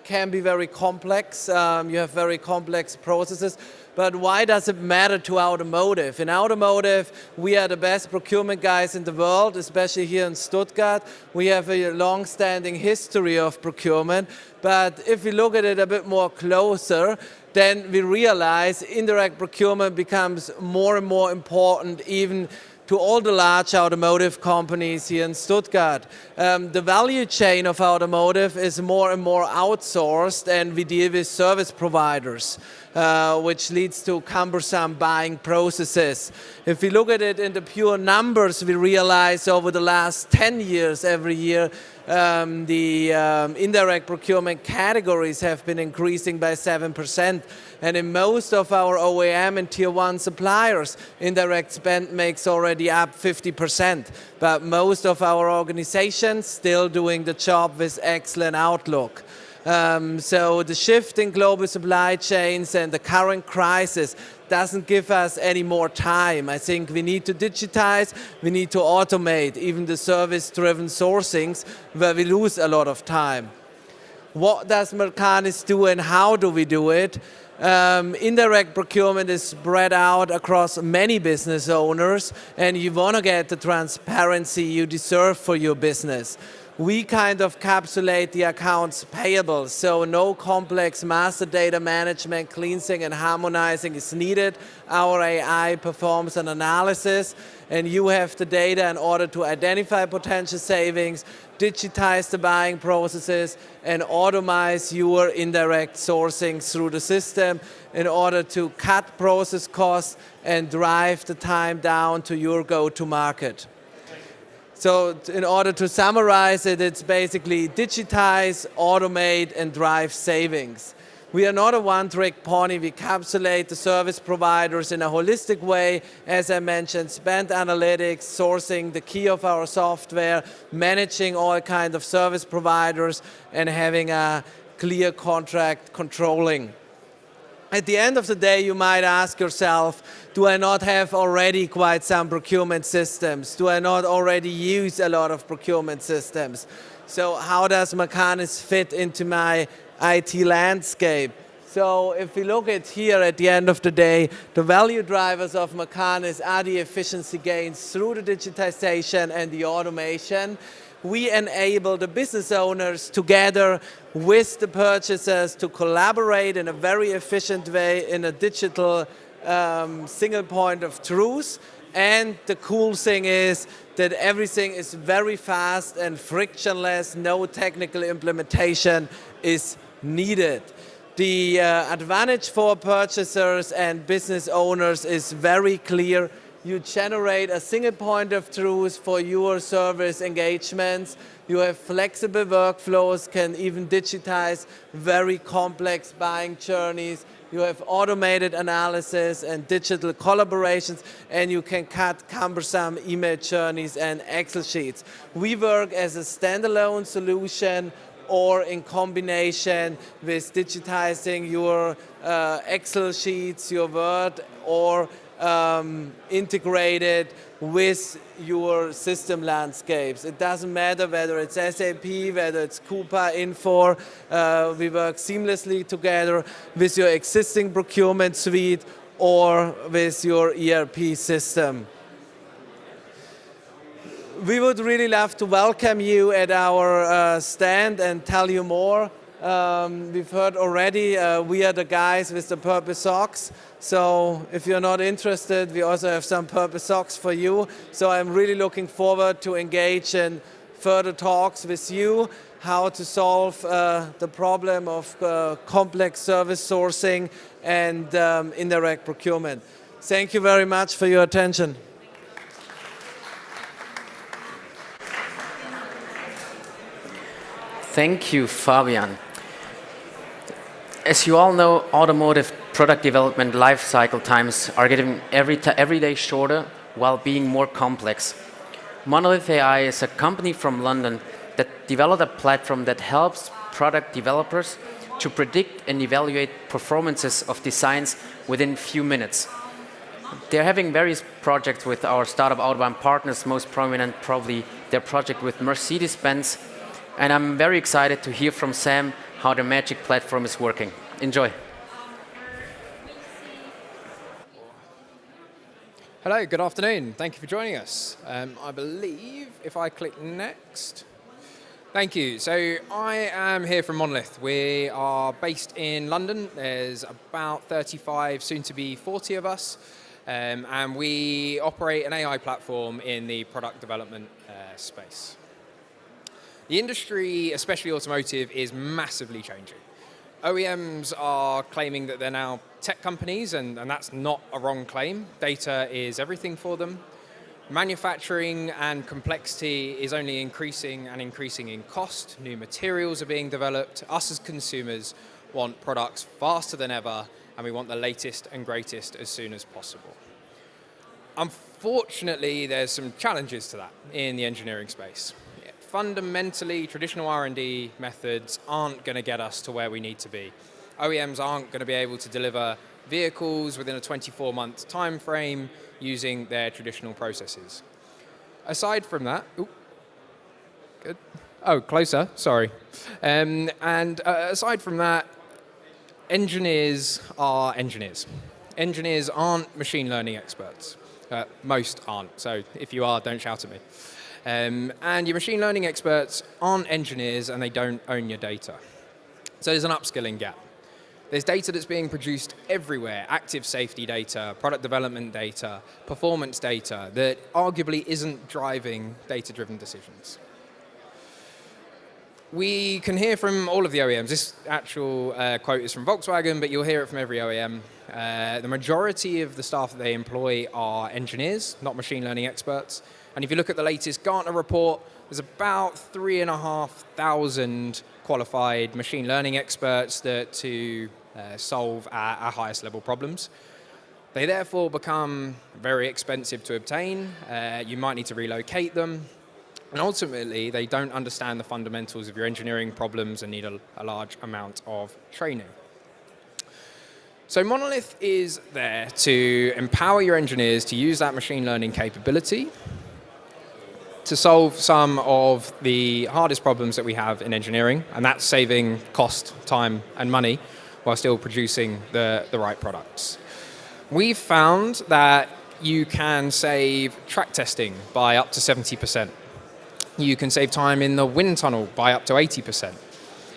can be very complex. You have very complex processes. But why does it matter to automotive? In automotive, we are the best procurement guys in the world, especially here in Stuttgart. We have a long-standing history of procurement. But if we look at it a bit more closer, then we realize indirect procurement becomes more and more important even to all the large automotive companies here in Stuttgart. The value chain of automotive is more and more outsourced, and we deal with service providers, which leads to cumbersome buying processes. If we look at it in the pure numbers, we realize over the last 10 years, every year, The indirect procurement categories have been increasing by 7%. And in most of our OEM and Tier 1 suppliers, indirect spend makes already up 50%. But most of our organizations still doing the job with excellent outlook. So the shift in global supply chains and the current crisis doesn't give us any more time. I think we need to digitize, we need to automate even the service-driven sourcings where we lose a lot of time. What does Mercanis do and how do we do it? Indirect procurement is spread out across many business owners, and you want to get the transparency you deserve for your business. We kind of capsulate the accounts payable, so no complex master data management, cleansing and harmonizing is needed. Our AI performs an analysis, and you have the data in order to identify potential savings, digitize the buying processes, and automate your indirect sourcing through the system in order to cut process costs and drive the time down to your go-to-market. So in order to summarize it, it's basically digitize, automate, and drive savings. We are not a one-trick pony. We capsulate the service providers in a holistic way. As I mentioned, spend analytics, sourcing, the key of our software, managing all kinds of service providers, and having a clear contract controlling. At the end of the day, you might ask yourself, do I not have already quite some procurement systems? Do I not already use a lot of procurement systems? So how does Mercanis fit into my IT landscape? So if we look at here at the end of the day, the value drivers of Mercanis are the efficiency gains through the digitization and the automation. We enable the business owners together with the purchasers to collaborate in a very efficient way in a digital single point of truth. And the cool thing is that everything is very fast and frictionless. No technical implementation is needed. The advantage for purchasers and business owners is very clear. You generate a single point of truth for your service engagements. You have flexible workflows, can even digitize very complex buying journeys. You have automated analysis and digital collaborations, and you can cut cumbersome email journeys and Excel sheets. We work as a standalone solution or in combination with digitizing your Excel sheets, your Word, or integrated with your system landscapes. It doesn't matter whether it's SAP, whether it's Coupa, Infor. We work seamlessly together with your existing procurement suite or with your ERP system. We would really love to welcome you at our stand and tell you more. We've heard already, we are the guys with the purple socks. So if you're not interested, we also have some purple socks for you. So I'm really looking forward to engage in further talks with you, how to solve the problem of complex service sourcing and indirect procurement. Thank you very much for your attention. Thank you, Fabian. As you all know, automotive product development life cycle times are getting every day shorter while being more complex. Monolith AI is a company from London that developed a platform that helps product developers to predict and evaluate performances of designs within few minutes. They're having various projects with our startup Autobahn partners, most prominent probably their project with Mercedes-Benz. And I'm very excited to hear from Sam how the magic platform is working. Enjoy. Hello, good afternoon. Thank you for joining us. I believe if I click next. Thank you. So I am here from Monolith. We are based in London. There's about 35, soon to be 40 of us. And we operate an AI platform in the product development space. The industry, especially automotive, is massively changing. OEMs are claiming that they're now tech companies, and that's not a wrong claim. Data is everything for them. Manufacturing and complexity is only increasing and increasing in cost. New materials are being developed. Us as consumers want products faster than ever, and we want the latest and greatest as soon as possible. Unfortunately, there's some challenges to that in the engineering space. Fundamentally, traditional R&D methods aren't going to get us to where we need to be. OEMs aren't going to be able to deliver vehicles within a 24-month time frame using their traditional processes. Aside from that, good. Oh, closer, sorry. Aside from that, engineers are engineers. Engineers aren't machine learning experts. Most aren't, so if you are, don't shout at me. And your machine learning experts aren't engineers and they don't own your data. So there's an upskilling gap. There's data that's being produced everywhere, active safety data, product development data, performance data, that arguably isn't driving data-driven decisions. We can hear from all of the OEMs. This actual quote is from Volkswagen, but you'll hear it from every OEM. The majority of the staff that they employ are engineers, not machine learning experts. And if you look at the latest Gartner report, there's about 3,500 qualified machine learning experts to solve our highest level problems. They therefore become very expensive to obtain. You might need to relocate them. And ultimately, they don't understand the fundamentals of your engineering problems and need a large amount of training. So Monolith is there to empower your engineers to use that machine learning capability to solve some of the hardest problems that we have in engineering, and that's saving cost, time, and money while still producing the right products. We've found that you can save track testing by up to 70%. You can save time in the wind tunnel by up to 80%.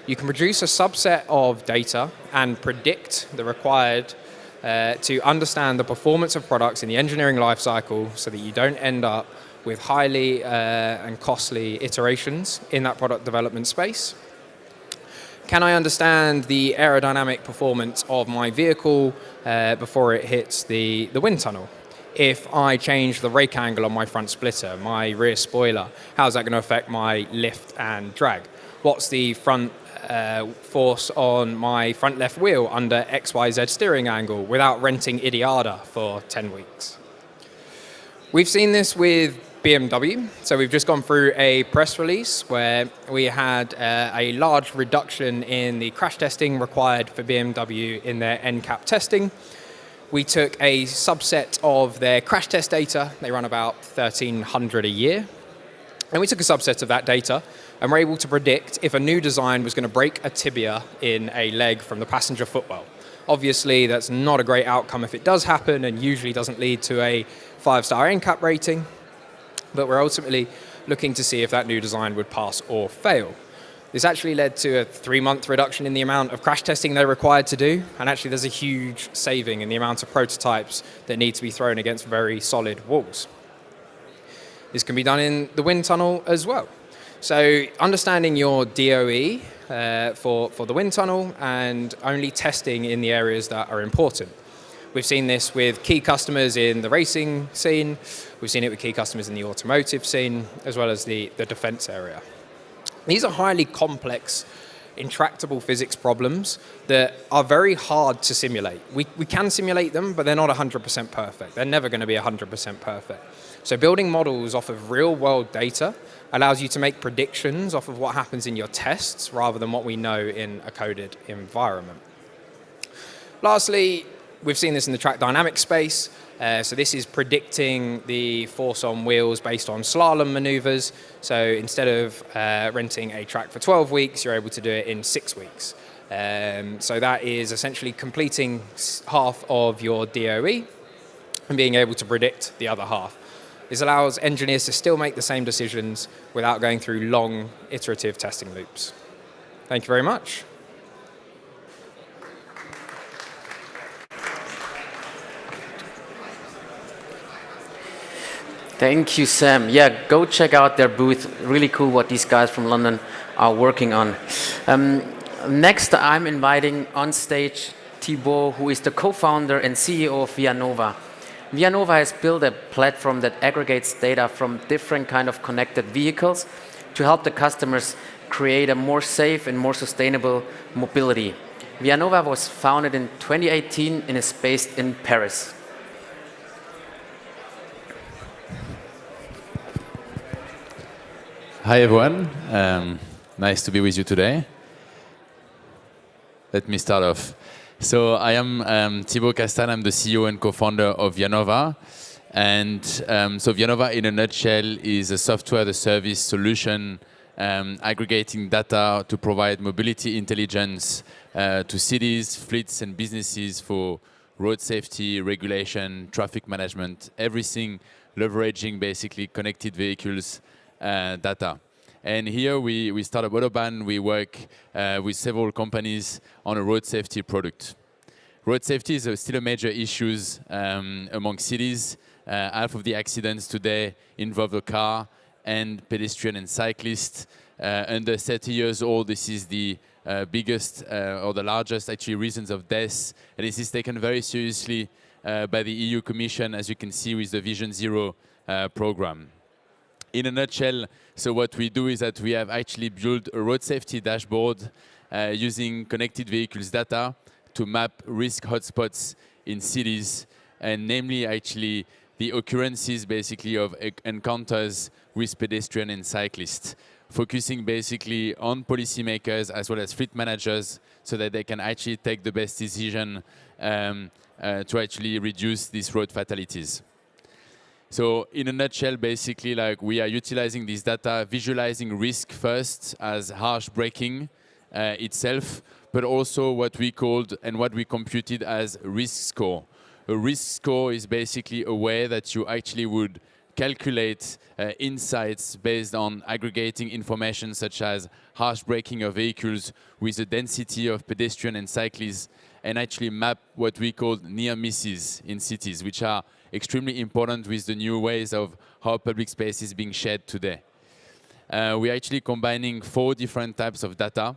You can produce a subset of data and predict the required to understand the performance of products in the engineering lifecycle so that you don't end up with highly and costly iterations in that product development space. Can I understand the aerodynamic performance of my vehicle before it hits the wind tunnel? If I change the rake angle on my front splitter, my rear spoiler, how's that going to affect my lift and drag? What's the front force on my front left wheel under XYZ steering angle without renting Idiada for 10 weeks? We've seen this with BMW. So we've just gone through a press release where we had a large reduction in the crash testing required for BMW in their NCAP testing. We took a subset of their crash test data. They run about 1,300 a year. And we took a subset of that data and were able to predict if a new design was going to break a tibia in a leg from the passenger footwell. Obviously, that's not a great outcome if it does happen and usually doesn't lead to a 5-star NCAP rating. But we're ultimately looking to see if that new design would pass or fail. This actually led to a 3-month reduction in the amount of crash testing they're required to do, and actually there's a huge saving in the amount of prototypes that need to be thrown against very solid walls. This can be done in the wind tunnel as well. So understanding your DOE for the wind tunnel and only testing in the areas that are important. We've seen this with key customers in the racing scene. We've seen it with key customers in the automotive scene, as well as the defense area. These are highly complex, intractable physics problems that are very hard to simulate. We can simulate them, but they're not 100% perfect. They're never going to be 100% perfect. So building models off of real-world data allows you to make predictions off of what happens in your tests rather than what we know in a coded environment. Lastly, we've seen this in the track dynamics space. So this is predicting the force on wheels based on slalom maneuvers. So instead of renting a track for 12 weeks, you're able to do it in 6 weeks. So that is essentially completing half of your DOE and being able to predict the other half. This allows engineers to still make the same decisions without going through long iterative testing loops. Thank you very much. Thank you, Sam. Yeah, go check out their booth. Really cool what these guys from London are working on. Next, I'm inviting on stage Thibaut, who is the co-founder and CEO of Vianova. Vianova has built a platform that aggregates data from different kind of connected vehicles to help the customers create a more safe and more sustainable mobility. Vianova was founded in 2018 and is based in Paris. Hi everyone, nice to be with you today. Let me start off. So I am Thibaut Castan, I'm the CEO and co-founder of Vianova. And so Vianova in a nutshell is a software as a service solution aggregating data to provide mobility intelligence to cities, fleets and businesses for road safety, regulation, traffic management, everything leveraging basically connected vehicles data. And here we start up Autobahn, we work with several companies on a road safety product. Road safety is still a major issue among cities. Half of the accidents today involve a car and pedestrian and cyclist. Under 30 years old, this is the biggest or the largest actually reasons of death. And this is taken very seriously by the EU Commission, as you can see with the Vision Zero program. In a nutshell, so what we do is that we have actually built a road safety dashboard using connected vehicles data to map risk hotspots in cities, and namely actually the occurrences basically of encounters with pedestrian and cyclists, focusing basically on policymakers as well as fleet managers so that they can actually take the best decision to actually reduce these road fatalities. So in a nutshell, basically, like we are utilizing this data, visualizing risk first as harsh braking itself, but also what we called and what we computed as risk score. A risk score is basically a way that you actually would calculate insights based on aggregating information such as harsh braking of vehicles with the density of pedestrian and cyclists, and actually map what we call near misses in cities, which are extremely important with the new ways of how public space is being shared today. We're actually combining 4 different types of data.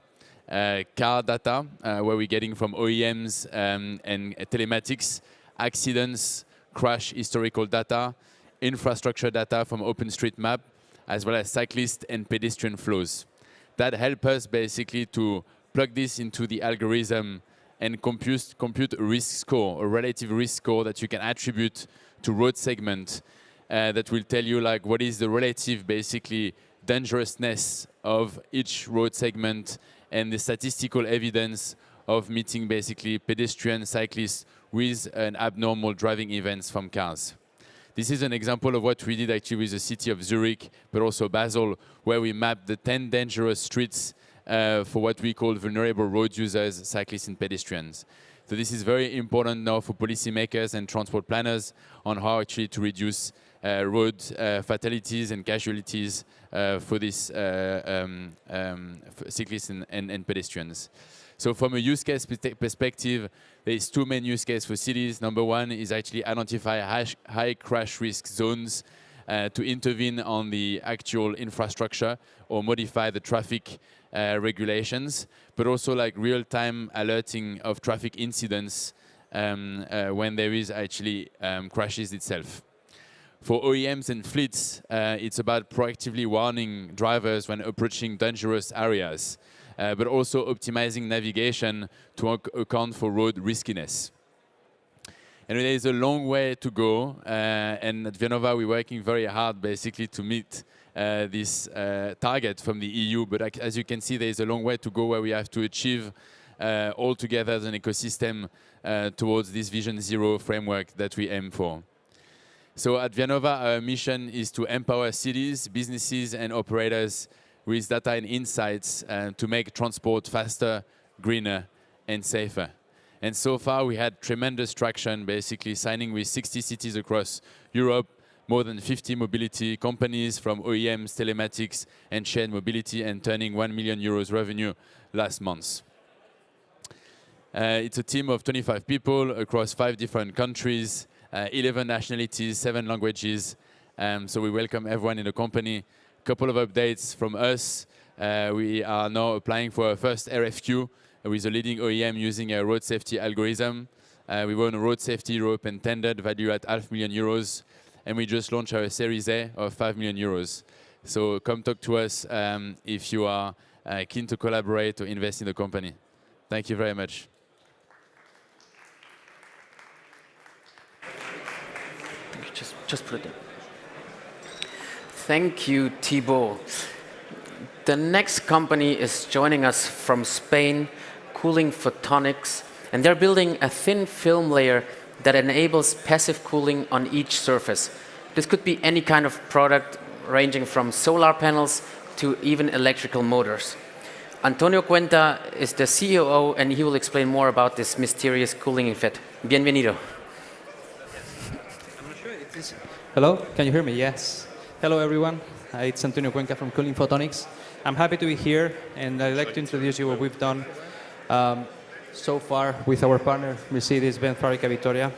Car data, where we're getting from OEMs and telematics, accidents, crash historical data, infrastructure data from OpenStreetMap, as well as cyclist and pedestrian flows. That help us basically to plug this into the algorithm and compute a risk score, a relative risk score that you can attribute to road segment that will tell you like what is the relative basically dangerousness of each road segment and the statistical evidence of meeting basically pedestrian cyclists with an abnormal driving events from cars. This is an example of what we did actually with the city of Zurich, but also Basel, where we mapped the 10 dangerous streets for what we call vulnerable road users, cyclists and pedestrians. So this is very important now for policymakers and transport planners on how actually to reduce road fatalities and casualties for these cyclists and pedestrians. So from a use case perspective, there is 2 main use cases for cities. Number 1 is actually identify high crash risk zones to intervene on the actual infrastructure or modify the traffic regulations, but also like real-time alerting of traffic incidents when there is actually crashes itself. For OEMs and fleets, it's about proactively warning drivers when approaching dangerous areas, but also optimizing navigation to account for road riskiness. And there is a long way to go, and at Vianova we're working very hard basically to meet this target from the EU, but as you can see there is a long way to go where we have to achieve all together as an ecosystem towards this Vision Zero framework that we aim for. So at Vianova our mission is to empower cities, businesses and operators with data and insights to make transport faster, greener and safer. And so far we had tremendous traction, basically signing with 60 cities across Europe, more than 50 mobility companies from OEMs, telematics and shared mobility, and turning 1 million euros revenue last month. It's a team of 25 people across 5 different countries, 11 nationalities, 7 languages. So we welcome everyone in the company. A couple of updates from us. We are now applying for our first RFQ with a leading OEM using a road safety algorithm. We won a road safety European tender valued at €500,000, and we just launched our Series A of €5 million. So come talk to us if you are keen to collaborate or invest in the company. Thank you very much. Just put it in. Thank you, Thibaut. The next company is joining us from Spain, Cooling Photonics, and they're building a thin film layer that enables passive cooling on each surface. This could be any kind of product ranging from solar panels to even electrical motors. Antonio Cuenta is the COO, and he will explain more about this mysterious cooling effect. Bienvenido. Hello, can you hear me? Yes. Hello, everyone. It's Antonio Cuenca from Cooling Photonics. I'm happy to be here, and I'd like to introduce you what we've done so far with our partner, Mercedes-Benz AG Vitoria,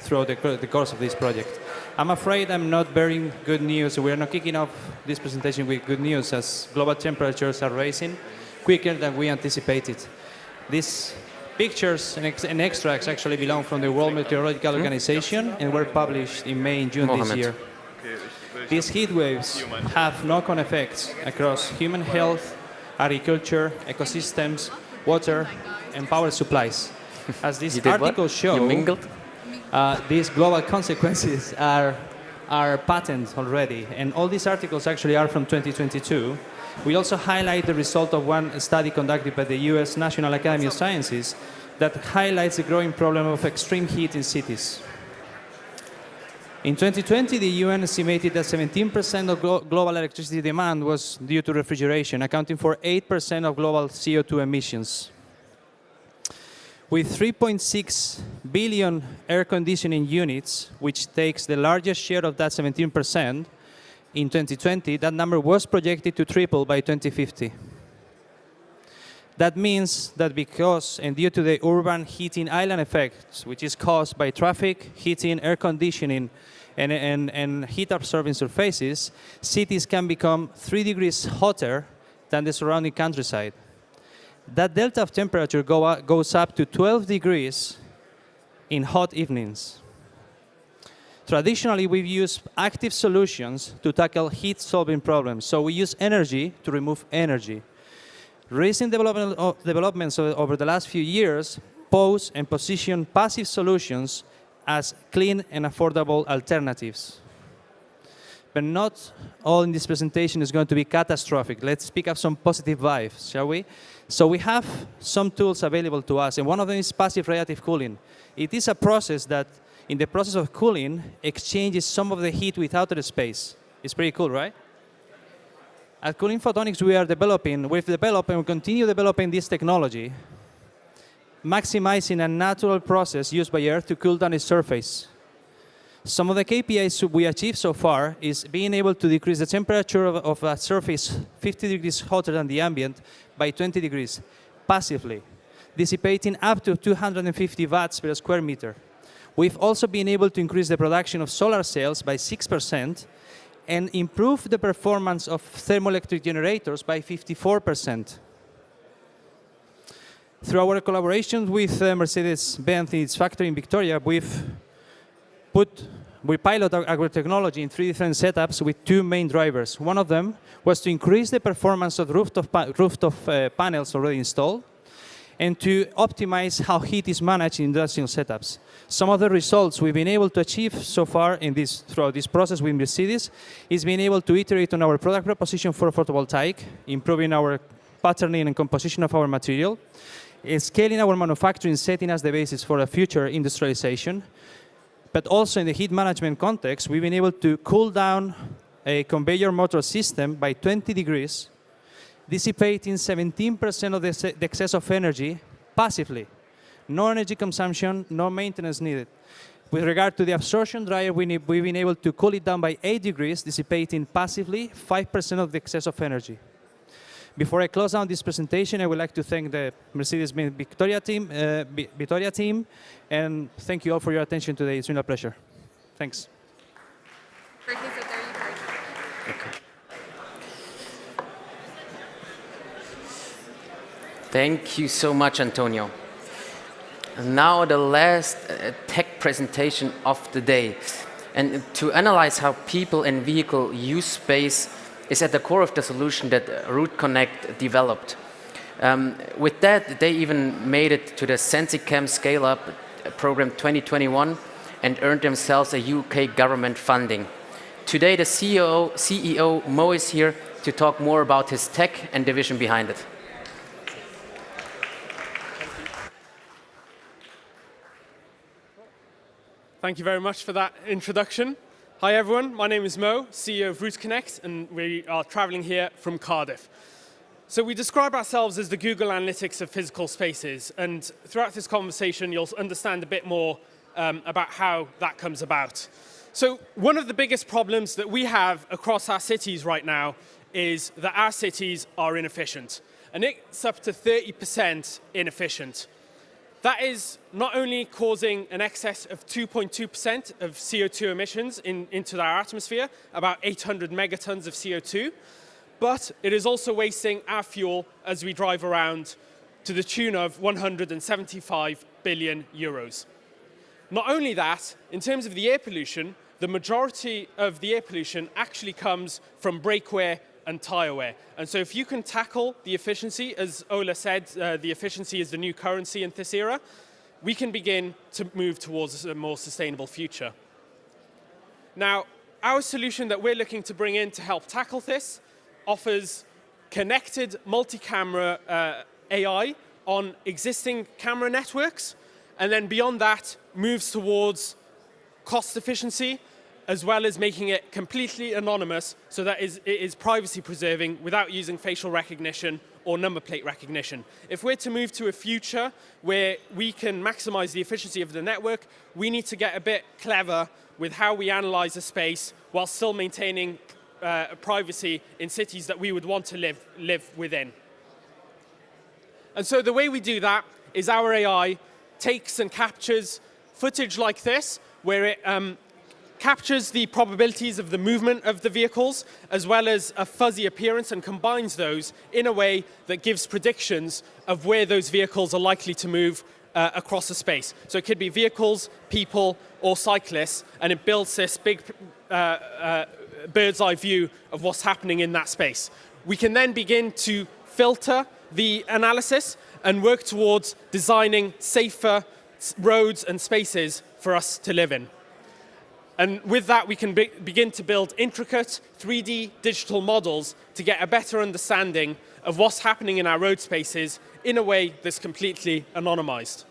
throughout the course of this project. I'm afraid I'm not bearing good news. We're not kicking off this presentation with good news, as global temperatures are rising quicker than we anticipated. These pictures and extracts actually belong from the World Meteorological Organization and were published in May and June this year. These heat waves have knock-on effects across human health, agriculture, ecosystems, water, and power supplies. As these articles show, these global consequences are patent already, and all these articles actually are from 2022. We also highlight the result of one study conducted by the US National Academy of Sciences that highlights the growing problem of extreme heat in cities. In 2020, the UN estimated that 17% of global electricity demand was due to refrigeration, accounting for 8% of global CO2 emissions. With 3.6 billion air conditioning units, which takes the largest share of that 17%, in 2020, that number was projected to triple by 2050. That means that because and due to the urban heating island effect, which is caused by traffic, heating, air conditioning, and heat-absorbing surfaces, cities can become 3 degrees hotter than the surrounding countryside. That delta of temperature goes up to 12 degrees in hot evenings. Traditionally, we've used active solutions to tackle heat-solving problems. So we use energy to remove energy. Recent developments over the last few years pose and position passive solutions as clean and affordable alternatives. But not all in this presentation is going to be catastrophic. Let's pick up some positive vibes, shall we? So we have some tools available to us, and one of them is passive radiative cooling. It is a process that, in the process of cooling, exchanges some of the heat with outer space. It's pretty cool, right? At Cooling Photonics, we've developed and we continue developing this technology, maximizing a natural process used by Earth to cool down its surface. Some of the KPIs we achieved so far is being able to decrease the temperature of a surface 50 degrees hotter than the ambient by 20 degrees, passively, dissipating up to 250 watts per square meter. We've also been able to increase the production of solar cells by 6% and improve the performance of thermoelectric generators by 54%. Through our collaboration with Mercedes-Benz in its factory in Victoria, we pilot our technology in 3 different setups with 2 main drivers. One of them was to increase the performance of rooftop panels already installed, and to optimize how heat is managed in industrial setups. Some of the results we've been able to achieve so far throughout this process with Mercedes is being able to iterate on our product proposition for photovoltaic, improving our patterning and composition of our material, scaling our manufacturing, setting as the basis for a future industrialization. But also in the heat management context, we've been able to cool down a conveyor motor system by 20 degrees, dissipating 17% of the excess of energy passively. No energy consumption, no maintenance needed. With regard to the absorption dryer, we've been able to cool it down by 8 degrees, dissipating passively 5% of the excess of energy. Before I close down this presentation, I would like to thank the Mercedes-Benz Victoria team, and thank you all for your attention today. It's been a pleasure. Thanks. Thank you so much, Antonio. now the last tech presentation of the day. And to analyze how people and vehicle use space is at the core of the solution that Route Connect developed. With that, they even made it to the SensiCam Scale-Up Program 2021 and earned themselves a UK government funding. Today, the CEO Mo is here to talk more about his tech and the vision behind it. Thank you very much for that introduction. Hi everyone, my name is Mo, CEO of Route Connect, and we are traveling here from Cardiff. So we describe ourselves as the Google Analytics of physical spaces, and throughout this conversation you'll understand a bit more about how that comes about. So one of the biggest problems that we have across our cities right now is that our cities are inefficient, and it's up to 30% inefficient. That is not only causing an excess of 2.2% of CO2 emissions into our atmosphere, about 800 megatons of CO2, but it is also wasting our fuel as we drive around to the tune of 175 billion euros. Not only that, in terms of the air pollution, the majority of the air pollution actually comes from brake wear and tyre wear. And so if you can tackle the efficiency, as Ola said, the efficiency is the new currency in this era, we can begin to move towards a more sustainable future. Now, our solution that we're looking to bring in to help tackle this offers connected multi-camera AI on existing camera networks, and then beyond that moves towards cost efficiency, as well as making it completely anonymous so that it is privacy preserving without using facial recognition or number plate recognition. If we're to move to a future where we can maximize the efficiency of the network, we need to get a bit clever with how we analyze a space while still maintaining privacy in cities that we would want to live within. And so the way we do that is our AI takes and captures footage like this, where it captures the probabilities of the movement of the vehicles, as well as a fuzzy appearance, and combines those in a way that gives predictions of where those vehicles are likely to move across a space. So it could be vehicles, people, or cyclists, and it builds this big bird's eye view of what's happening in that space. We can then begin to filter the analysis and work towards designing safer roads and spaces for us to live in. And with that, we can begin to build intricate 3D digital models to get a better understanding of what's happening in our road spaces in a way that's completely anonymized.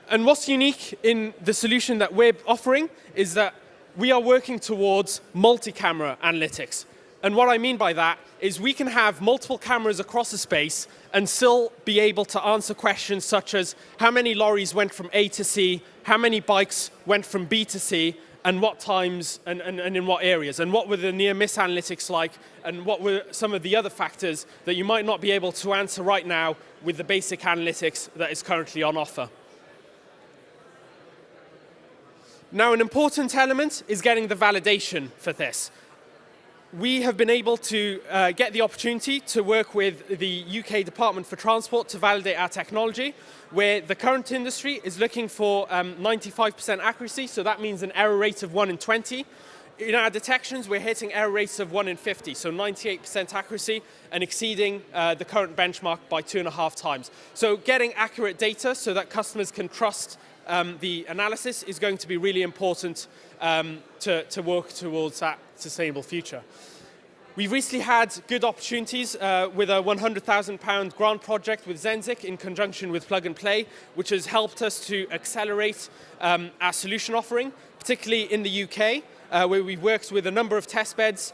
And what's unique in the solution that we're offering is that we are working towards multi-camera analytics. And what I mean by that is we can have multiple cameras across a space and still be able to answer questions such as how many lorries went from A to C, how many bikes went from B to C, and what times and in what areas, and what were the near-miss analytics like, and what were some of the other factors that you might not be able to answer right now with the basic analytics that is currently on offer. Now, an important element is getting the validation for this. We have been able to get the opportunity to work with the UK Department for Transport to validate our technology, where the current industry is looking for 95% accuracy, so that means an error rate of 1 in 20. In our detections, we're hitting error rates of 1 in 50, so 98% accuracy, and exceeding the current benchmark by 2.5 times. So getting accurate data so that customers can trust the analysis is going to be really important to work towards that sustainable future. We've recently had good opportunities with a £100,000 grant project with Zenzik in conjunction with Plug and Play, which has helped us to accelerate our solution offering, particularly in the UK, where we've worked with a number of test beds,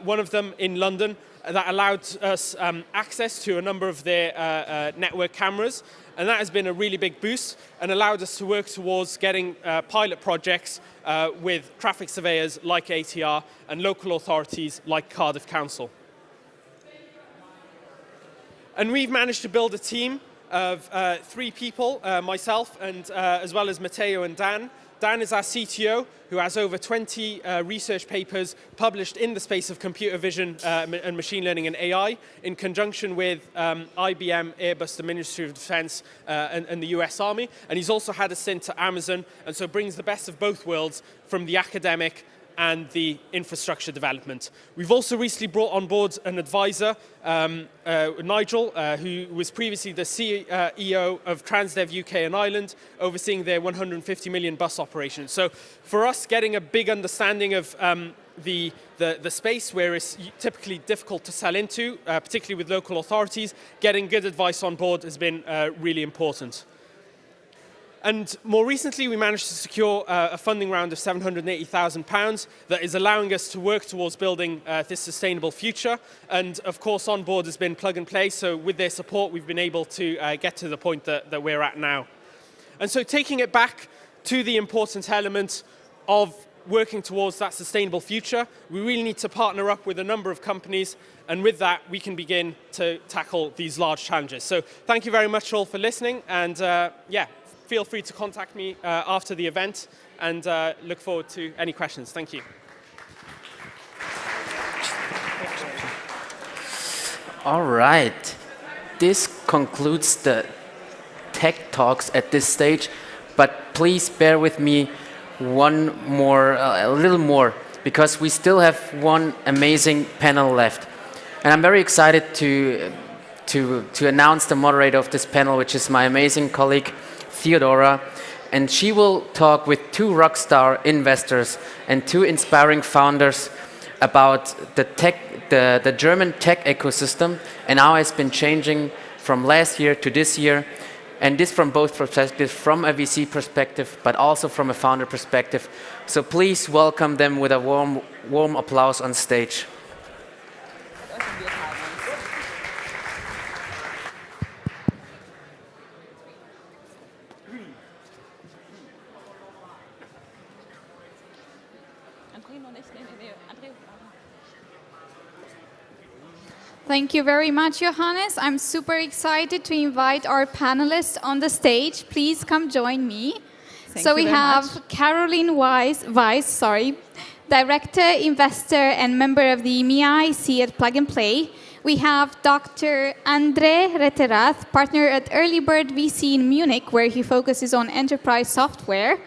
one of them in London, that allowed us access to a number of their network cameras. And that has been a really big boost and allowed us to work towards getting pilot projects with traffic surveyors like ATR and local authorities like Cardiff Council. And we've managed to build a team of 3 people, myself and as well as Matteo and Dan, Dan is our CTO, who has over 20 research papers published in the space of computer vision and machine learning and AI, in conjunction with IBM, Airbus, the Ministry of Defense, and the US Army. And he's also had a stint at Amazon, and so brings the best of both worlds from the academic and the infrastructure development. We've also recently brought on board an advisor, Nigel, who was previously the CEO of Transdev UK and Ireland, overseeing their 150 million bus operation. So for us, getting a big understanding of the space where it's typically difficult to sell into, particularly with local authorities, getting good advice on board has been really important. And more recently, we managed to secure a funding round of £780,000 that is allowing us to work towards building this sustainable future. And of course, on board has been plug and play. So with their support, we've been able to get to the point that we're at now. And so taking it back to the important element of working towards that sustainable future, we really need to partner up with a number of companies. And with that, we can begin to tackle these large challenges. So thank you very much all for listening. And yeah. Feel free to contact me after the event, and look forward to any questions. Thank you. All right. This concludes the tech talks at this stage, but please bear with me a little more, because we still have one amazing panel left. And I'm very excited to announce the moderator of this panel, which is my amazing colleague, Theodora, and she will talk with two rockstar investors and two inspiring founders about the German tech ecosystem and how it's been changing from last year to this year, and this from both perspectives, from a VC perspective, but also from a founder perspective. So please welcome them with a warm applause on stage. Thank you very much, Johannes. I'm super excited to invite our panelists on the stage. Please come join me. So we have Caroline Weiss, Director, Investor, and member of the EMEA IC at Plug and Play. We have Dr. André Retterath, partner at Early Bird VC in Munich, where he focuses on enterprise software.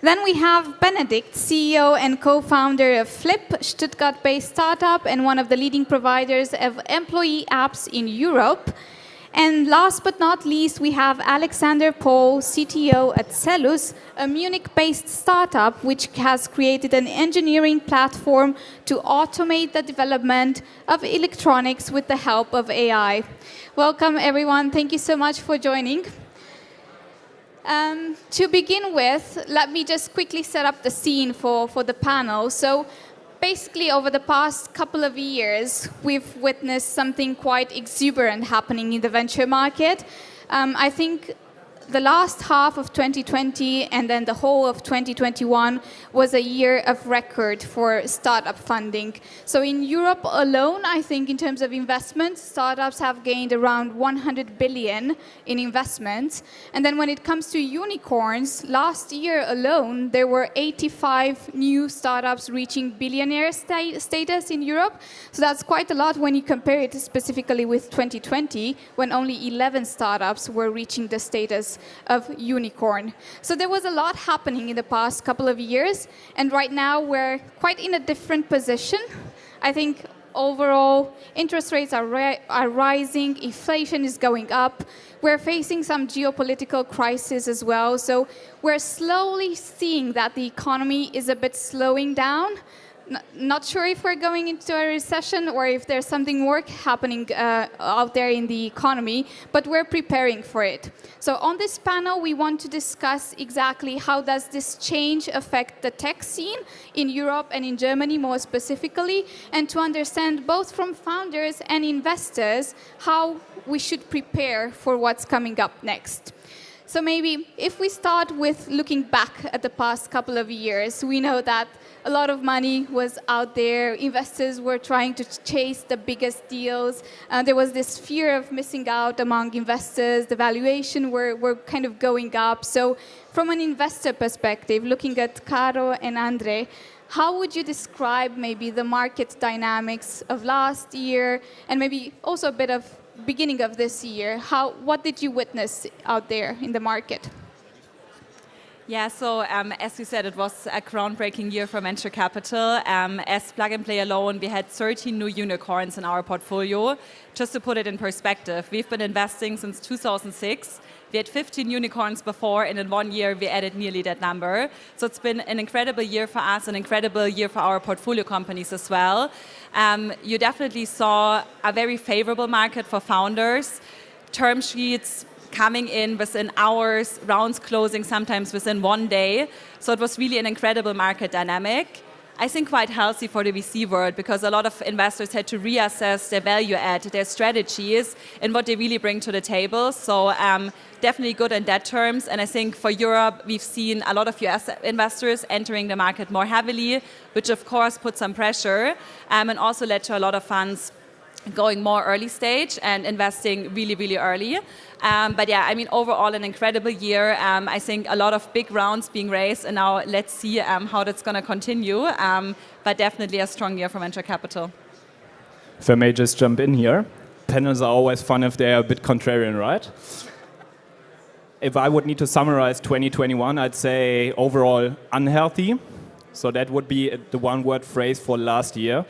Then we have Benedikt, CEO and co-founder of Flip, Stuttgart-based startup and one of the leading providers of employee apps in Europe. And last but not least, we have Alexander Paul, CTO at Cellus, a Munich-based startup which has created an engineering platform to automate the development of electronics with the help of AI. Welcome, everyone. Thank you so much for joining. To begin with, let me just quickly set up the scene for the panel. So basically, over the past couple of years, we've witnessed something quite exuberant happening in the venture market. I think the last half of 2020 and then the whole of 2021 was a year of record for startup funding. So in Europe alone, I think in terms of investments, startups have gained around 100 billion in investments. And then when it comes to unicorns, last year alone, there were 85 new startups reaching billionaire status in Europe. So that's quite a lot when you compare it specifically with 2020, when only 11 startups were reaching the status of unicorn. So there was a lot happening in the past couple of years, and right now we're quite in a different position. I think overall interest rates are rising, inflation is going up, we're facing some geopolitical crisis as well, so we're slowly seeing that the economy is a bit slowing down. Not sure if we're going into a recession or if there's something more happening out there in the economy, but we're preparing for it. So on this panel, we want to discuss exactly how does this change affect the tech scene in Europe and in Germany more specifically, and to understand both from founders and investors how we should prepare for what's coming up next. So maybe if we start with looking back at the past couple of years, we know that a lot of money was out there. Investors were trying to chase the biggest deals. There was this fear of missing out among investors. The valuation were kind of going up. So from an investor perspective, looking at Caro and Andre, how would you describe maybe the market dynamics of last year and maybe also a bit of beginning of this year? What did you witness out there in the market? Yeah, so as you said, it was a groundbreaking year for venture capital. As Plug and Play alone, we had 13 new unicorns in our portfolio. Just to put it in perspective, we've been investing since 2006. We had 15 unicorns before, and in 1 year, we added nearly that number. So it's been an incredible year for us, an incredible year for our portfolio companies as well. You definitely saw a very favorable market for founders. Term sheets coming in within hours, rounds closing sometimes within 1 day. So it was really an incredible market dynamic. I think quite healthy for the VC world because a lot of investors had to reassess their value add, their strategies, and what they really bring to the table. So definitely good in that terms. And I think for Europe, we've seen a lot of US investors entering the market more heavily, which of course put some pressure and also led to a lot of funds going more early stage and investing really, really early. But yeah, I mean, overall an incredible year. I think a lot of big rounds being raised, and now let's see how that's going to continue. But definitely a strong year for venture capital. If I may just jump in here, panels are always fun if they're a bit contrarian, right? If I would need to summarize 2021, I'd say overall unhealthy. So that would be the one-word phrase for last year.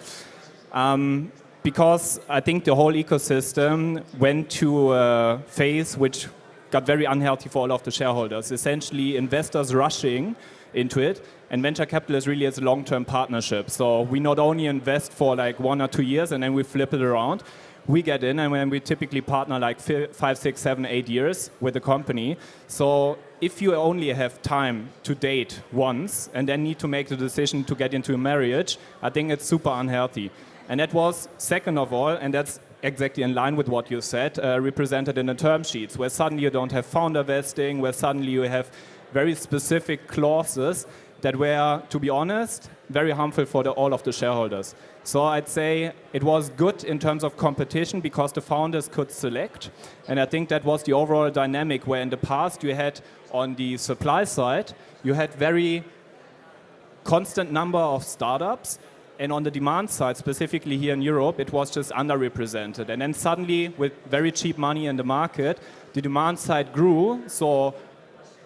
Because I think the whole ecosystem went to a phase which got very unhealthy for all of the shareholders. Essentially, investors rushing into it, and venture capital is really as a long-term partnership. So we not only invest for like 1 or 2 years and then we flip it around. We get in and then we typically partner like 5, 6, 7, 8 years with the company. So if you only have time to date once and then need to make the decision to get into a marriage, I think it's super unhealthy. And that was, second of all, and that's exactly in line with what you said, represented in the term sheets, where suddenly you don't have founder vesting, where suddenly you have very specific clauses that were, to be honest, very harmful for all of the shareholders. So I'd say it was good in terms of competition because the founders could select. And I think that was the overall dynamic where in the past you had on the supply side, you had very constant number of startups. And on the demand side, specifically here in Europe, it was just underrepresented. And then suddenly, with very cheap money in the market, the demand side grew. So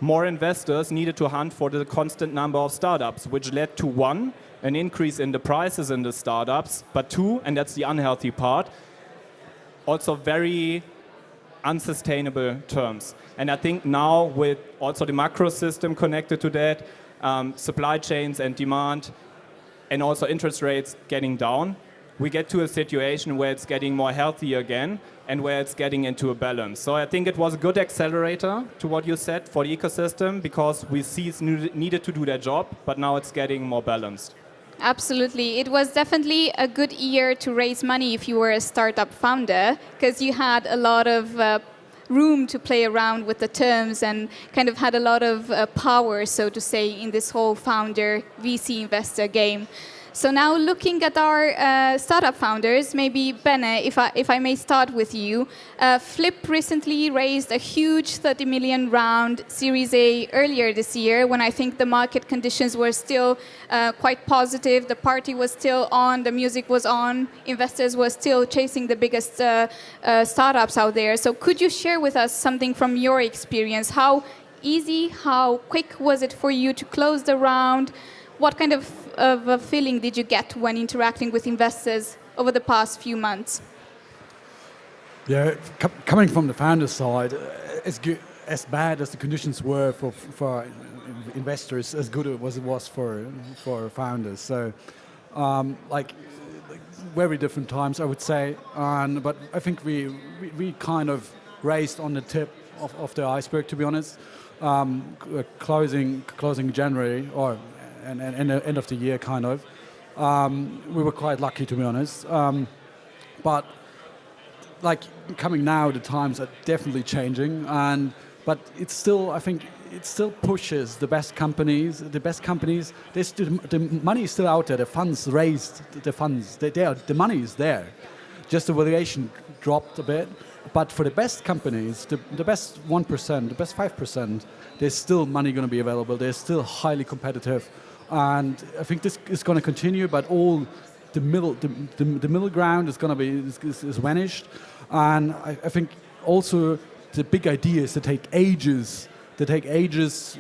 more investors needed to hunt for the constant number of startups, which led to one, an increase in the prices in the startups, but two, and that's the unhealthy part, also very unsustainable terms. And I think now with also the macro system connected to that, supply chains and demand, and also interest rates getting down, we get to a situation where it's getting more healthy again and where it's getting into a balance. So I think it was a good accelerator to what you said for the ecosystem because we see it's needed to do their job, but now it's getting more balanced. Absolutely. It was definitely a good year to raise money if you were a startup founder because you had a lot of room to play around with the terms and kind of had a lot of power, so to say, in this whole founder VC investor game. So now looking at our startup founders, maybe Bene, if I may start with you. Flip recently raised a huge 30 million round Series A earlier this year when I think the market conditions were still quite positive. The party was still on, the music was on, investors were still chasing the biggest startups out there. So could you share with us something from your experience? How easy, how quick was it for you to close the round? What kind of a feeling did you get when interacting with investors over the past few months? Yeah, coming from the founder side, as bad as the conditions were for investors, as good as it was for founders. So, like very different times, I would say. But I think we kind of raised on the tip of the iceberg, to be honest. Closing January or and end of the year, kind of. We were quite lucky, to be honest. But like coming now, the times are definitely changing. But it's still, I think, it still pushes the best companies. The best companies, the money is still out there. The funds raised, the funds, the money is there. Just the valuation dropped a bit. But for the best companies, the best 1%, the best 5%, there's still money going to be available. They're still highly competitive. And I think this is going to continue, but all the middle ground is going to be is vanished. And I think also the big idea is to take ages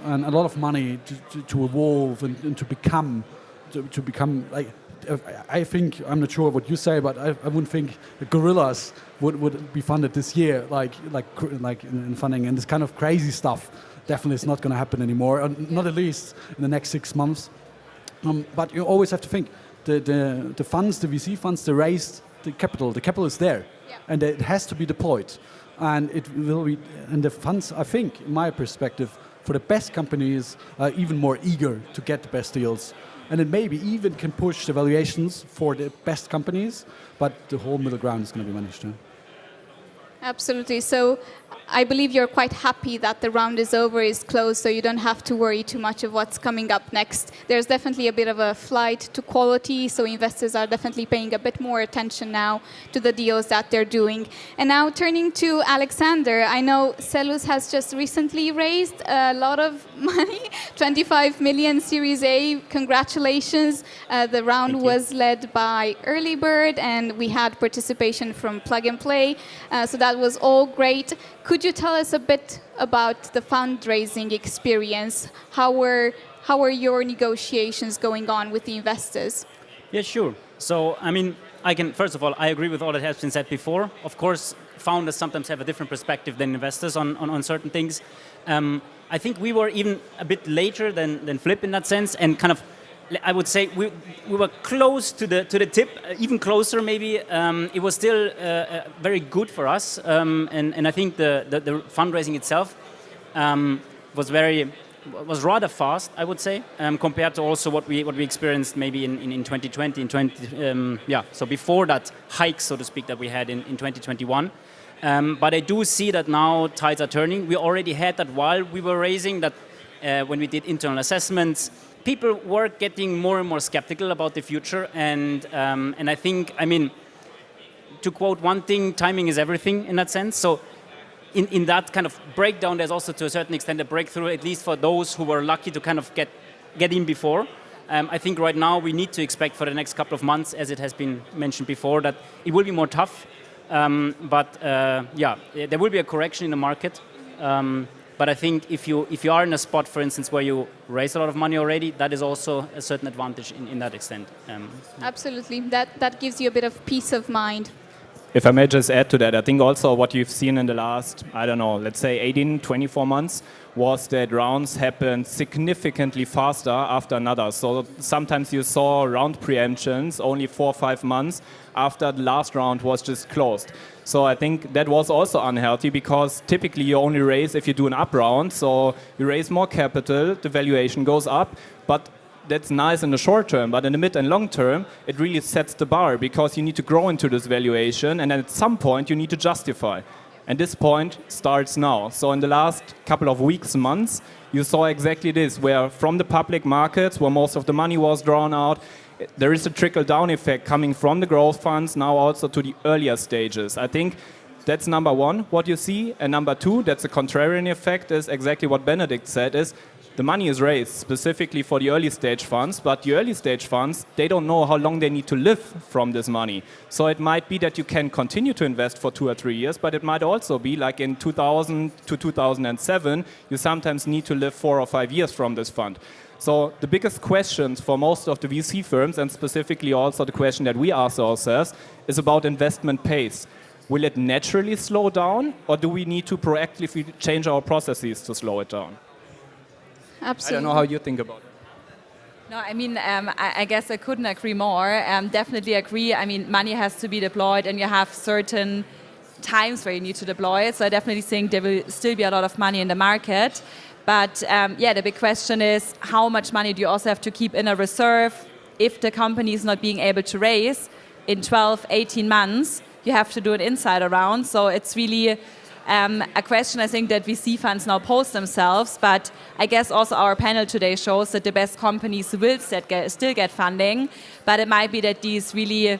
and a lot of money to evolve and to become like. I think, I'm not sure what you say, but I wouldn't think the gorillas would be funded this year, like in funding, and this kind of crazy stuff definitely is not going to happen anymore, not at least in the next 6 months. But you always have to think the funds, the VC funds, they raised the capital is there, and it has to be deployed, and it will be. And the funds, I think, in my perspective, for the best companies, are even more eager to get the best deals. And it maybe even can push the valuations for the best companies, but the whole middle ground is going to be managed. Absolutely. So I believe you're quite happy that the round is over, is closed, so you don't have to worry too much of what's coming up next. There's definitely a bit of a flight to quality, so investors are definitely paying a bit more attention now to the deals that they're doing. And now turning to Alexander, I know Cellus has just recently raised a lot of money, 25 million Series A. Congratulations. The round was led by Early Bird, and we had participation from Plug and Play, so that was all great. Could you tell us a bit about the fundraising experience? How were your negotiations going on with the investors? Yeah, sure. So, I mean, first of all, I agree with all that has been said before. Of course, founders sometimes have a different perspective than investors on certain things. I think we were even a bit later than Flip in that sense, and kind of, I would say we were close to the tip, even closer maybe. It was still very good for us, and I think the fundraising itself was rather fast, I would say, compared to also what we experienced maybe in 2020, so before that hike, so to speak, that we had in 2021. But I do see that now tides are turning. We already had that while we were raising, that when we did internal assessments, people were getting more and more skeptical about the future, and I think, I mean, to quote one thing, timing is everything in that sense. So in that kind of breakdown, there's also to a certain extent a breakthrough, at least for those who were lucky to kind of get in before. I think right now we need to expect for the next couple of months, as it has been mentioned before, that it will be more tough. But there will be a correction in the market. But I think if you are in a spot, for instance, where you raise a lot of money already, that is also a certain advantage in that extent. Absolutely. That gives you a bit of peace of mind. If I may just add to that, I think also what you've seen in the last, I don't know, let's say 18, 24 months, was that rounds happened significantly faster after another. So sometimes you saw round preemptions only 4 or 5 months after the last round was just closed. So I think that was also unhealthy, because typically you only raise if you do an up round. So you raise more capital, the valuation goes up, but that's nice in the short term, but in the mid and long term, it really sets the bar, because you need to grow into this valuation, and then at some point you need to justify. And this point starts now. So in the last couple of weeks, months, you saw exactly this, where from the public markets, where most of the money was drawn out, there is a trickle-down effect coming from the growth funds now also to the earlier stages. I think that's number one, what you see. And number two, that's a contrarian effect, is exactly what Benedict said, is the money is raised specifically for the early stage funds, but the early stage funds, they don't know how long they need to live from this money. So it might be that you can continue to invest for 2 or 3 years, but it might also be like in 2000 to 2007, you sometimes need to live 4 or 5 years from this fund. So the biggest questions for most of the VC firms, and specifically also the question that we ask ourselves, is about investment pace. Will it naturally slow down, or do we need to proactively change our processes to slow it down? Absolutely. I don't know how you think about it. No, I mean, I guess I couldn't agree more. Definitely agree. I mean, money has to be deployed, and you have certain times where you need to deploy it. So I definitely think there will still be a lot of money in the market. But the big question is, how much money do you also have to keep in a reserve if the company is not being able to raise in 12, 18 months? You have to do an insider round. So it's really A question I think that VC funds now pose themselves, but I guess also our panel today shows that the best companies will still get funding, but it might be that these really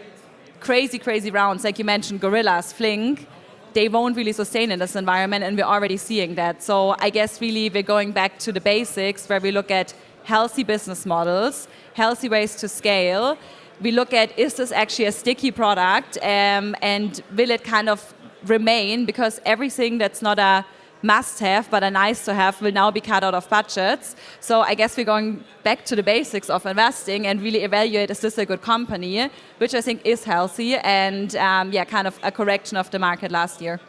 crazy rounds, like you mentioned, Gorillas, Flink, they won't really sustain in this environment, and we're already seeing that. So I guess really we're going back to the basics where we look at healthy business models, healthy ways to scale. We look at, is this actually a sticky product, and will it kind of remain, because everything that's not a must-have but a nice-to-have will now be cut out of budgets. So I guess we're going back to the basics of investing and really evaluate, is this a good company, which I think is healthy, and kind of a correction of the market last year.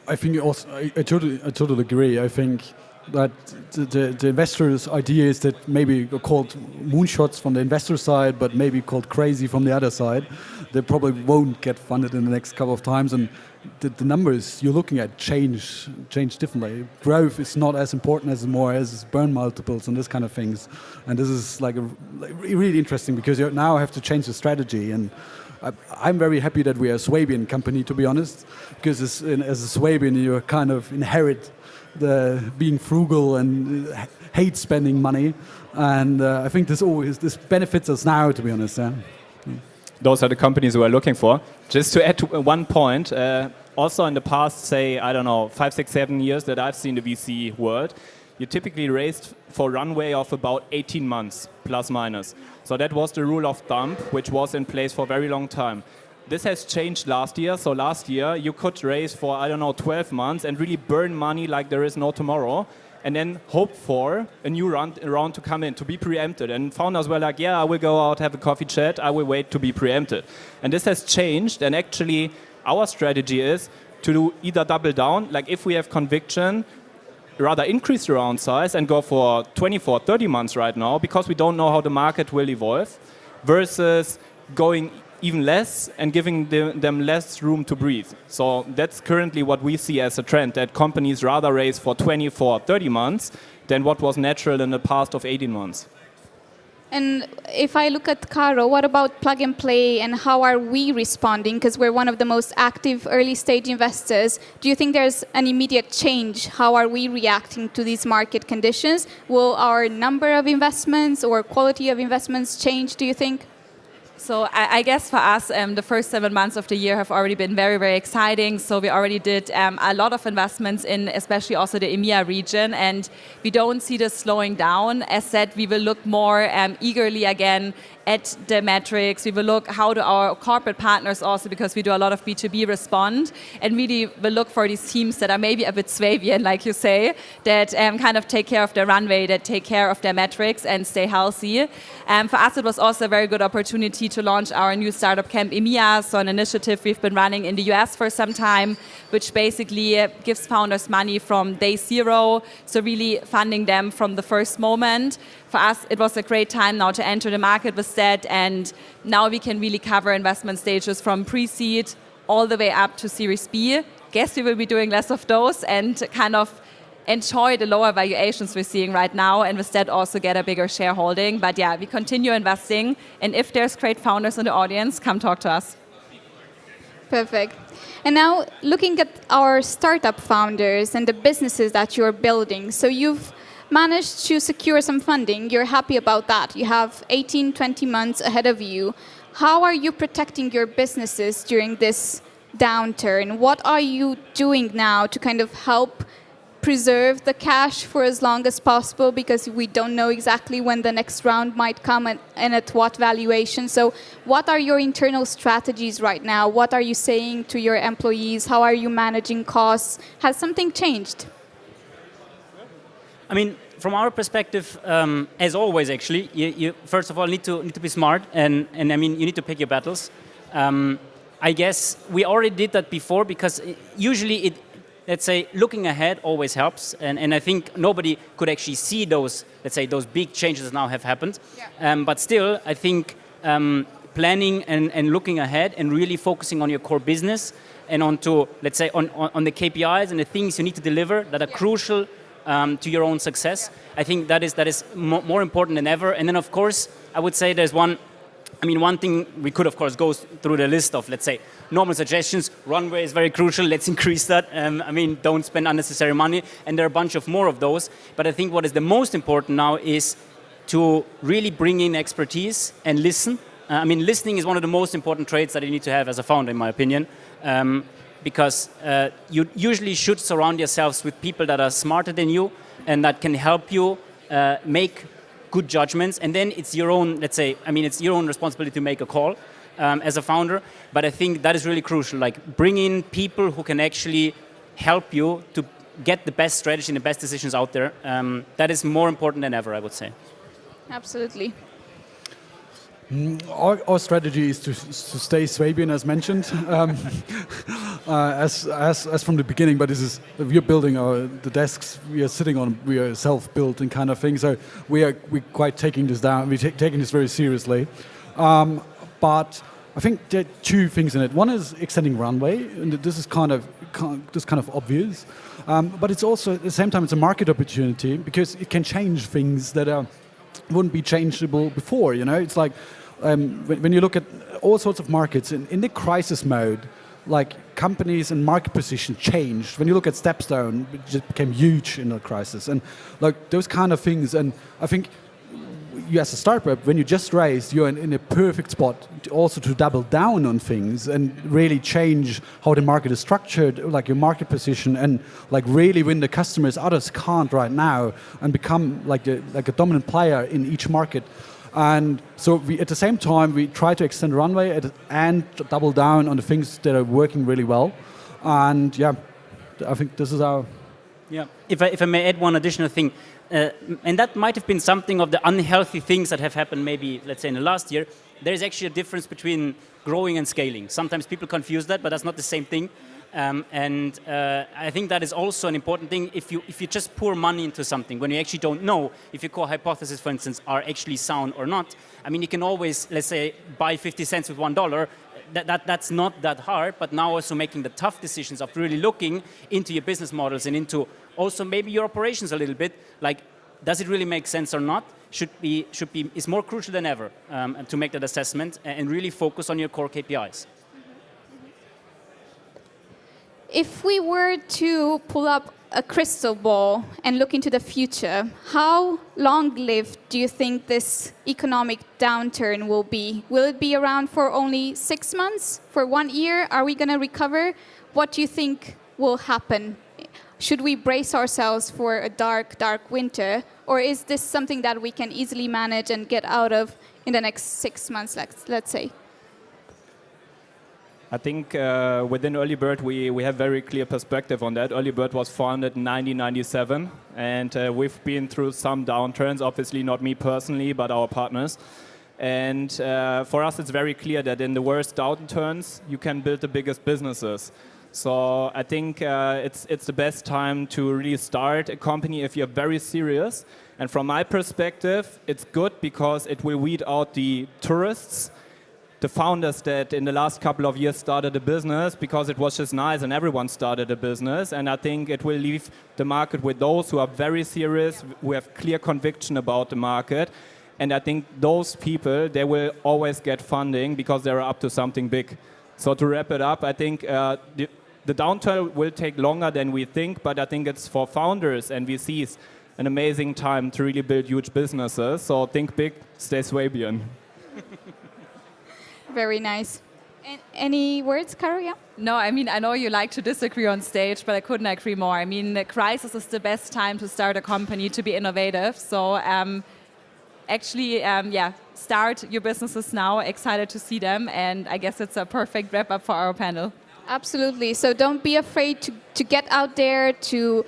I think also, I totally agree. I think that the investors' idea is that maybe called moonshots from the investor side, but maybe called crazy from the other side. They probably won't get funded in the next couple of times, and the numbers you're looking at change differently. Growth is not as important as more as burn multiples and this kind of things. And this is like really interesting, because you now have to change the strategy. And I'm very happy that we are a Swabian company, to be honest, because as a Swabian you kind of inherit the being frugal and hate spending money, and I think this benefits us now, to be honest. Yeah. Those are the companies we are looking for. Just to add to one point, also in the past, say, I don't know, 5, 6, 7 years that I've seen the VC world, you typically raised for runway of about 18 months, plus minus. So that was the rule of thumb, which was in place for a very long time. This has changed last year. So last year, you could raise for, I don't know, 12 months and really burn money like there is no tomorrow, and then hope for a new round to come in, to be preempted. And founders were like, yeah, I will go out, have a coffee chat, I will wait to be preempted. And this has changed, and actually our strategy is to either double down, like if we have conviction, rather increase the round size and go for 24, 30 months right now, because we don't know how the market will evolve, versus going even less and giving them less room to breathe. So that's currently what we see as a trend, that companies rather raise for 24, 30 months than what was natural in the past of 18 months. And if I look at Caro, what about plug and play, and how are we responding? Because we're one of the most active early stage investors. Do you think there's an immediate change? How are we reacting to these market conditions? Will our number of investments or quality of investments change, do you think? So I guess for us, the first 7 months of the year have already been very exciting. So we already did a lot of investments in especially also the EMEA region, and we don't see this slowing down. As said, we will look more eagerly again at the metrics. We will look how do our corporate partners also, because we do a lot of B2B, respond, and really will look for these teams that are maybe a bit Swabian, like you say, that kind of take care of their runway, that take care of their metrics and stay healthy. For us, it was also a very good opportunity to launch our new startup camp EMEA, so an initiative we've been running in the US for some time, which basically gives founders money from day zero, so really funding them from the first moment. For us, it was a great time now to enter the market with that, and now we can really cover investment stages from pre-seed all the way up to Series B. Guess we will be doing less of those and kind of enjoy the lower valuations we're seeing right now, and with that also get a bigger shareholding. But yeah, we continue investing, and if there's great founders in the audience, come talk to us. Perfect. And now looking at our startup founders and the businesses that you're building. So you've managed to secure some funding. You're happy about that. You have 18, 20 months ahead of you. How are you protecting your businesses during this downturn? What are you doing now to kind of help preserve the cash for as long as possible, because we don't know exactly when the next round might come and at what valuation. So what are your internal strategies right now? What are you saying to your employees? How are you managing costs? Has something changed? I mean, from our perspective, as always, actually, you first of all need to be smart, and I mean, you need to pick your battles. I guess we already did that before, because usually let's say, looking ahead always helps, and I think nobody could actually see those, let's say, those big changes that now have happened. Yeah. But still, I think planning and looking ahead and really focusing on your core business and onto, let's say, on the KPIs and the things you need to deliver that are crucial to your own success. I think that is more important than ever. And then, of course, I would say there's one I mean, one thing we could, of course, go through the list of, let's say, normal suggestions. Runway is very crucial. Let's increase that. I mean, don't spend unnecessary money. And there are a bunch of more of those. But I think what is the most important now is to really bring in expertise and listen. I mean, listening is one of the most important traits that you need to have as a founder, in my opinion, because you usually should surround yourselves with people that are smarter than you and that can help you make good judgments, and then it's your own, let's say, I mean, it's your own responsibility to make a call as a founder, but I think that is really crucial, like bring in people who can actually help you to get the best strategy and the best decisions out there. That is more important than ever, I would say. Absolutely. Our strategy is to stay Swabian, as mentioned, as from the beginning. But this is we're building the desks we are sitting on. We are self-built and kind of thing. So we're quite taking this down. We're taking this very seriously. But I think there are two things in it. One is extending runway, and this is kind of obvious. But it's also at the same time it's a market opportunity because it can change things that wouldn't be changeable before. You know, it's like. When you look at all sorts of markets, in the crisis mode, like companies and market position changed. When you look at Stepstone, it just became huge in the crisis. And like those kind of things. And I think you as a startup, when you just raised, you're in a perfect spot also to double down on things and really change how the market is structured, like your market position, and like really win the customers others can't right now, and become like a dominant player in each market. And so at the same time, we try to extend runway and double down on the things that are working really well. And yeah, I think this is our... Yeah, if I may add one additional thing, and that might have been something of the unhealthy things that have happened maybe, let's say, in the last year. There is actually a difference between growing and scaling. Sometimes people confuse that, but that's not the same thing. And I think that is also an important thing. If you just pour money into something when you actually don't know if your core hypotheses, for instance, are actually sound or not, I mean, you can always, let's say, buy 50 cents with $1. That's not that hard, but now also making the tough decisions of really looking into your business models and into also maybe your operations a little bit, like, does it really make sense or not, is more crucial than ever to make that assessment and really focus on your core KPIs. If we were to pull up a crystal ball and look into the future, how long-lived do you think this economic downturn will be? Will it be around for only 6 months? For 1 year? Are we going to recover? What do you think will happen? Should we brace ourselves for a dark, dark winter? Or is this something that we can easily manage and get out of in the next 6 months, let's say? I think within Early Bird, we have very clear perspective on that. Early Bird was founded in 1997, and we've been through some downturns, obviously not me personally, but our partners. And for us, it's very clear that in the worst downturns, you can build the biggest businesses. So I think it's the best time to really start a company if you're very serious. And from my perspective, it's good because it will weed out the tourists, the founders that in the last couple of years started a business because it was just nice and everyone started a business. And I think it will leave the market with those who are very serious, who have clear conviction about the market. And I think those people, they will always get funding because they're up to something big. So to wrap it up, I think the downturn will take longer than we think, but I think it's for founders and VCs an amazing time to really build huge businesses. So think big, stay Swabian. Very nice. Any words, Caro? Yeah? No, I mean, I know you like to disagree on stage, but I couldn't agree more. I mean, the crisis is the best time to start a company, to be innovative. So actually, start your businesses now. Excited to see them. And I guess it's a perfect wrap up for our panel. Absolutely. So don't be afraid to get out there, to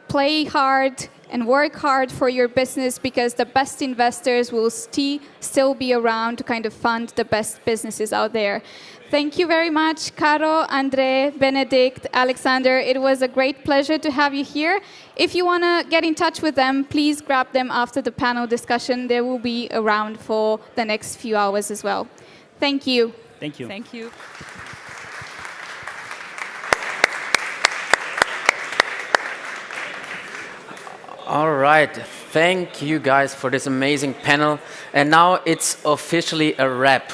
play hard and work hard for your business, because the best investors will still be around to kind of fund the best businesses out there. Thank you very much, Caro, Andre, Benedict, Alexander. It was a great pleasure to have you here. If you want to get in touch with them, please grab them after the panel discussion. They will be around for the next few hours as well. Thank you. Thank you. Thank you. All right. Thank you guys for this amazing panel. And now it's officially a wrap.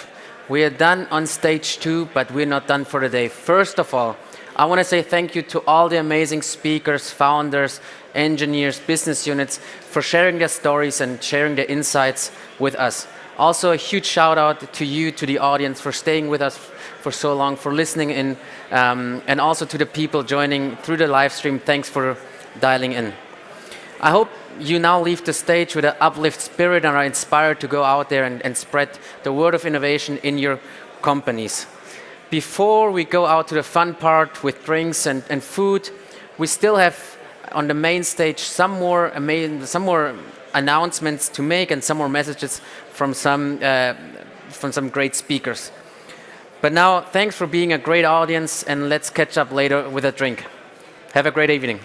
We are done on stage 2, but we're not done for the day. First of all, I want to say thank you to all the amazing speakers, founders, engineers, business units for sharing their stories and sharing their insights with us. Also, a huge shout out to you, to the audience, for staying with us for so long, for listening in, and also to the people joining through the live stream. Thanks for dialing in. I hope you now leave the stage with an uplift spirit and are inspired to go out there and spread the word of innovation in your companies. Before we go out to the fun part with drinks and food, we still have on the main stage some more announcements to make and some more messages from some great speakers. But now, thanks for being a great audience, and let's catch up later with a drink. Have a great evening.